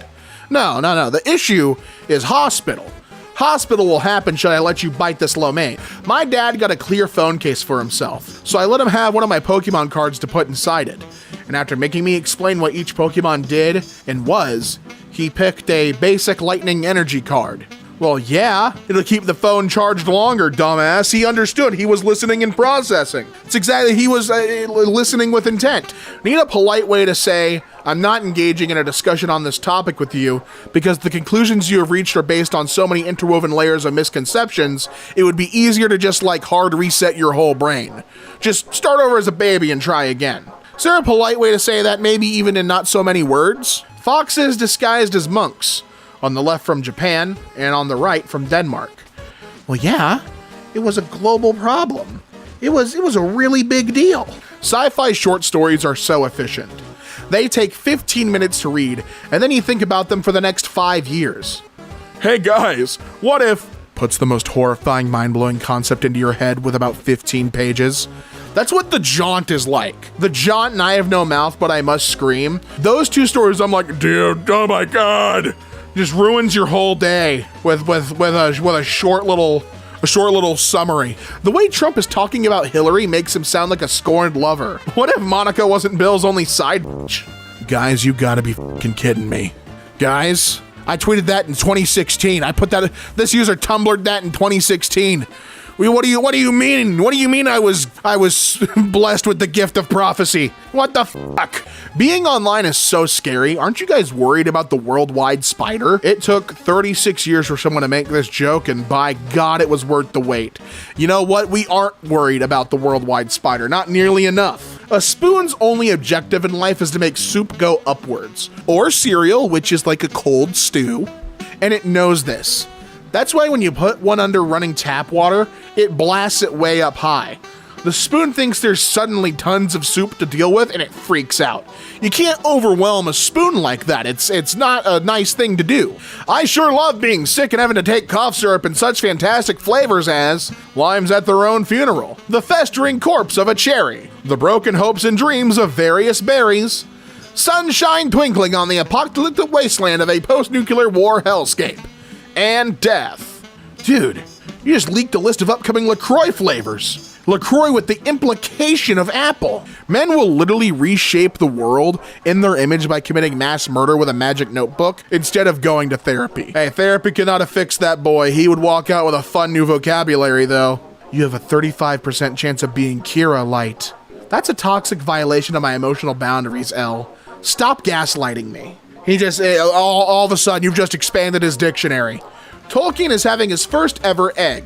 No. The issue is hospital. Hospital will happen should I let you bite this lo mein. My dad got a clear phone case for himself, so I let him have one of my Pokemon cards to put inside it. And after making me explain what each Pokemon did and was, he picked a basic lightning energy card. Well, yeah, it'll keep the phone charged longer, dumbass. He understood. He was listening and processing. It's exactly, he was listening with intent. Need a polite way to say, I'm not engaging in a discussion on this topic with you because the conclusions you have reached are based on so many interwoven layers of misconceptions, it would be easier to just hard reset your whole brain. Just start over as a baby and try again. Is there a polite way to say that, maybe even in not so many words? Foxes disguised as monks. On the left from Japan, and on the right from Denmark. Well, yeah, it was a global problem. It was a really big deal. Sci-fi short stories are so efficient. They take 15 minutes to read, and then you think about them for the next 5 years. Hey guys, what if... puts the most horrifying, mind-blowing concept into your head with about 15 pages. That's what The Jaunt is like. The Jaunt and I Have No Mouth, But I Must Scream. Those two stories, I'm like, dude, oh my god. Just ruins your whole day with a short little summary. The way Trump is talking about Hillary makes him sound like a scorned lover. What if Monica wasn't Bill's only side bitch? Guys, you gotta be fucking kidding me. Guys, I tweeted that in 2016. I put that, this user Tumblred that in 2016. What do you mean? What do you mean I was blessed with the gift of prophecy? What the fuck? Being online is so scary. Aren't you guys worried about the worldwide spider? It took 36 years for someone to make this joke, and by God, it was worth the wait. You know what? We aren't worried about the worldwide spider. Not nearly enough. A spoon's only objective in life is to make soup go upwards. Or cereal, which is like a cold stew. And it knows this. That's why when you put one under running tap water, it blasts it way up high. The spoon thinks there's suddenly tons of soup to deal with, and it freaks out. You can't overwhelm a spoon like that. It's not a nice thing to do. I sure love being sick and having to take cough syrup in such fantastic flavors as limes at their own funeral, the festering corpse of a cherry, the broken hopes and dreams of various berries, sunshine twinkling on the apocalyptic wasteland of a post-nuclear war hellscape, and death. Dude, you just leaked a list of upcoming LaCroix flavors. LaCroix with the implication of apple. Men will literally reshape the world in their image by committing mass murder with a magic notebook instead of going to therapy. Hey, therapy could not have fixed that boy. He would walk out with a fun new vocabulary though. You have a 35% chance of being Kira light. That's a toxic violation of my emotional boundaries, L. Stop gaslighting me. He just, all of a sudden, you've just expanded his dictionary. Tolkien is having his first ever egg.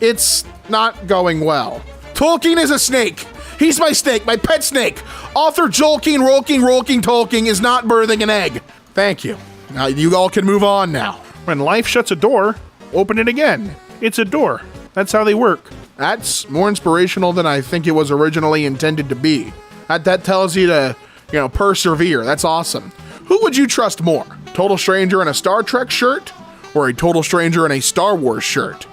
It's not going well. Tolkien is a snake. He's my snake, my pet snake. Author Jolkien, Rolking, Tolkien is not birthing an egg. Thank you. Now you all can move on now. When life shuts a door, open it again. It's a door. That's how they work. That's more inspirational than I think it was originally intended to be. That tells you to, persevere. That's awesome. Who would you trust more? Total stranger in a Star Trek shirt or a total stranger in a Star Wars shirt?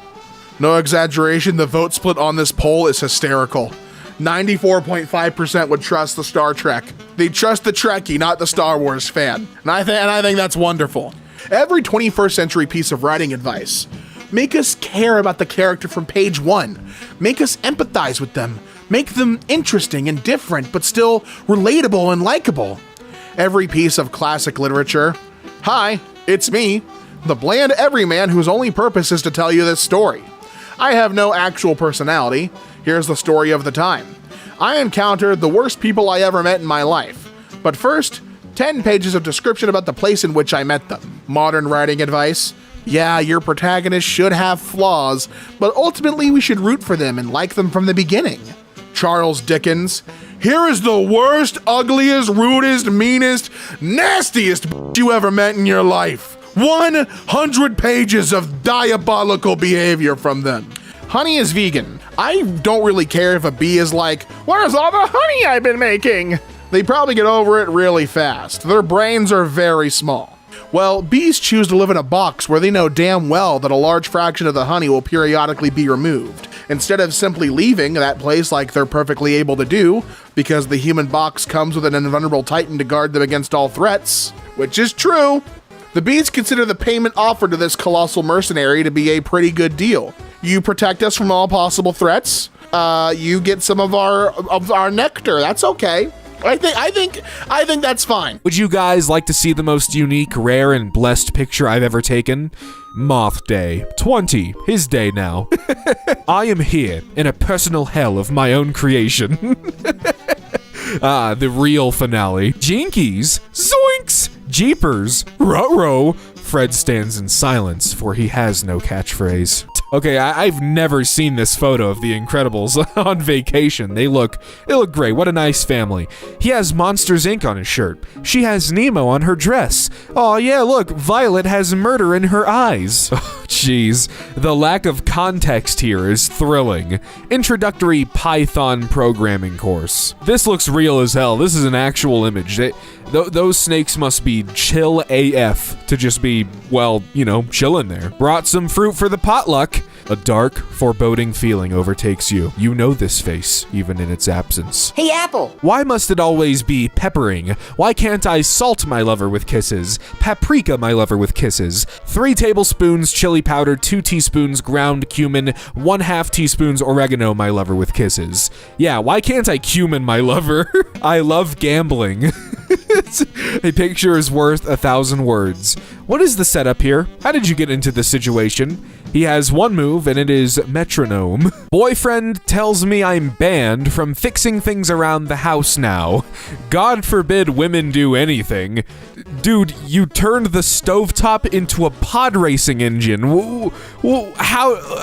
No exaggeration, the vote split on this poll is hysterical. 94.5% would trust the Star Trek. They trust the Trekkie, not the Star Wars fan. And I think that's wonderful. Every 21st century piece of writing advice. Make us care about the character from page 1. Make us empathize with them. Make them interesting and different, but still relatable and likable. Every piece of classic literature. Hi, it's me, the bland everyman whose only purpose is to tell you this story. I have no actual personality. Here's the story of the time. I encountered the worst people I ever met in my life. But first, 10 pages of description about the place in which I met them. Modern writing advice. Yeah, your protagonist should have flaws, but ultimately we should root for them and like them from the beginning. Charles Dickens. Here is the worst, ugliest, rudest, meanest, nastiest you ever met in your life. 100 pages of diabolical behavior from them. Honey is vegan. I don't really care if a bee is like, where's all the honey I've been making? They probably get over it really fast. Their brains are very small. Well, bees choose to live in a box where they know damn well that a large fraction of the honey will periodically be removed. Instead of simply leaving that place like they're perfectly able to do, because the human box comes with an invulnerable titan to guard them against all threats, which is true. The bees consider the payment offered to this colossal mercenary to be a pretty good deal. You protect us from all possible threats. You get some of our nectar. That's okay. I think that's fine. Would you guys like to see the most unique, rare, and blessed picture I've ever taken? Moth Day 20, his day now. I am here in a personal hell of my own creation. The real finale. Jinkies, zoinks, jeepers, ruh-roh. Fred stands in silence, for he has no catchphrase. Okay, I've never seen this photo of the Incredibles on vacation. They look great. What a nice family. He has Monsters Inc. on his shirt. She has Nemo on her dress. Oh yeah, look, Violet has murder in her eyes. Oh, jeez. The lack of context here is thrilling. Introductory Python programming course. This looks real as hell. This is an actual image. Those snakes must be chill AF to just be, well, chilling there. Brought some fruit for the potluck. A dark, foreboding feeling overtakes you. You know this face, even in its absence. Hey, Apple! Why must it always be peppering? Why can't I salt my lover with kisses? Paprika my lover with kisses? 3 tablespoons chili powder, 2 teaspoons ground cumin, 1/2 teaspoons oregano my lover with kisses. Yeah, why can't I cumin my lover? I love gambling. A picture is worth 1,000 words. What is the setup here? How did you get into this situation? He has one move, and it is metronome. Boyfriend tells me I'm banned from fixing things around the house now. God forbid women do anything. Dude, you turned the stovetop into a pod racing engine. How?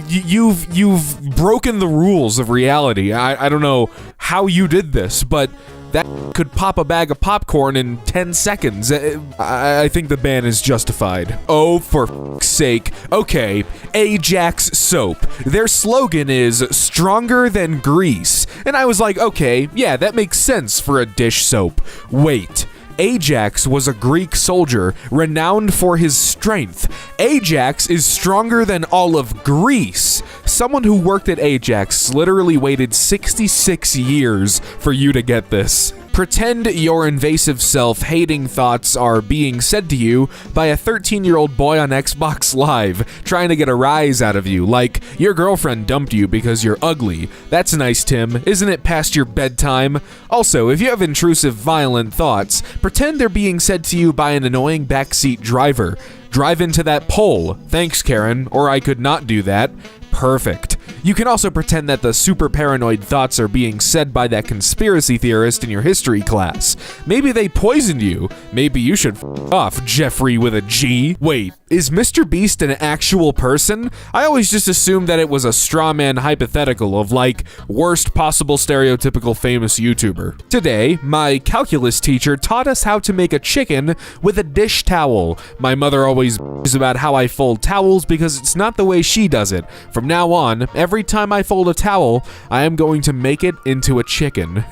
You've broken the rules of reality. I don't know how you did this, but that could pop a bag of popcorn in 10 seconds. I think the ban is justified. Oh, for f***'s sake. Okay, Ajax Soap. Their slogan is stronger than grease. And I was like, okay, yeah, that makes sense for a dish soap. Wait. Ajax was a Greek soldier renowned for his strength. Ajax is stronger than all of Greece. Someone who worked at Ajax literally waited 66 years for you to get this. Pretend your invasive self-hating thoughts are being said to you by a 13-year-old boy on Xbox Live, trying to get a rise out of you, like, your girlfriend dumped you because you're ugly. That's nice, Tim. Isn't it past your bedtime? Also, if you have intrusive, violent thoughts, pretend they're being said to you by an annoying backseat driver. Drive into that pole. Thanks, Karen, or I could not do that. Perfect. You can also pretend that the super paranoid thoughts are being said by that conspiracy theorist in your history class. Maybe they poisoned you. Maybe you should f off, Jeffrey with a G. Wait, is Mr. Beast an actual person? I always just assumed that it was a straw man hypothetical of like worst possible stereotypical famous YouTuber. Today, my calculus teacher taught us how to make a chicken with a dish towel. My mother always is about how I fold towels because it's not the way she does it. From now on, every time I fold a towel, I am going to make it into a chicken.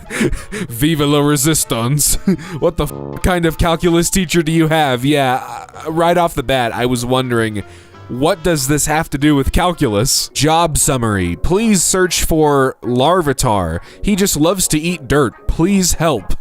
Viva la resistance. What the kind of calculus teacher do you have? Yeah, right off the bat, I was wondering, what does this have to do with calculus? Job summary. Please search for Larvitar. He just loves to eat dirt. Please help.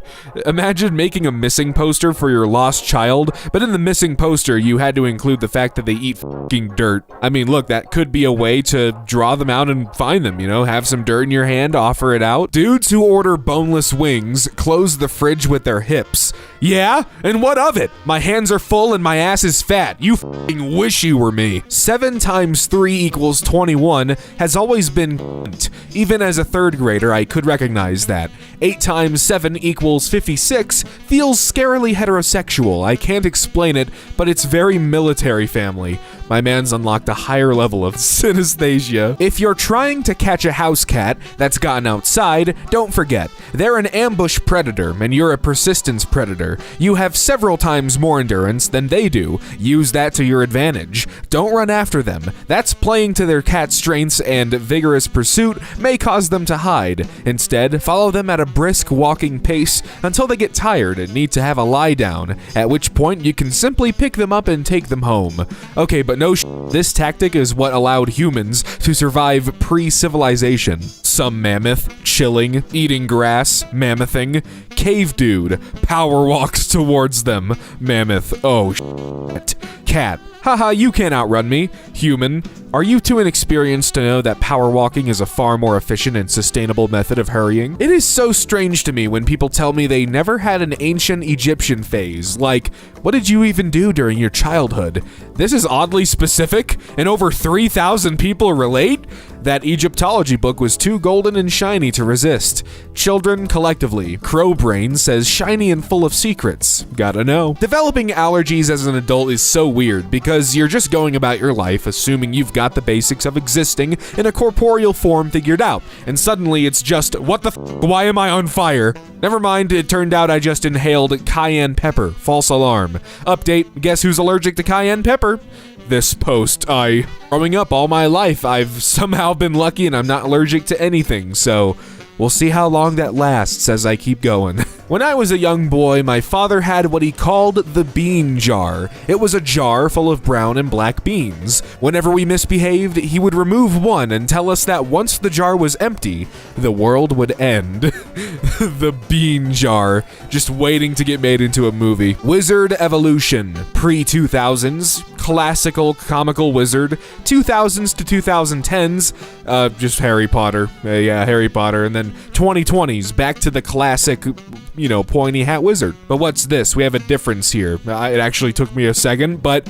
Imagine making a missing poster for your lost child, but in the missing poster, you had to include the fact that they eat f***ing dirt. I mean, look, that could be a way to draw them out and find them, you know? Have some dirt in your hand, offer it out. Dudes who order boneless wings close the fridge with their hips. Yeah? And what of it? My hands are full and my ass is fat. You f***ing wish you were me. 7 times 3 equals 21 has always been c***nt. Even as a 3rd grader, I could recognize that. 8 times 7 equals 56 feels scarily heterosexual. I can't explain it, but it's very military family. My man's unlocked a higher level of synesthesia. If you're trying to catch a house cat that's gotten outside, don't forget, they're an ambush predator and you're a persistence predator. You have several times more endurance than they do. Use that to your advantage. Don't run after them. That's playing to their cat strengths, and vigorous pursuit may cause them to hide. Instead, follow them at a brisk walking pace until they get tired and need to have a lie down, at which point you can simply pick them up and take them home. Okay, but no this tactic is what allowed humans to survive pre-civilization. Some mammoth, chilling, eating grass, mammothing. Cave dude, power walks towards them. Mammoth, oh shit. Cat, haha, you can't outrun me. Human, are you too inexperienced to know that power walking is a far more efficient and sustainable method of hurrying? It is so strange to me when people tell me they never had an ancient Egyptian phase. Like, what did you even do during your childhood? This is oddly specific, and over 3,000 people relate? That Egyptology book was too golden and shiny to resist. Children collectively. Crowbrain says shiny and full of secrets. Gotta know. Developing allergies as an adult is so weird because you're just going about your life assuming you've got the basics of existing in a corporeal form figured out, and suddenly it's just, what the f***, why am I on fire? Never mind, it turned out I just inhaled cayenne pepper. False alarm. Update, guess who's allergic to cayenne pepper? This post. Growing up all my life, I've somehow been lucky and I'm not allergic to anything, so we'll see how long that lasts as I keep going. When I was a young boy, my father had what he called the bean jar. It was a jar full of brown and black beans. Whenever we misbehaved, he would remove one and tell us that once the jar was empty, the world would end. The bean jar, just waiting to get made into a movie. Wizard evolution, pre-2000s, classical comical wizard, 2000s to 2010s, just Harry Potter. Yeah, Harry Potter, and then 2020s, back to the classic, you know, pointy hat wizard. But what's this? We have a difference here. It actually took me a second, but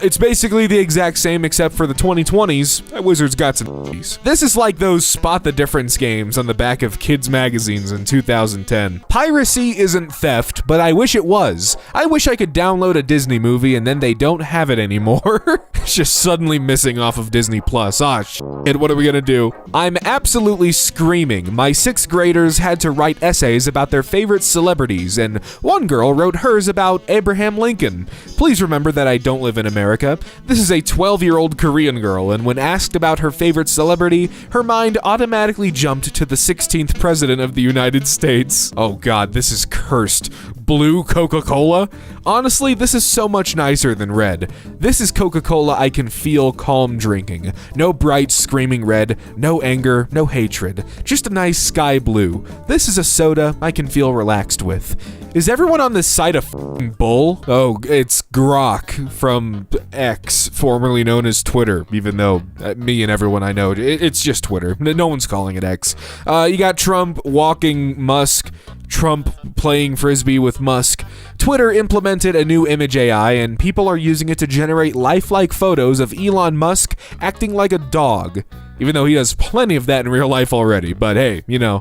it's basically the exact same except for the 2020s. That wizard's got some f***ies. This is like those spot the difference games on the back of kids magazines in 2010. Piracy isn't theft, but I wish it was. I wish I could download a Disney movie and then they don't have it anymore. It's just suddenly missing off of Disney Plus. Ah, shit, what are we gonna do? I'm absolutely screaming. My 6th graders had to write essays about their favorite celebrities, and one girl wrote hers about Abraham Lincoln. Please remember that I don't live in America. This is a 12-year-old Korean girl, and when asked about her favorite celebrity, her mind automatically jumped to the 16th president of the United States. Oh god, this is cursed. Blue Coca-Cola? Honestly, this is so much nicer than red. This is Coca-Cola I can feel calm drinking. No bright screaming red, no anger, no hatred. Just a nice sky blue. This is a soda I can feel relaxed with. Is everyone on this site a f***ing bull? Oh, it's Grok from X, formerly known as Twitter, even though me and everyone I know, it's just Twitter. No one's calling it X. You got Trump walking Musk, Trump playing Frisbee with Musk. Twitter implemented a new image AI, and people are using it to generate lifelike photos of Elon Musk acting like a dog. Even though he does plenty of that in real life already. But hey, you know,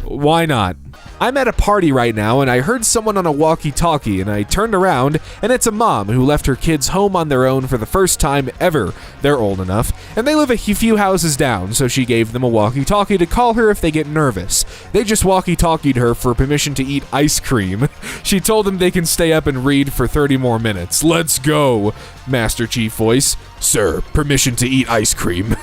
why not? I'm at a party right now and I heard someone on a walkie-talkie and I turned around and it's a mom who left her kids home on their own for the first time ever. They're old enough and they live a few houses down, so she gave them a walkie-talkie to call her if they get nervous. They just walkie-talkied her for permission to eat ice cream. She told them they can stay up and read for 30 more minutes. Let's go, Master Chief voice. Sir, permission to eat ice cream.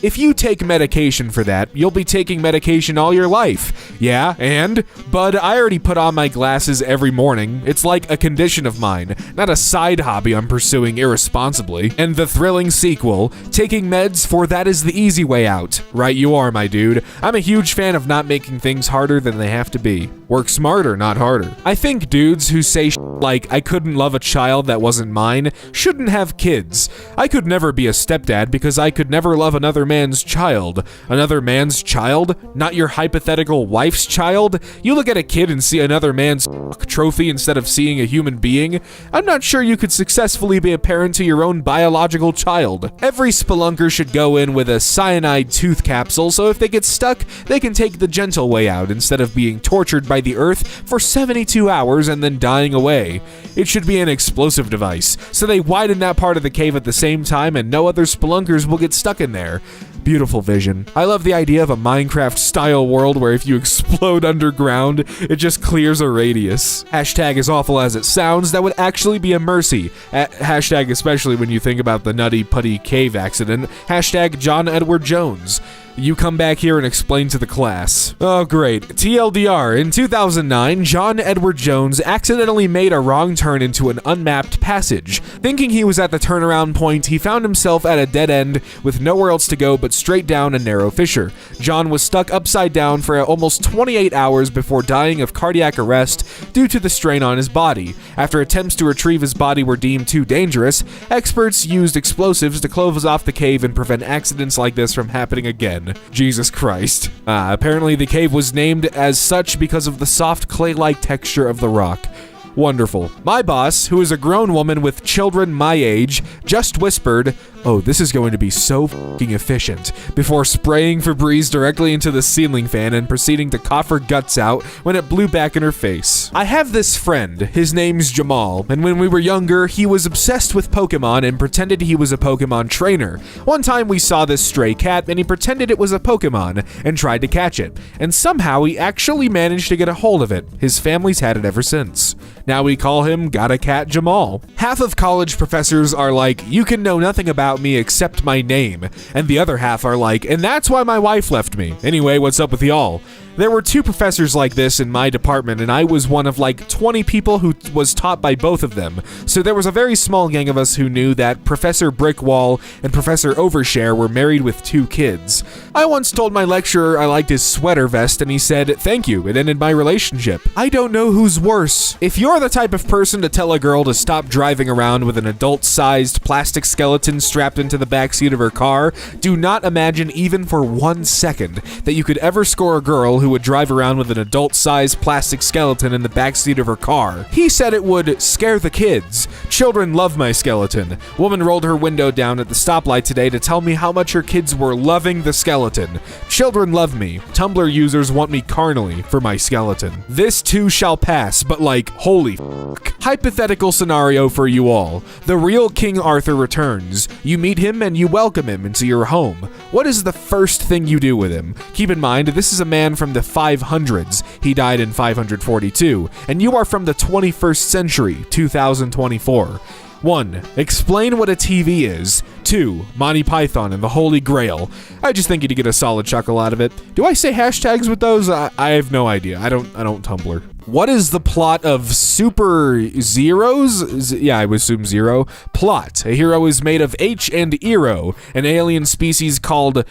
If you take medication for that, you'll be taking medication all your life. Yeah, and? Bud, I already put on my glasses every morning. It's like a condition of mine, not a side hobby I'm pursuing irresponsibly. And the thrilling sequel, taking meds for that is the easy way out. Right you are, my dude. I'm a huge fan of not making things harder than they have to be. Work smarter, not harder. I think dudes who say like, I couldn't love a child that wasn't mine, shouldn't have kids. I could never be a stepdad because I could never love another man's child. Another man's child? Not your hypothetical wife's child? You look at a kid and see another man's trophy instead of seeing a human being? I'm not sure you could successfully be a parent to your own biological child. Every spelunker should go in with a cyanide tooth capsule, so if they get stuck, they can take the gentle way out instead of being tortured by the earth for 72 hours and then dying away. It should be an explosive device, so they widen that part of the cave at the same time and no other spelunkers will get stuck in there. Beautiful vision. I love the idea of a Minecraft-style world where if you explode underground, it just clears a radius. Hashtag as awful as it sounds, that would actually be a mercy. Hashtag especially when you think about the Nutty Putty Cave accident. Hashtag John Edward Jones. You come back here and explain to the class. Oh, great. TLDR, in 2009, John Edward Jones accidentally made a wrong turn into an unmapped passage. Thinking he was at the turnaround point, he found himself at a dead end with nowhere else to go but straight down a narrow fissure. John was stuck upside down for almost 28 hours before dying of cardiac arrest due to the strain on his body. After attempts to retrieve his body were deemed too dangerous, experts used explosives to close off the cave and prevent accidents like this from happening again. Jesus Christ. Apparently the cave was named as such because of the soft clay-like texture of the rock. Wonderful. My boss, who is a grown woman with children my age, just whispered, "Oh, this is going to be so fucking efficient," before spraying Febreze directly into the ceiling fan and proceeding to cough her guts out when it blew back in her face. I have this friend, his name's Jamal, and when we were younger, he was obsessed with Pokemon and pretended he was a Pokemon trainer. One time we saw this stray cat and he pretended it was a Pokemon and tried to catch it, and somehow he actually managed to get a hold of it. His family's had it ever since. Now we call him Gotta Cat Jamal. Half of college professors are like, you can know nothing about me except my name, and the other half are like, and that's why my wife left me. Anyway, what's up with y'all? There were 2 professors like this in my department, and I was one of like 20 people who was taught by both of them. So there was a very small gang of us who knew that Professor Brickwall and Professor Overshare were married with 2 kids. I once told my lecturer I liked his sweater vest, and he said, "Thank you, it ended my relationship." I don't know who's worse. If you're the type of person to tell a girl to stop driving around with an adult-sized plastic skeleton strapped into the backseat of her car, do not imagine even for 1 second that you could ever score a girl who would drive around with an adult-sized plastic skeleton in the backseat of her car. He said it would scare the kids. Children love my skeleton. Woman rolled her window down at the stoplight today to tell me how much her kids were loving the skeleton. Children love me. Tumblr users want me carnally for my skeleton. This too shall pass, but like, holy fuck. Hypothetical scenario for you all. The real King Arthur returns. You meet him and you welcome him into your home. What is the first thing you do with him? Keep in mind, this is a man from the 500s. He died in 542, and you are from the 21st century, 2024. 1. Explain what a TV is. 2. Monty Python and the Holy Grail. I just think you'd get a solid chuckle out of it. Do I say hashtags with those? I have no idea. I don't Tumblr. What is the plot of Super Zeros? Yeah, I would assume Zero. Plot. A hero is made of H and Eero, an alien species called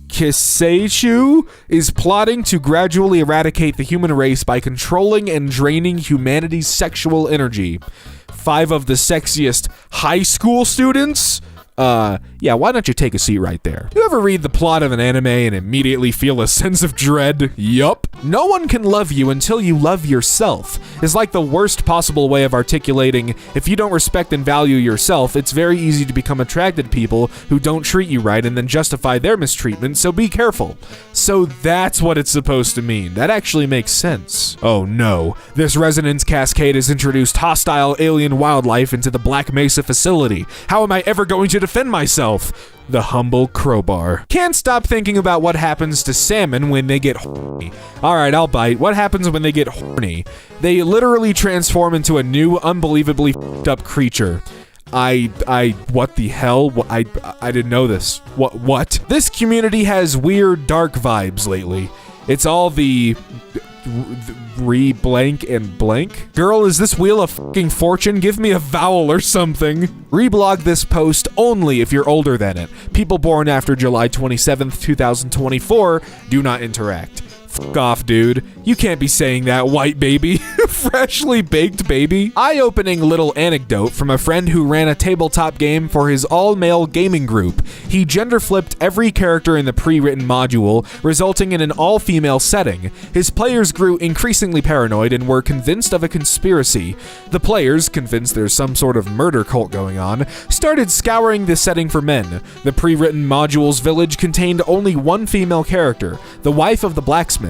Kiseishu is plotting to gradually eradicate the human race by controlling and draining humanity's sexual energy. 5 of the sexiest high school students? Yeah, why don't you take a seat right there? You ever read the plot of an anime and immediately feel a sense of dread? Yup. No one can love you until you love yourself is like the worst possible way of articulating if you don't respect and value yourself, it's very easy to become attracted to people who don't treat you right and then justify their mistreatment, so be careful. So that's what it's supposed to mean. That actually makes sense. Oh no. This resonance cascade has introduced hostile alien wildlife into the Black Mesa facility. How am I ever going to defend myself? The humble crowbar. Can't stop thinking about what happens to salmon when they get horny. Alright, I'll bite. What happens when they get horny? They literally transform into a new, unbelievably f***ed up creature. What the hell? I didn't know this. What? This community has weird, dark vibes lately. It's all the blank and blank? Girl, is this Wheel of fucking Fortune? Give me a vowel or something. Reblog this post only if you're older than it. People born after July 27th, 2024 do not interact. Fuck off, dude. You can't be saying that, white baby. Freshly baked baby. Eye-opening little anecdote from a friend who ran a tabletop game for his all-male gaming group. He gender-flipped every character in the pre-written module, resulting in an all-female setting. His players grew increasingly paranoid and were convinced of a conspiracy. The players, convinced there's some sort of murder cult going on, started scouring the setting for men. The pre-written module's village contained only one female character, the wife of the blacksmith,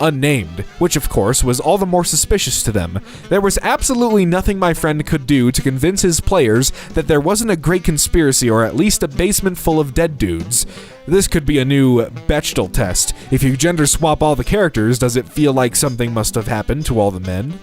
unnamed, which of course was all the more suspicious to them. There was absolutely nothing my friend could do to convince his players that there wasn't a great conspiracy or at least a basement full of dead dudes. This could be a new Bechdel test. If you gender swap all the characters, does it feel like something must have happened to all the men?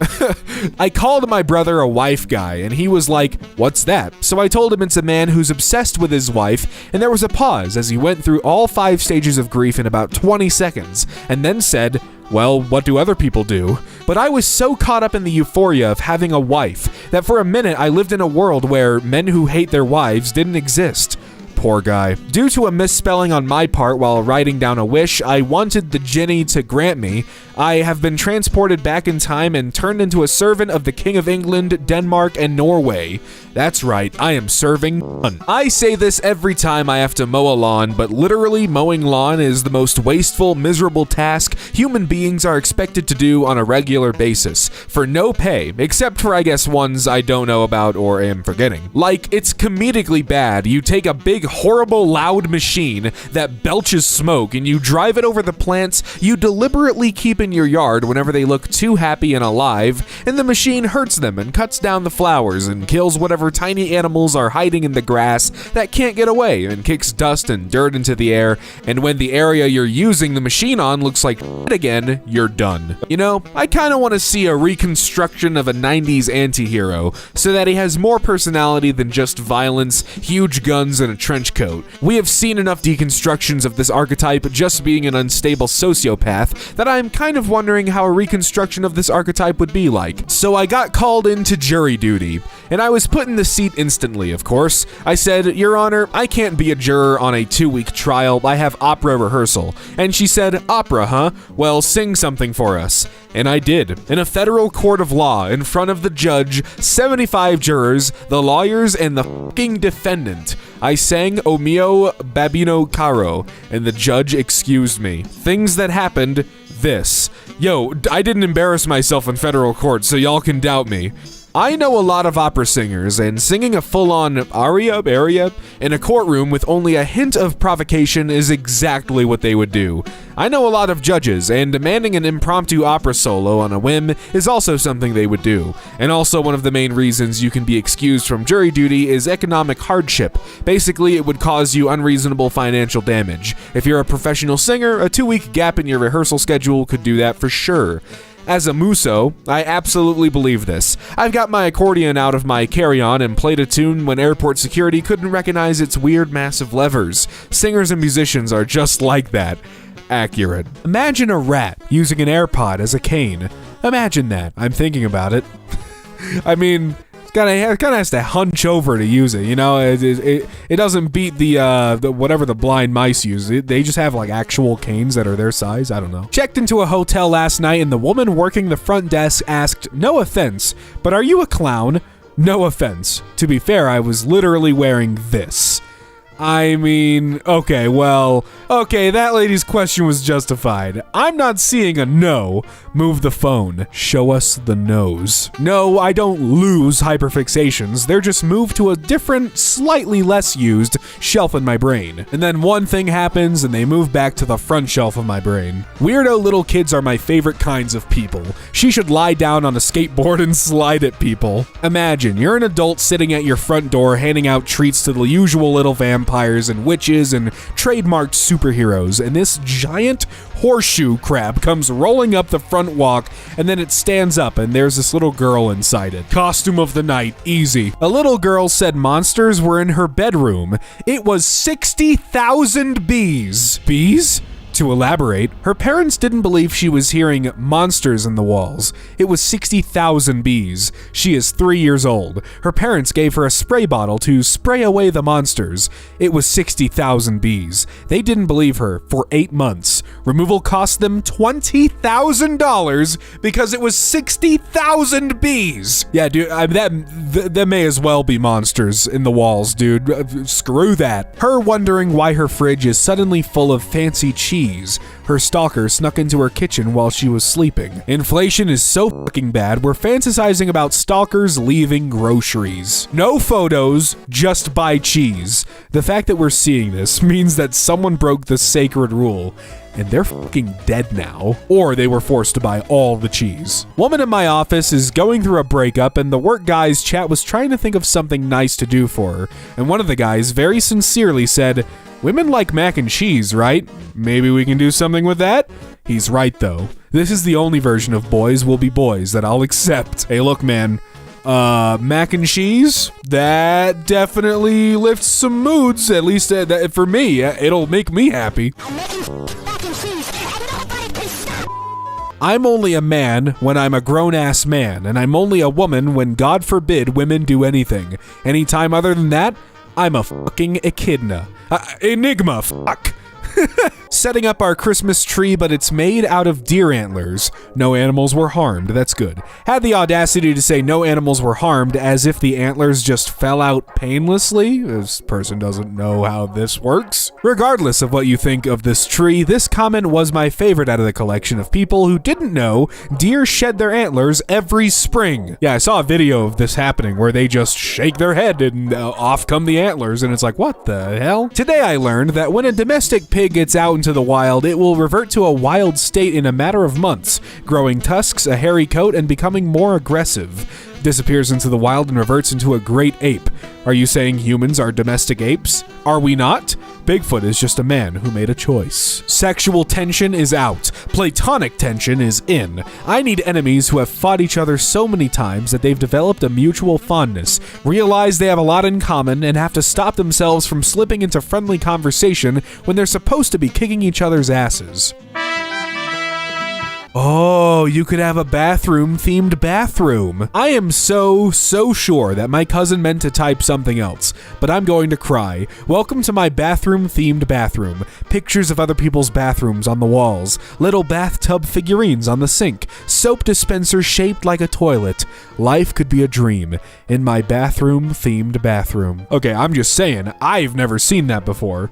I called my brother a wife guy, and he was like, "What's that?" So I told him it's a man who's obsessed with his wife, and there was a pause as he went through all 5 stages of grief in about 20 seconds, and then said, "Well, what do other people do?" But I was so caught up in the euphoria of having a wife that for a minute I lived in a world where men who hate their wives didn't exist. Poor guy. Due to a misspelling on my part while writing down a wish I wanted the Jinny to grant me, I have been transported back in time and turned into a servant of the King of England, Denmark, and Norway. That's right, I am serving none. I say this every time I have to mow a lawn, but literally mowing lawn is the most wasteful, miserable task human beings are expected to do on a regular basis, for no pay, except for I guess ones I don't know about or am forgetting. Like, it's comedically bad. You take a big, horrible, loud machine that belches smoke and you drive it over the plants you deliberately keep in your yard whenever they look too happy and alive, and the machine hurts them and cuts down the flowers and kills whatever tiny animals are hiding in the grass that can't get away and kicks dust and dirt into the air, and when the area you're using the machine on looks like shit again, you're done. You know, I kinda wanna see a reconstruction of a 90s anti-hero so that he has more personality than just violence, huge guns, and a trench coat. We have seen enough deconstructions of this archetype just being an unstable sociopath that I'm kind of wondering how a reconstruction of this archetype would be like. So I got called into jury duty, and I was put in the seat instantly, of course. I said, "Your Honor, I can't be a juror on a 2-week trial. I have opera rehearsal." And she said, "Opera, huh? Well, sing something for us." And I did, in a federal court of law, in front of the judge, 75 jurors, the lawyers, and the fucking defendant. I sang O mio babino caro, and the judge excused me. Things that happened, this. Yo, I didn't embarrass myself in federal court, so y'all can doubt me. I know a lot of opera singers, and singing a full-on aria in a courtroom with only a hint of provocation is exactly what they would do. I know a lot of judges, and demanding an impromptu opera solo on a whim is also something they would do. And also one of the main reasons you can be excused from jury duty is economic hardship. Basically, it would cause you unreasonable financial damage. If you're a professional singer, a 2-week gap in your rehearsal schedule could do that for sure. As a muso, I absolutely believe this. I've got my accordion out of my carry-on and played a tune when airport security couldn't recognize its weird massive levers. Singers and musicians are just like that. Accurate. Imagine a rat using an AirPod as a cane. Imagine that. I'm thinking about it. I mean, it kind of has to hunch over to use it, you know? It doesn't beat the whatever the blind mice use. They just have like actual canes that are their size. I don't know. Checked into a hotel last night and the woman working the front desk asked, "No offense, but are you a clown?" No offense. To be fair, I was literally wearing this. I mean, okay, well, okay, that lady's question was justified. I'm not seeing a no. Move the phone. Show us the nose. No, I don't lose hyperfixations. They're just moved to a different, slightly less used shelf in my brain. And then one thing happens and they move back to the front shelf of my brain. Weirdo little kids are my favorite kinds of people. She should lie down on a skateboard and slide at people. Imagine, you're an adult sitting at your front door handing out treats to the usual little vampires and witches and trademarked superheroes, and this giant horseshoe crab comes rolling up the front walk, and then it stands up and there's this little girl inside it. Costume of the night, easy. A little girl said monsters were in her bedroom. It was 60,000 bees. Bees? To elaborate, her parents didn't believe she was hearing monsters in the walls. It was 60,000 bees. She is 3 years old. Her parents gave her a spray bottle to spray away the monsters. It was 60,000 bees. They didn't believe her for 8 months. Removal cost them $20,000 because it was 60,000 bees. Yeah, dude, that may as well be monsters in the walls, dude. Screw that. Her wondering why her fridge is suddenly full of fancy cheese. Her stalker snuck into her kitchen while she was sleeping. Inflation is so fucking bad, we're fantasizing about stalkers leaving groceries. No photos, just buy cheese. The fact that we're seeing this means that someone broke the sacred rule, and they're fucking dead now. Or they were forced to buy all the cheese. Woman in my office is going through a breakup, and the work guy's chat was trying to think of something nice to do for her, and one of the guys very sincerely said, "Women like mac and cheese, right? Maybe we can do something with that?" He's right, though. This is the only version of boys will be boys that I'll accept. Hey, look, man. Mac and cheese? That definitely lifts some moods, at least for me. It'll make me happy. I'm only a man when I'm a grown-ass man, and I'm only a woman when, God forbid, women do anything. Anytime other than that, I'm a fucking echidna. Enigma, fuck. Setting up our Christmas tree, but it's made out of deer antlers. No animals were harmed, that's good. Had the audacity to say no animals were harmed as if the antlers just fell out painlessly. This person doesn't know how this works. Regardless of what you think of this tree, this comment was my favorite out of the collection of people who didn't know deer shed their antlers every spring. Yeah, I saw a video of this happening where they just shake their head and off come the antlers, and it's like, what the hell? Today I learned that when a domestic pig gets out into the wild, it will revert to a wild state in a matter of months, growing tusks, a hairy coat, and becoming more aggressive. Disappears into the wild and reverts into a great ape. Are you saying humans are domestic apes? Are we not? Bigfoot is just a man who made a choice. Sexual tension is out. Platonic tension is in. I need enemies who have fought each other so many times that they've developed a mutual fondness, realize they have a lot in common, and have to stop themselves from slipping into friendly conversation when they're supposed to be kicking each other's asses. Oh, you could have a bathroom-themed bathroom. I am so sure that my cousin meant to type something else, but I'm going to cry. Welcome to my bathroom-themed bathroom. Pictures of other people's bathrooms on the walls, little bathtub figurines on the sink, soap dispenser shaped like a toilet. Life could be a dream in my bathroom-themed bathroom. Okay, I'm just saying, I've never seen that before.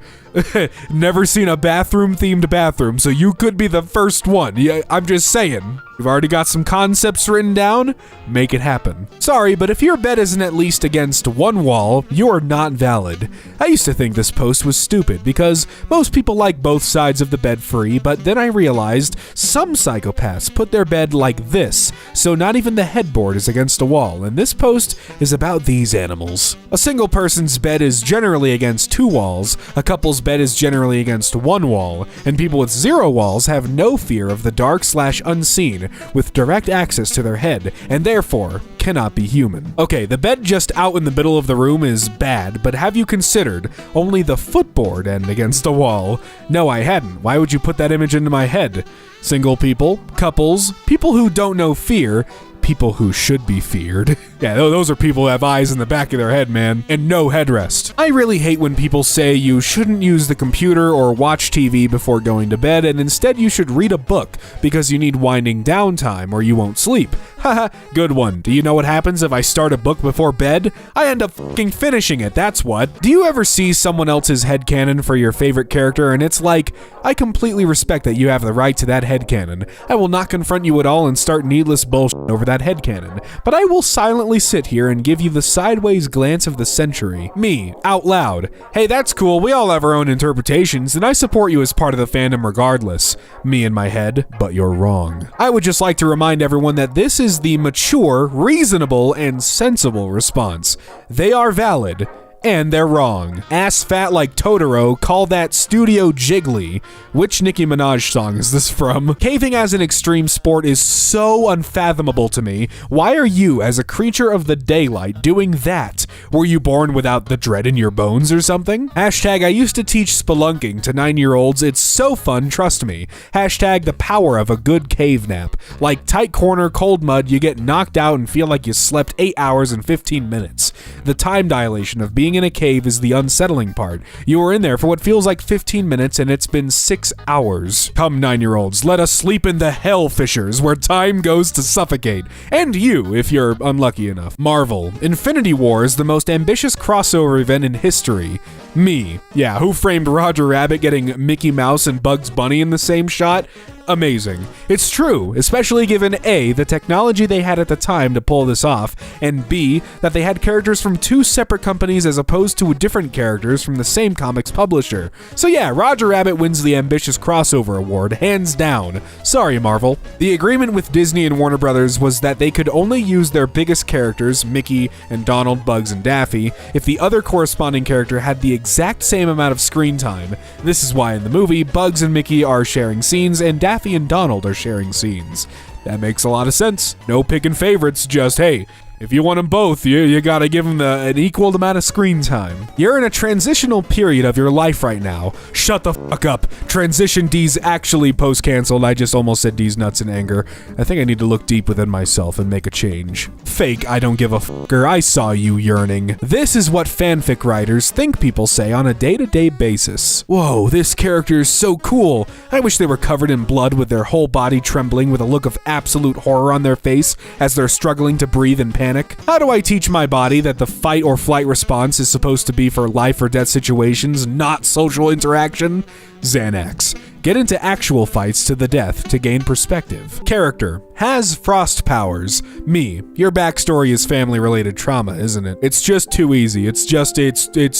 Never seen a bathroom-themed bathroom, so you could be the first one. Yeah, I'm just saying. You've already got some concepts written down? Make it happen. Sorry, but if your bed isn't at least against one wall, you're not valid. I used to think this post was stupid because most people like both sides of the bed free, but then I realized some psychopaths put their bed like this, so not even the headboard is against a wall, and this post is about these animals. A single person's bed is generally against two walls, a couple's bed is generally against one wall, and people with 0 walls have no fear of the dark/unseen, with direct access to their head, and therefore cannot be human. Okay, the bed just out in the middle of the room is bad, but have you considered only the footboard end against a wall? No, I hadn't. Why would you put that image into my head? Single people, couples, people who don't know fear, people who should be feared. Yeah, those are people who have eyes in the back of their head, man, and no headrest. I really hate when people say you shouldn't use the computer or watch TV before going to bed, and instead you should read a book because you need winding down time or you won't sleep. Haha, good one. Do you know what happens if I start a book before bed? I end up fucking finishing it, that's what. Do you ever see someone else's headcanon for your favorite character and it's like, I completely respect that you have the right to that headcanon. I will not confront you at all and start needless bullshit over that headcanon, but I will silently sit here and give you the sideways glance of the century. Me, out loud. Hey, that's cool, we all have our own interpretations, and I support you as part of the fandom regardless. Me in my head, but you're wrong. I would just like to remind everyone that this is the mature, reasonable, and sensible response. They are valid. And they're wrong. Ass fat like Totoro, call that Studio Jiggly. Which Nicki Minaj song is this from? Caving as an extreme sport is so unfathomable to me. Why are you, as a creature of the daylight, doing that? Were you born without the dread in your bones or something? Hashtag I used to teach spelunking to 9-year-olds. It's so fun, trust me. Hashtag the power of a good cave nap. Like tight corner, cold mud, you get knocked out and feel like you slept 8 hours and 15 minutes. The time dilation of being in a cave is the unsettling part. You were in there for what feels like 15 minutes and it's been 6 hours. Come 9-year-olds, let us sleep in the hell fissures where time goes to suffocate. And you, if you're unlucky enough. Marvel. Infinity War is the most ambitious crossover event in history. Me. Yeah, who framed Roger Rabbit getting Mickey Mouse and Bugs Bunny in the same shot? Amazing. It's true, especially given A, the technology they had at the time to pull this off, and B, that they had characters from 2 separate companies as opposed to different characters from the same comics publisher. So yeah, Roger Rabbit wins the Ambitious Crossover Award, hands down. Sorry, Marvel. The agreement with Disney and Warner Brothers was that they could only use their biggest characters, Mickey and Donald, Bugs, and Daffy, if the other corresponding character had the exact same amount of screen time. This is why in the movie, Bugs and Mickey are sharing scenes, and Daffy and Donald are sharing scenes. That makes a lot of sense. No picking favorites, just hey, if you want them both, you gotta give them an equal amount of screen time. You're in a transitional period of your life right now. Shut the fuck up. Transition D's actually post-canceled. I just almost said D's nuts in anger. I think I need to look deep within myself and make a change. Fake, I don't give a fucker. I saw you yearning. This is what fanfic writers think people say on a day-to-day basis. Whoa, this character is so cool. I wish they were covered in blood with their whole body trembling with a look of absolute horror on their face as they're struggling to breathe in panic. How do I teach my body that the fight or flight response is supposed to be for life or death situations, not social interaction? Xanax. Get into actual fights to the death to gain perspective. Character. Has frost powers. Me. Your backstory is family-related trauma, isn't it? It's just too easy. It's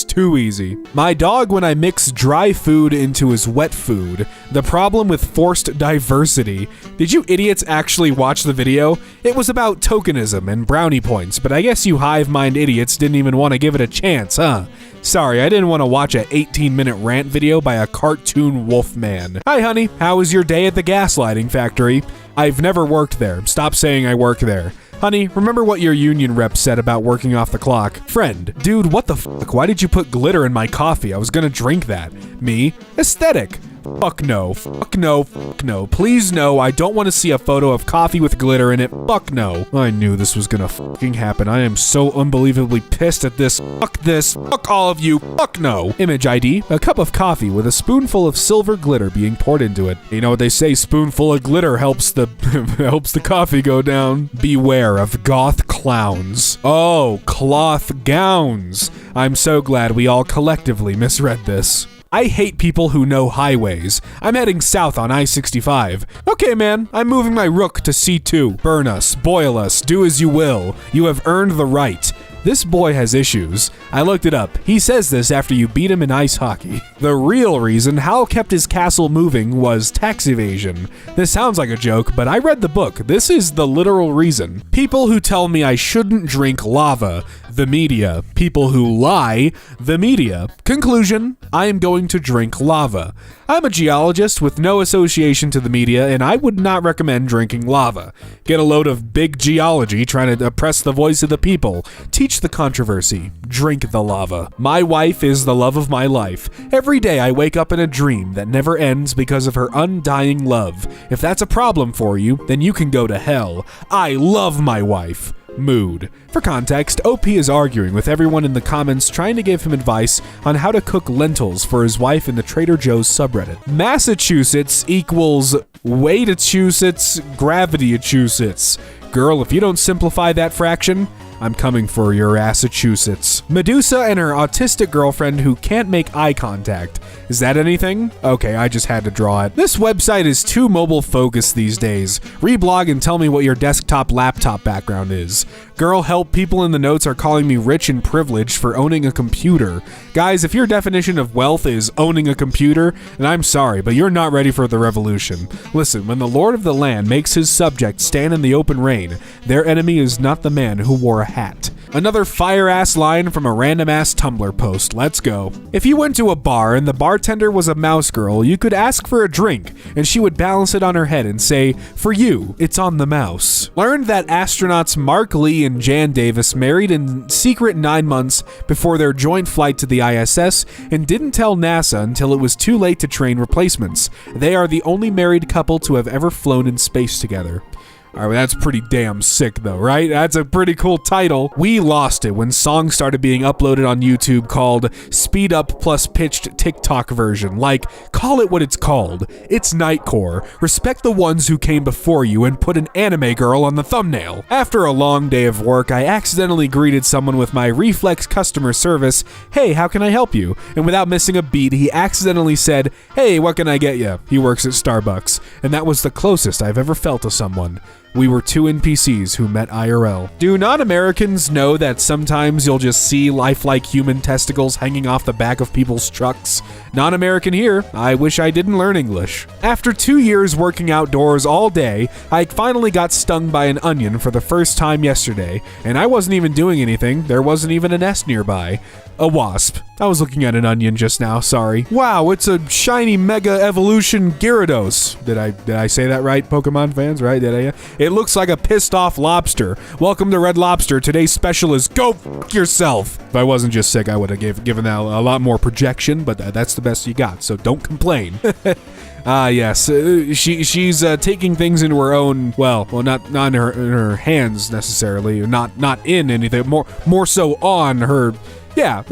too easy. My dog when I mix dry food into his wet food. The problem with forced diversity. Did you idiots actually watch the video? It was about tokenism and brownie points, but I guess you hive mind idiots didn't even want to give it a chance, huh? Sorry, I didn't want to watch a 18-minute rant video by a cartoon wolf man. Hi, honey. How was your day at the gaslighting factory? I've never worked there. Stop saying I work there. Honey, remember what your union rep said about working off the clock? Friend, dude, what the fuck? Why did you put glitter in my coffee? I was gonna drink that. Me? Aesthetic. Fuck no. Fuck no. Fuck no. Please no, I don't want to see a photo of coffee with glitter in it. Fuck no. I knew this was gonna fucking happen. I am so unbelievably pissed at this. Fuck this. Fuck all of you. Fuck no. Image ID, a cup of coffee with a spoonful of silver glitter being poured into it. You know what they say, spoonful of glitter helps the helps the coffee go down. Beware of goth clowns. Oh, cloth gowns. I'm so glad we all collectively misread this. I hate people who know highways. I'm heading south on I-65. Okay, man, I'm moving my rook to C2. Burn us, boil us, do as you will. You have earned the right. This boy has issues. I looked it up. He says this after you beat him in ice hockey. The real reason Hal kept his castle moving was tax evasion. This sounds like a joke, but I read the book. This is the literal reason. People who tell me I shouldn't drink lava, The media. People who lie. The media. Conclusion, I am going to drink lava. I'm a geologist with no association to the media, and I would not recommend drinking lava. Get a load of big geology trying to oppress the voice of the people. Teach the controversy. Drink the lava. My wife is the love of my life. Every day I wake up in a dream that never ends because of her undying love. If that's a problem for you, then you can go to hell. I love my wife. Mood. For context, OP is arguing with everyone in the comments trying to give him advice on how to cook lentils for his wife in the Trader Joe's subreddit. Massachusetts equals Waitachusetts, Gravity-achusetts. Girl, if you don't simplify that fraction, I'm coming for your Massachusetts. Medusa and her autistic girlfriend who can't make eye contact. Is that anything? Okay, I just had to draw it. This website is too mobile focused these days. Reblog and tell me what your desktop laptop background is. Girl, help, people in the notes are calling me rich and privileged for owning a computer. Guys, if your definition of wealth is owning a computer, then I'm sorry, but you're not ready for the revolution. Listen, when the Lord of the land makes his subjects stand in the open rain, their enemy is not the man who wore a hat. Another fire-ass line from a random-ass Tumblr post. Let's go. If you went to a bar and the bartender was a mouse girl, you could ask for a drink, and she would balance it on her head and say, "For you, it's on the mouse." Learned that astronauts Mark Lee and Jan Davis married in secret 9 months before their joint flight to the ISS and didn't tell NASA until it was too late to train replacements. They are the only married couple to have ever flown in space together. All right, that's pretty damn sick though, right? That's a pretty cool title. We lost it when songs started being uploaded on YouTube called Speed Up plus Pitched TikTok version. Like, call it what it's called. It's Nightcore. Respect the ones who came before you and put an anime girl on the thumbnail. After a long day of work, I accidentally greeted someone with my reflex customer service, "Hey, how can I help you?" And without missing a beat, he accidentally said, "Hey, what can I get you?" He works at Starbucks. And that was the closest I've ever felt to someone. We were two NPCs who met IRL. Do non-Americans know that sometimes you'll just see lifelike human testicles hanging off the back of people's trucks? Non-American here. I wish I didn't learn English. After 2 years working outdoors all day, I finally got stung by an onion for the first time yesterday, and I wasn't even doing anything. There wasn't even a nest nearby. A wasp. I was looking at an onion just now, sorry. Wow, it's a shiny Mega Evolution Gyarados. Did I say that right, Pokemon fans, right? Did I? It looks like a pissed off lobster. Welcome to Red Lobster. Today's special is go f*** yourself. If I wasn't just sick, I would have given that a lot more projection, but that's the best you got, so don't complain. Yes, she's taking things into her own, well, not in her hands necessarily, not in anything, more so on her. Yeah,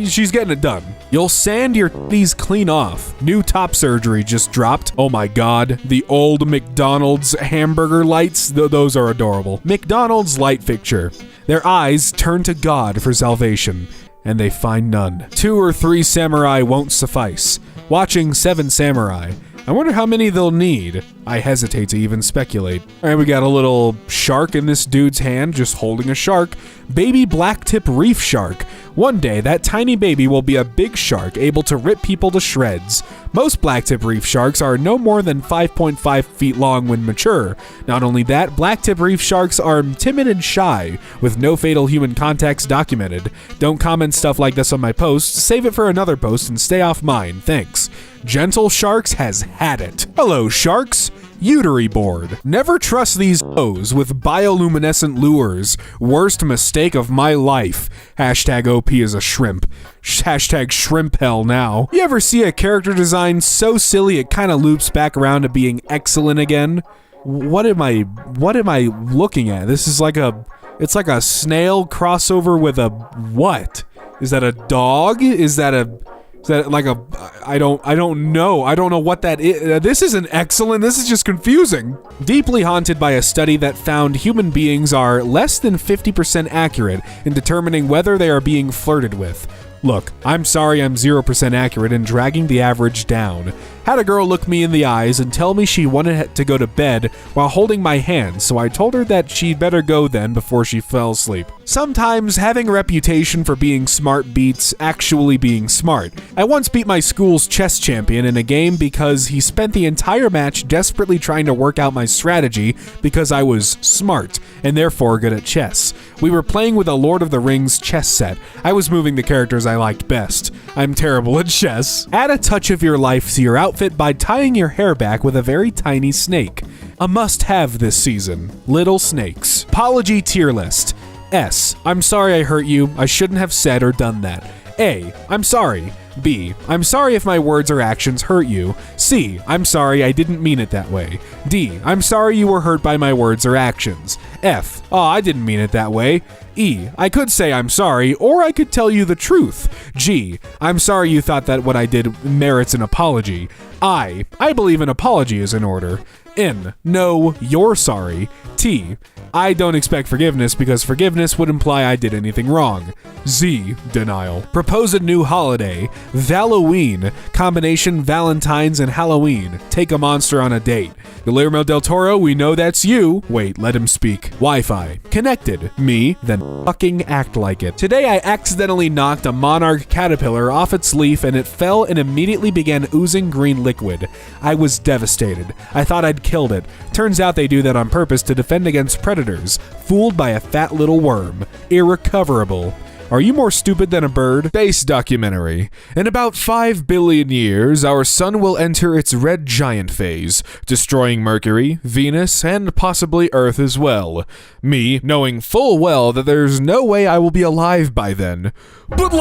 she's getting it done. You'll sand your titties clean off. New top surgery just dropped. Oh my god. The old McDonald's hamburger lights, those are adorable. McDonald's light fixture. Their eyes turn to God for salvation, and they find none. 2 or 3 samurai won't suffice. Watching 7 samurai. I wonder how many they'll need. I hesitate to even speculate. All right, we got a little shark in this dude's hand, just holding a shark. Baby blacktip reef shark. One day, that tiny baby will be a big shark able to rip people to shreds. Most blacktip reef sharks are no more than 5.5 feet long when mature. Not only that, blacktip reef sharks are timid and shy, with no fatal human contacts documented. Don't comment stuff like this on my post. Save it for another post and stay off mine. Thanks. Gentle Sharks has had it. Hello, sharks. Uteri board. Never trust these O's with bioluminescent lures. Worst mistake of my life. Hashtag OP is a shrimp. Hashtag shrimp hell now. You ever see a character design so silly it kind of loops back around to being excellent again? What am I looking at? This is it's like a snail crossover with a what? Is that a dog? Is that like a, I don't know. I don't know what that is. This isn't excellent. This is just confusing. Deeply haunted by a study that found human beings are less than 50% accurate in determining whether they are being flirted with. Look, I'm sorry I'm 0% accurate in dragging the average down. Had a girl look me in the eyes and tell me she wanted to go to bed while holding my hand, so I told her that she'd better go then before she fell asleep. Sometimes having a reputation for being smart beats actually being smart. I once beat my school's chess champion in a game because he spent the entire match desperately trying to work out my strategy because I was smart and therefore good at chess. We were playing with a Lord of the Rings chess set. I was moving the characters I liked best. I'm terrible at chess. Add a touch of your life to your outfit by tying your hair back with a very tiny snake. A must-have this season. Little snakes. Apology tier list. S. I'm sorry I hurt you. I shouldn't have said or done that. A. I'm sorry. B. I'm sorry if my words or actions hurt you. C. I'm sorry I didn't mean it that way. D. I'm sorry you were hurt by my words or actions. F. Oh, I didn't mean it that way. E. I could say I'm sorry, or I could tell you the truth. G. I'm sorry you thought that what I did merits an apology. I believe an apology is in order. N. No, you're sorry. T. I don't expect forgiveness because forgiveness would imply I did anything wrong. Z. Denial. Propose a new holiday. Halloween. Combination Valentine's and Halloween. Take a monster on a date. Guillermo del Toro, we know that's you. Wait, let him speak. Wi-Fi. Connected. Me, then fucking act like it. Today I accidentally knocked a monarch caterpillar off its leaf and it fell and immediately began oozing green liquid. I was devastated. I thought I'd killed it. Turns out they do that on purpose to defend against predators. Fooled by a fat little worm. Irrecoverable. Are you more stupid than a bird? Space documentary. In about 5 billion years, our sun will enter its red giant phase, destroying Mercury, Venus, and possibly Earth as well. Me, knowing full well that there's no way I will be alive by then. But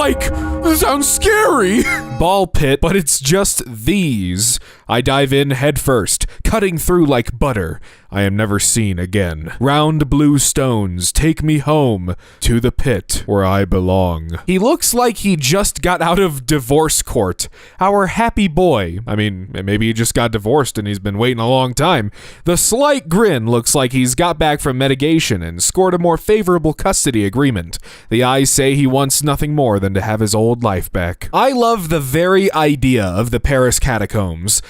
this sounds scary! Ball pit, but it's just these. I dive in head first, cutting through like butter. I am never seen again. Round blue stones, take me home to the pit where I belong. He looks like he just got out of divorce court. Our happy boy. I mean, maybe he just got divorced and he's been waiting a long time. The slight grin looks like he's got back from mitigation and scored a more favorable custody agreement. The eyes say he wants nothing more than to have his old life back. I love the very idea of the Paris catacombs.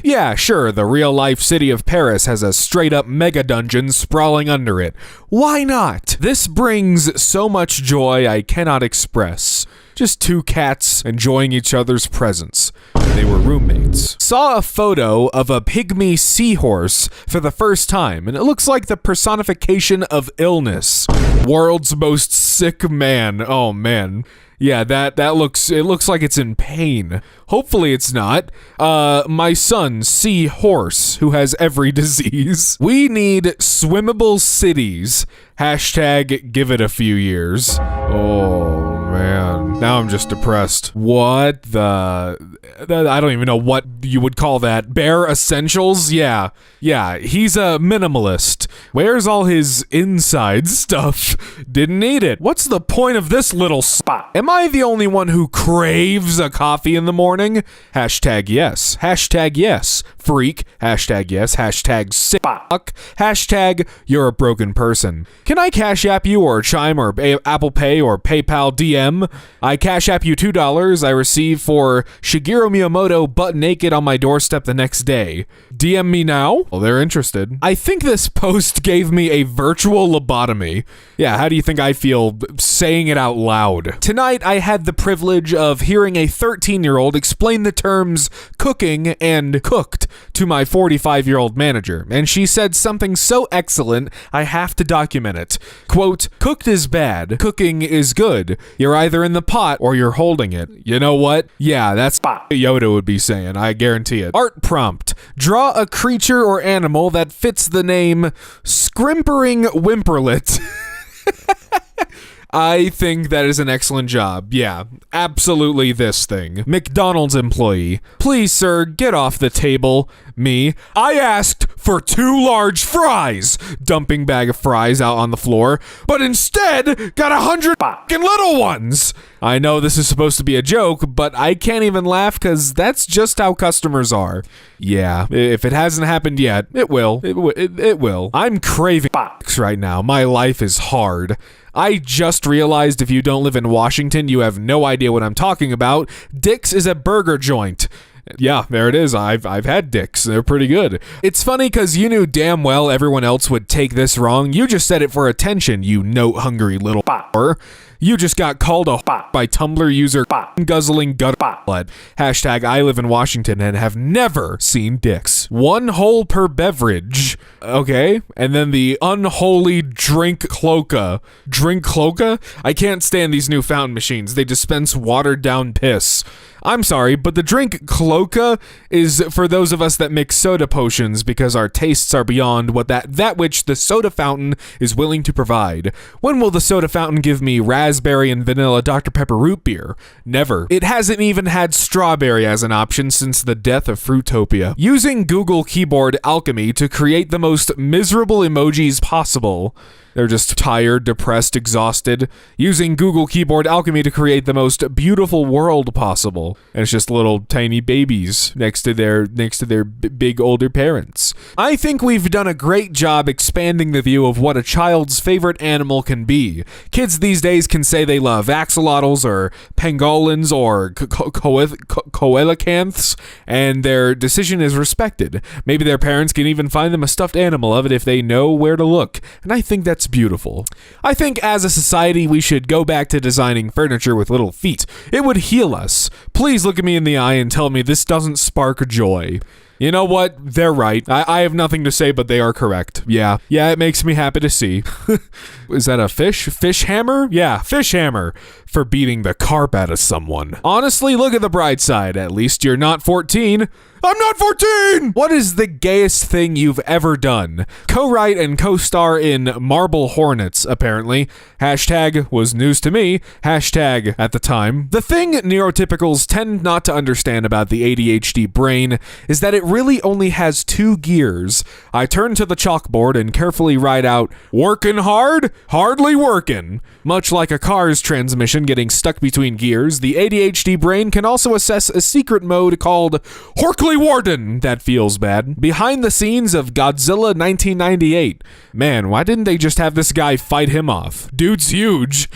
Yeah, sure, the real-life city of Paris has a straight-up mega dungeon sprawling under it. Why not? This brings so much joy I cannot express. Just two cats enjoying each other's presence. They were roommates. Saw a photo of a pygmy seahorse for the first time, and it looks like the personification of illness. World's most sick man. Oh man. Yeah, it looks like it's in pain. Hopefully it's not. My son, Seahorse, who has every disease. We need swimmable cities. Hashtag give it a few years. Oh, man. Now I'm just depressed. What the... I don't even know what you would call that. Bare essentials? Yeah, he's a minimalist. Where's all his inside stuff? Didn't need it. What's the point of this little spot? Am I the only one who craves a coffee in the morning? Hashtag yes. Hashtag yes. Freak. Hashtag yes. Hashtag sick. Hashtag you're a broken person. Can I Cash App you or Chime or Apple Pay or PayPal DM? I Cash App you $2 I receive for Shigeru Miyamoto butt naked on my doorstep the next day. DM me now? Well, they're interested. I think this post gave me a virtual lobotomy. Yeah, how do you think I feel saying it out loud? Tonight, I had the privilege of hearing a 13-year-old explain the terms cooking and cooked to my 45-year-old manager, and she said something so excellent, I have to document it. Quote, cooked is bad, cooking is good. You're either in the pot or you're holding it. You know what? Yeah, that's Yoda would be saying, I guarantee it. Art prompt. Draw a creature or animal that fits the name Scrimpering Whimperlet. I think that is an excellent job. Yeah, absolutely this thing. McDonald's employee. Please, sir, get off the table. Me. I asked for 2 large fries. Dumping bag of fries out on the floor, but instead got 100 fucking little ones. I know this is supposed to be a joke, but I can't even laugh because that's just how customers are. Yeah, if it hasn't happened yet, it will. It will. I'm craving right now. My life is hard. I just realized if you don't live in Washington, you have no idea what I'm talking about. Dick's is a burger joint. Yeah, there it is. I've had dicks. They're pretty good. It's funny because you knew damn well everyone else would take this wrong. You just said it for attention, you note-hungry little b***er. You just got called a by Tumblr user guzzling gut blood. Hashtag I live in Washington and have never seen dicks. 1 hole per beverage. Okay. And then the unholy drink cloaca. Drink cloaca? I can't stand these new fountain machines. They dispense watered down piss. I'm sorry, but the drink cloaca is for those of us that mix soda potions because our tastes are beyond what that which the soda fountain is willing to provide. When will the soda fountain give me raspberry and vanilla Dr. Pepper root beer? Never. It hasn't even had strawberry as an option since the death of Fruitopia. Using Google Keyboard Alchemy to create the most miserable emojis possible. They're just tired, depressed, exhausted, using Google Keyboard Alchemy to create the most beautiful world possible. And it's just little tiny babies next to their big older parents. I think we've done a great job expanding the view of what a child's favorite animal can be. Kids these days can say they love axolotls or pangolins or coelacanths, and their decision is respected. Maybe their parents can even find them a stuffed animal of it if they know where to look. And I think that's beautiful. I think as a society we should go back to designing furniture with little feet. It would heal us. Please look at me in the eye and tell me this doesn't spark joy. You know what? They're right. I have nothing to say, but they are correct. Yeah, it makes me happy to see. Is that a fish? Fish hammer? Yeah, fish hammer. For beating the carp out of someone. Honestly, look at the bright side. At least you're not 14. I'm not 14! What is the gayest thing you've ever done? Co-write and co-star in Marble Hornets, apparently. Hashtag was news to me. Hashtag at the time. The thing neurotypicals tend not to understand about the ADHD brain is that it really only has 2 gears. I turn to the chalkboard and carefully write out, workin' hard? Hardly workin'. Much like a car's transmission getting stuck between gears, the ADHD brain can also assess a secret mode called Horkley Warden. That feels bad. Behind the scenes of Godzilla 1998. Man, why didn't they just have this guy fight him off? Dude's huge.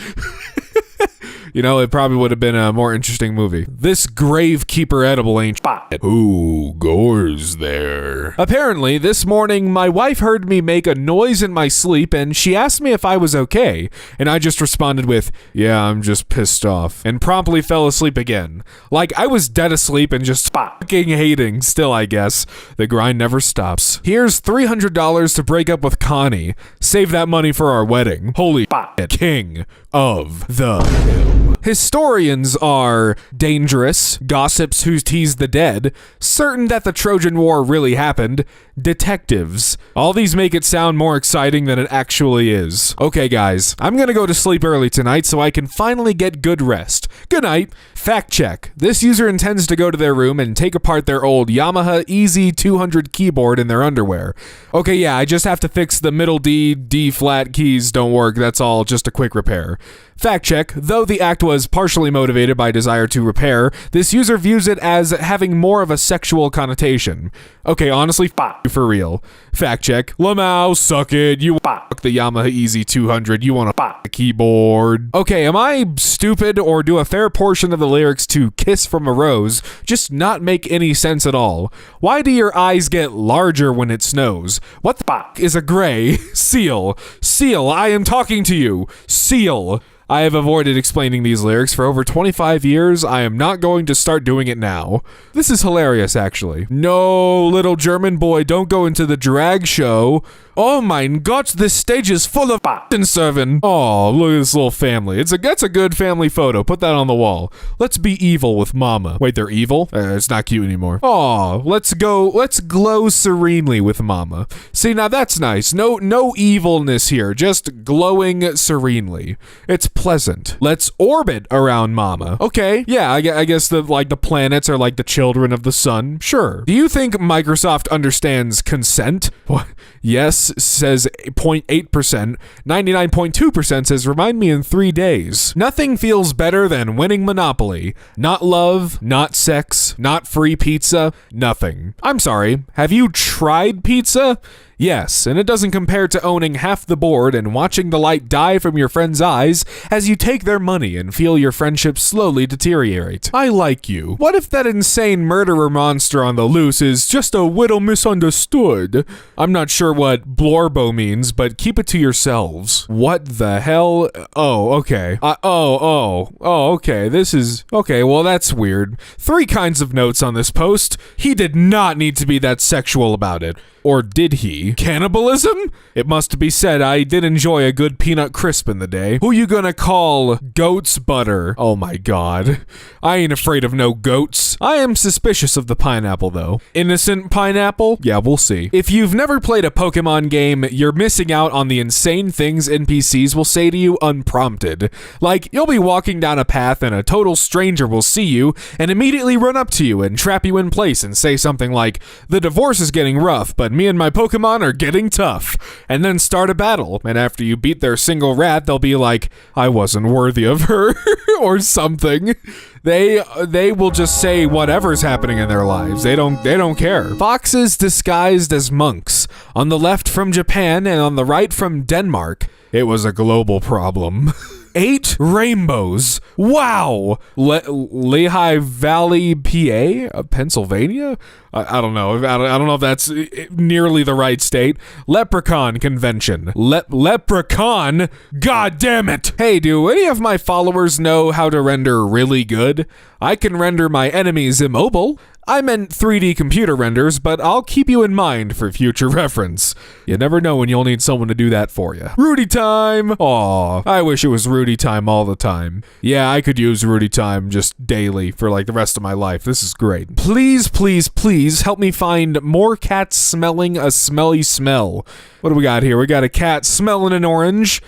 You know, it probably would have been a more interesting movie. This Gravekeeper edible ain't shit. Who goes there? Apparently, this morning, my wife heard me make a noise in my sleep and she asked me if I was okay. And I just responded with, yeah, I'm just pissed off. And promptly fell asleep again. Like I was dead asleep and just fucking hating still, I guess. The grind never stops. Here's $300 to break up with Connie. Save that money for our wedding. Holy shit. King of the Hill. Historians are dangerous, gossips who tease the dead, certain that the Trojan War really happened, detectives. All these make it sound more exciting than it actually is. Okay, guys, I'm gonna go to sleep early tonight so I can finally get good rest. Good night. Fact check. This user intends to go to their room and take apart their old Yamaha EZ200 keyboard in their underwear. Okay, yeah, I just have to fix the middle D flat keys don't work. That's all, just a quick repair. Fact check. Though the act was partially motivated by desire to repair, this user views it as having more of a sexual connotation. Okay, honestly, you for real. Fact check. Lamau, suck it. You fuck the Yamaha EZ200. You want to fuck the keyboard. Okay, am I stupid or do a fair portion of the lyrics to Kiss from a Rose just not make any sense at all? Why do your eyes get larger when it snows? What the fuck is a gray seal? Seal, I am talking to you. Seal. I have avoided explaining these lyrics for over 25 years. I am not going to start doing it now. This is hilarious, actually. No, little German boy, don't go into the drag show. Oh mein Gott, this stage is full of servant. Oh, look at this little family. That's a good family photo. Put that on the wall. Let's be evil with mama. Wait, they're evil? It's not cute anymore. Oh, let's glow serenely with mama. See, now that's nice. No evilness here. Just glowing serenely. It's pleasant. Let's orbit around mama. Okay, yeah, I guess the planets are like the children of the sun. Sure. Do you think Microsoft understands consent? What? Yes, says 0.8%. 99.2% says remind me in 3 days. Nothing feels better than winning Monopoly. Not love, not sex, not free pizza, nothing. I'm sorry, have you tried pizza? Yes, and it doesn't compare to owning half the board and watching the light die from your friend's eyes as you take their money and feel your friendship slowly deteriorate. I like you. What if that insane murderer monster on the loose is just a little misunderstood? I'm not sure what blorbo means, but keep it to yourselves. What the hell? Oh, okay. Okay. This is... Okay, well, that's weird. 3 kinds of notes on this post. He did not need to be that sexual about it. Or did he? Cannibalism? It must be said, I did enjoy a good peanut crisp in the day. Who you gonna call goat's butter? Oh my god. I ain't afraid of no goats. I am suspicious of the pineapple, though. Innocent pineapple? Yeah, we'll see. If you've never played a Pokemon game, you're missing out on the insane things NPCs will say to you unprompted. Like, you'll be walking down a path and a total stranger will see you and immediately run up to you and trap you in place and say something like, "The divorce is getting rough, but me and my Pokemon are getting tough," and then start a battle, and after you beat their single rat, they'll be like, "I wasn't worthy of her," or something. They will just say whatever's happening in their lives. They don't care. Foxes disguised as monks. On the left from Japan and on the right from Denmark. It was a global problem. 8 rainbows. Wow. Lehigh Valley, PA? Pennsylvania? I don't know. I don't know if that's nearly the right state. Leprechaun convention. Leprechaun? God damn it. Hey, do any of my followers know how to render really good? I can render my enemies immobile. I meant 3D computer renders, but I'll keep you in mind for future reference. You never know when you'll need someone to do that for you. Rudy time! Aw, I wish it was Rudy time all the time. Yeah, I could use Rudy time just daily for like the rest of my life. This is great. Please, please, please help me find more cats smelling a smelly smell. What do we got here? We got a cat smelling an orange.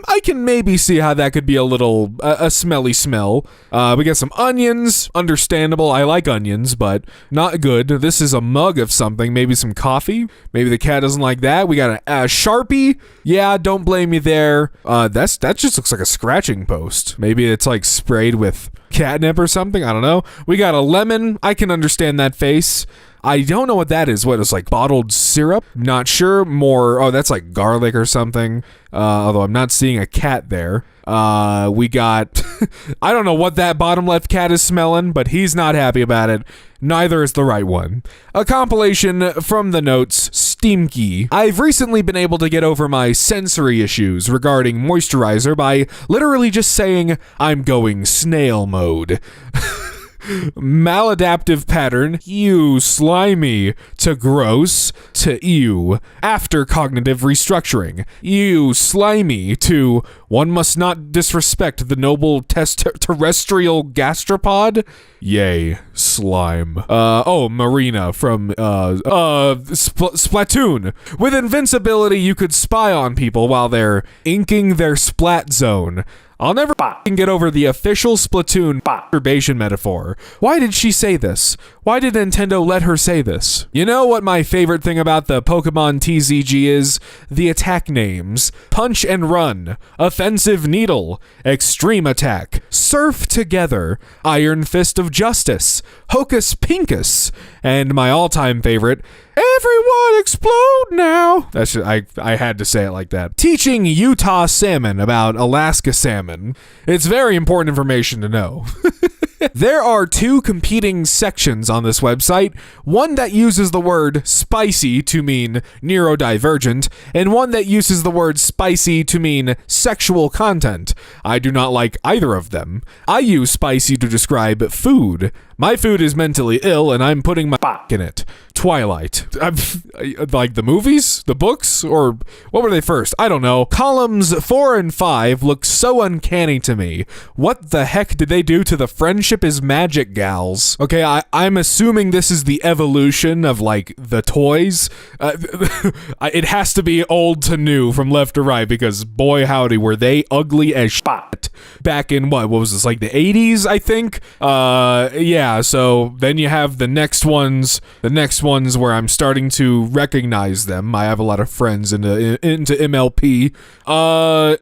I can maybe see how that could be a smelly smell. We got some onions. Understandable. I like onions, but not good. This is a mug of something. Maybe some coffee. Maybe the cat doesn't like that. We got a Sharpie. Yeah, don't blame me there. That just looks like a scratching post. Maybe it's like sprayed with catnip or something. I don't know. We got a lemon. I can understand that face. I don't know what that is. What is like bottled syrup? Not sure. More. Oh, that's like garlic or something. Although I'm not seeing a cat there. We got. I don't know what that bottom left cat is smelling, but he's not happy about it. Neither is the right one. A compilation from the notes. Steamkey. I've recently been able to get over my sensory issues regarding moisturizer by literally just saying I'm going snail mode. Maladaptive pattern, ew, slimy, to gross, to ew. After cognitive restructuring, ew, slimy, to one must not disrespect the noble terrestrial gastropod. Yay, slime. Marina from, Splatoon. With invincibility, you could spy on people while they're inking their splat zone. I'll never get over the official Splatoon masturbation metaphor. Why did she say this? Why did Nintendo let her say this? You know what my favorite thing about the Pokemon TCG is? The attack names. Punch and Run, Offensive Needle, Extreme Attack, Surf Together, Iron Fist of Justice, Hocus Pinkus, and my all-time favorite, Everyone explode now. That's just, I had to say it like that. Teaching Utah salmon about Alaska salmon. It's very important information to know. There are 2 competing sections on this website, one that uses the word spicy to mean neurodivergent, and one that uses the word spicy to mean sexual content. I do not like either of them. I use spicy to describe food. My food is mentally ill, and I'm putting my in it. Twilight. Like the movies? The books? Or what were they first? I don't know. Columns 4 and 5 look so uncanny to me. What the heck did they do to the Friendship is Magic gals? Okay, I'm assuming this is the evolution of, like, the toys. It has to be old to new from left to right, because boy howdy, were they ugly as shit back in, what was this, like the 80s, I think? Yeah, so then you have the next ones where I'm starting to recognize them. I have a lot of friends into MLP.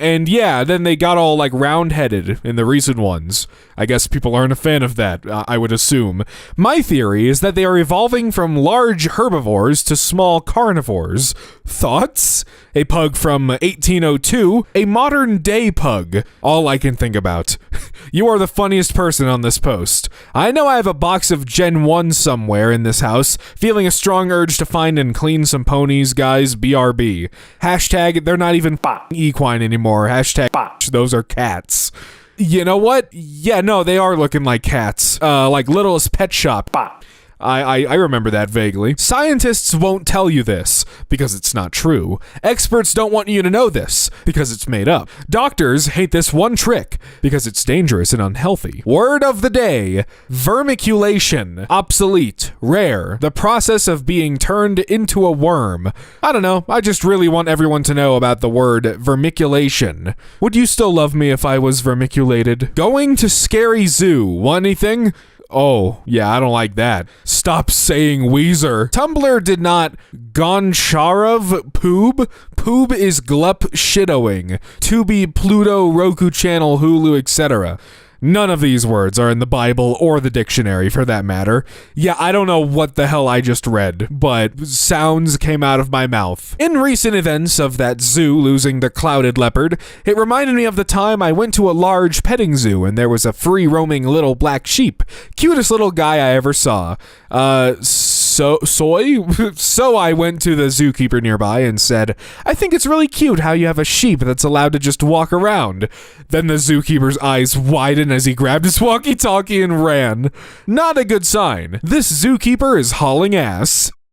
And yeah, then they got all like round-headed in the recent ones. I guess people aren't a fan of that, I would assume. My theory is that they are evolving from large herbivores to small carnivores. Thoughts? A pug from 1802, a modern-day pug. All I can think about. You are the funniest person on this post. I know I have a box of Gen 1 somewhere in this house, feeling a strong urge to find and clean some ponies, guys, BRB. Hashtag, they're not even equine anymore. Hashtag, those are cats. You know what? Yeah, no, they are looking like cats. Like Littlest Pet Shop. I remember that vaguely. Scientists won't tell you this, because it's not true. Experts don't want you to know this, because it's made up. Doctors hate this one trick, because it's dangerous and unhealthy. Word of the day: vermiculation. Obsolete. Rare. The process of being turned into a worm. I don't know, I just really want everyone to know about the word vermiculation. Would you still love me if I was vermiculated? Going to scary zoo. Want anything? Oh, yeah, I don't like that. Stop saying Weezer. Tumblr did not Goncharov Poob. Poob is glup shittoing. Tubi, Pluto, Roku channel, Hulu, etc. None of these words are in the Bible or the dictionary, for that matter. Yeah, I don't know what the hell I just read, but sounds came out of my mouth. In recent events of that zoo losing the clouded leopard, it reminded me of the time I went to a large petting zoo and there was a free-roaming little black sheep. Cutest little guy I ever saw. So I went to the zookeeper nearby and said, I think it's really cute how you have a sheep that's allowed to just walk around. Then the zookeeper's eyes widened as he grabbed his walkie-talkie and ran. Not a good sign. This zookeeper is hauling ass.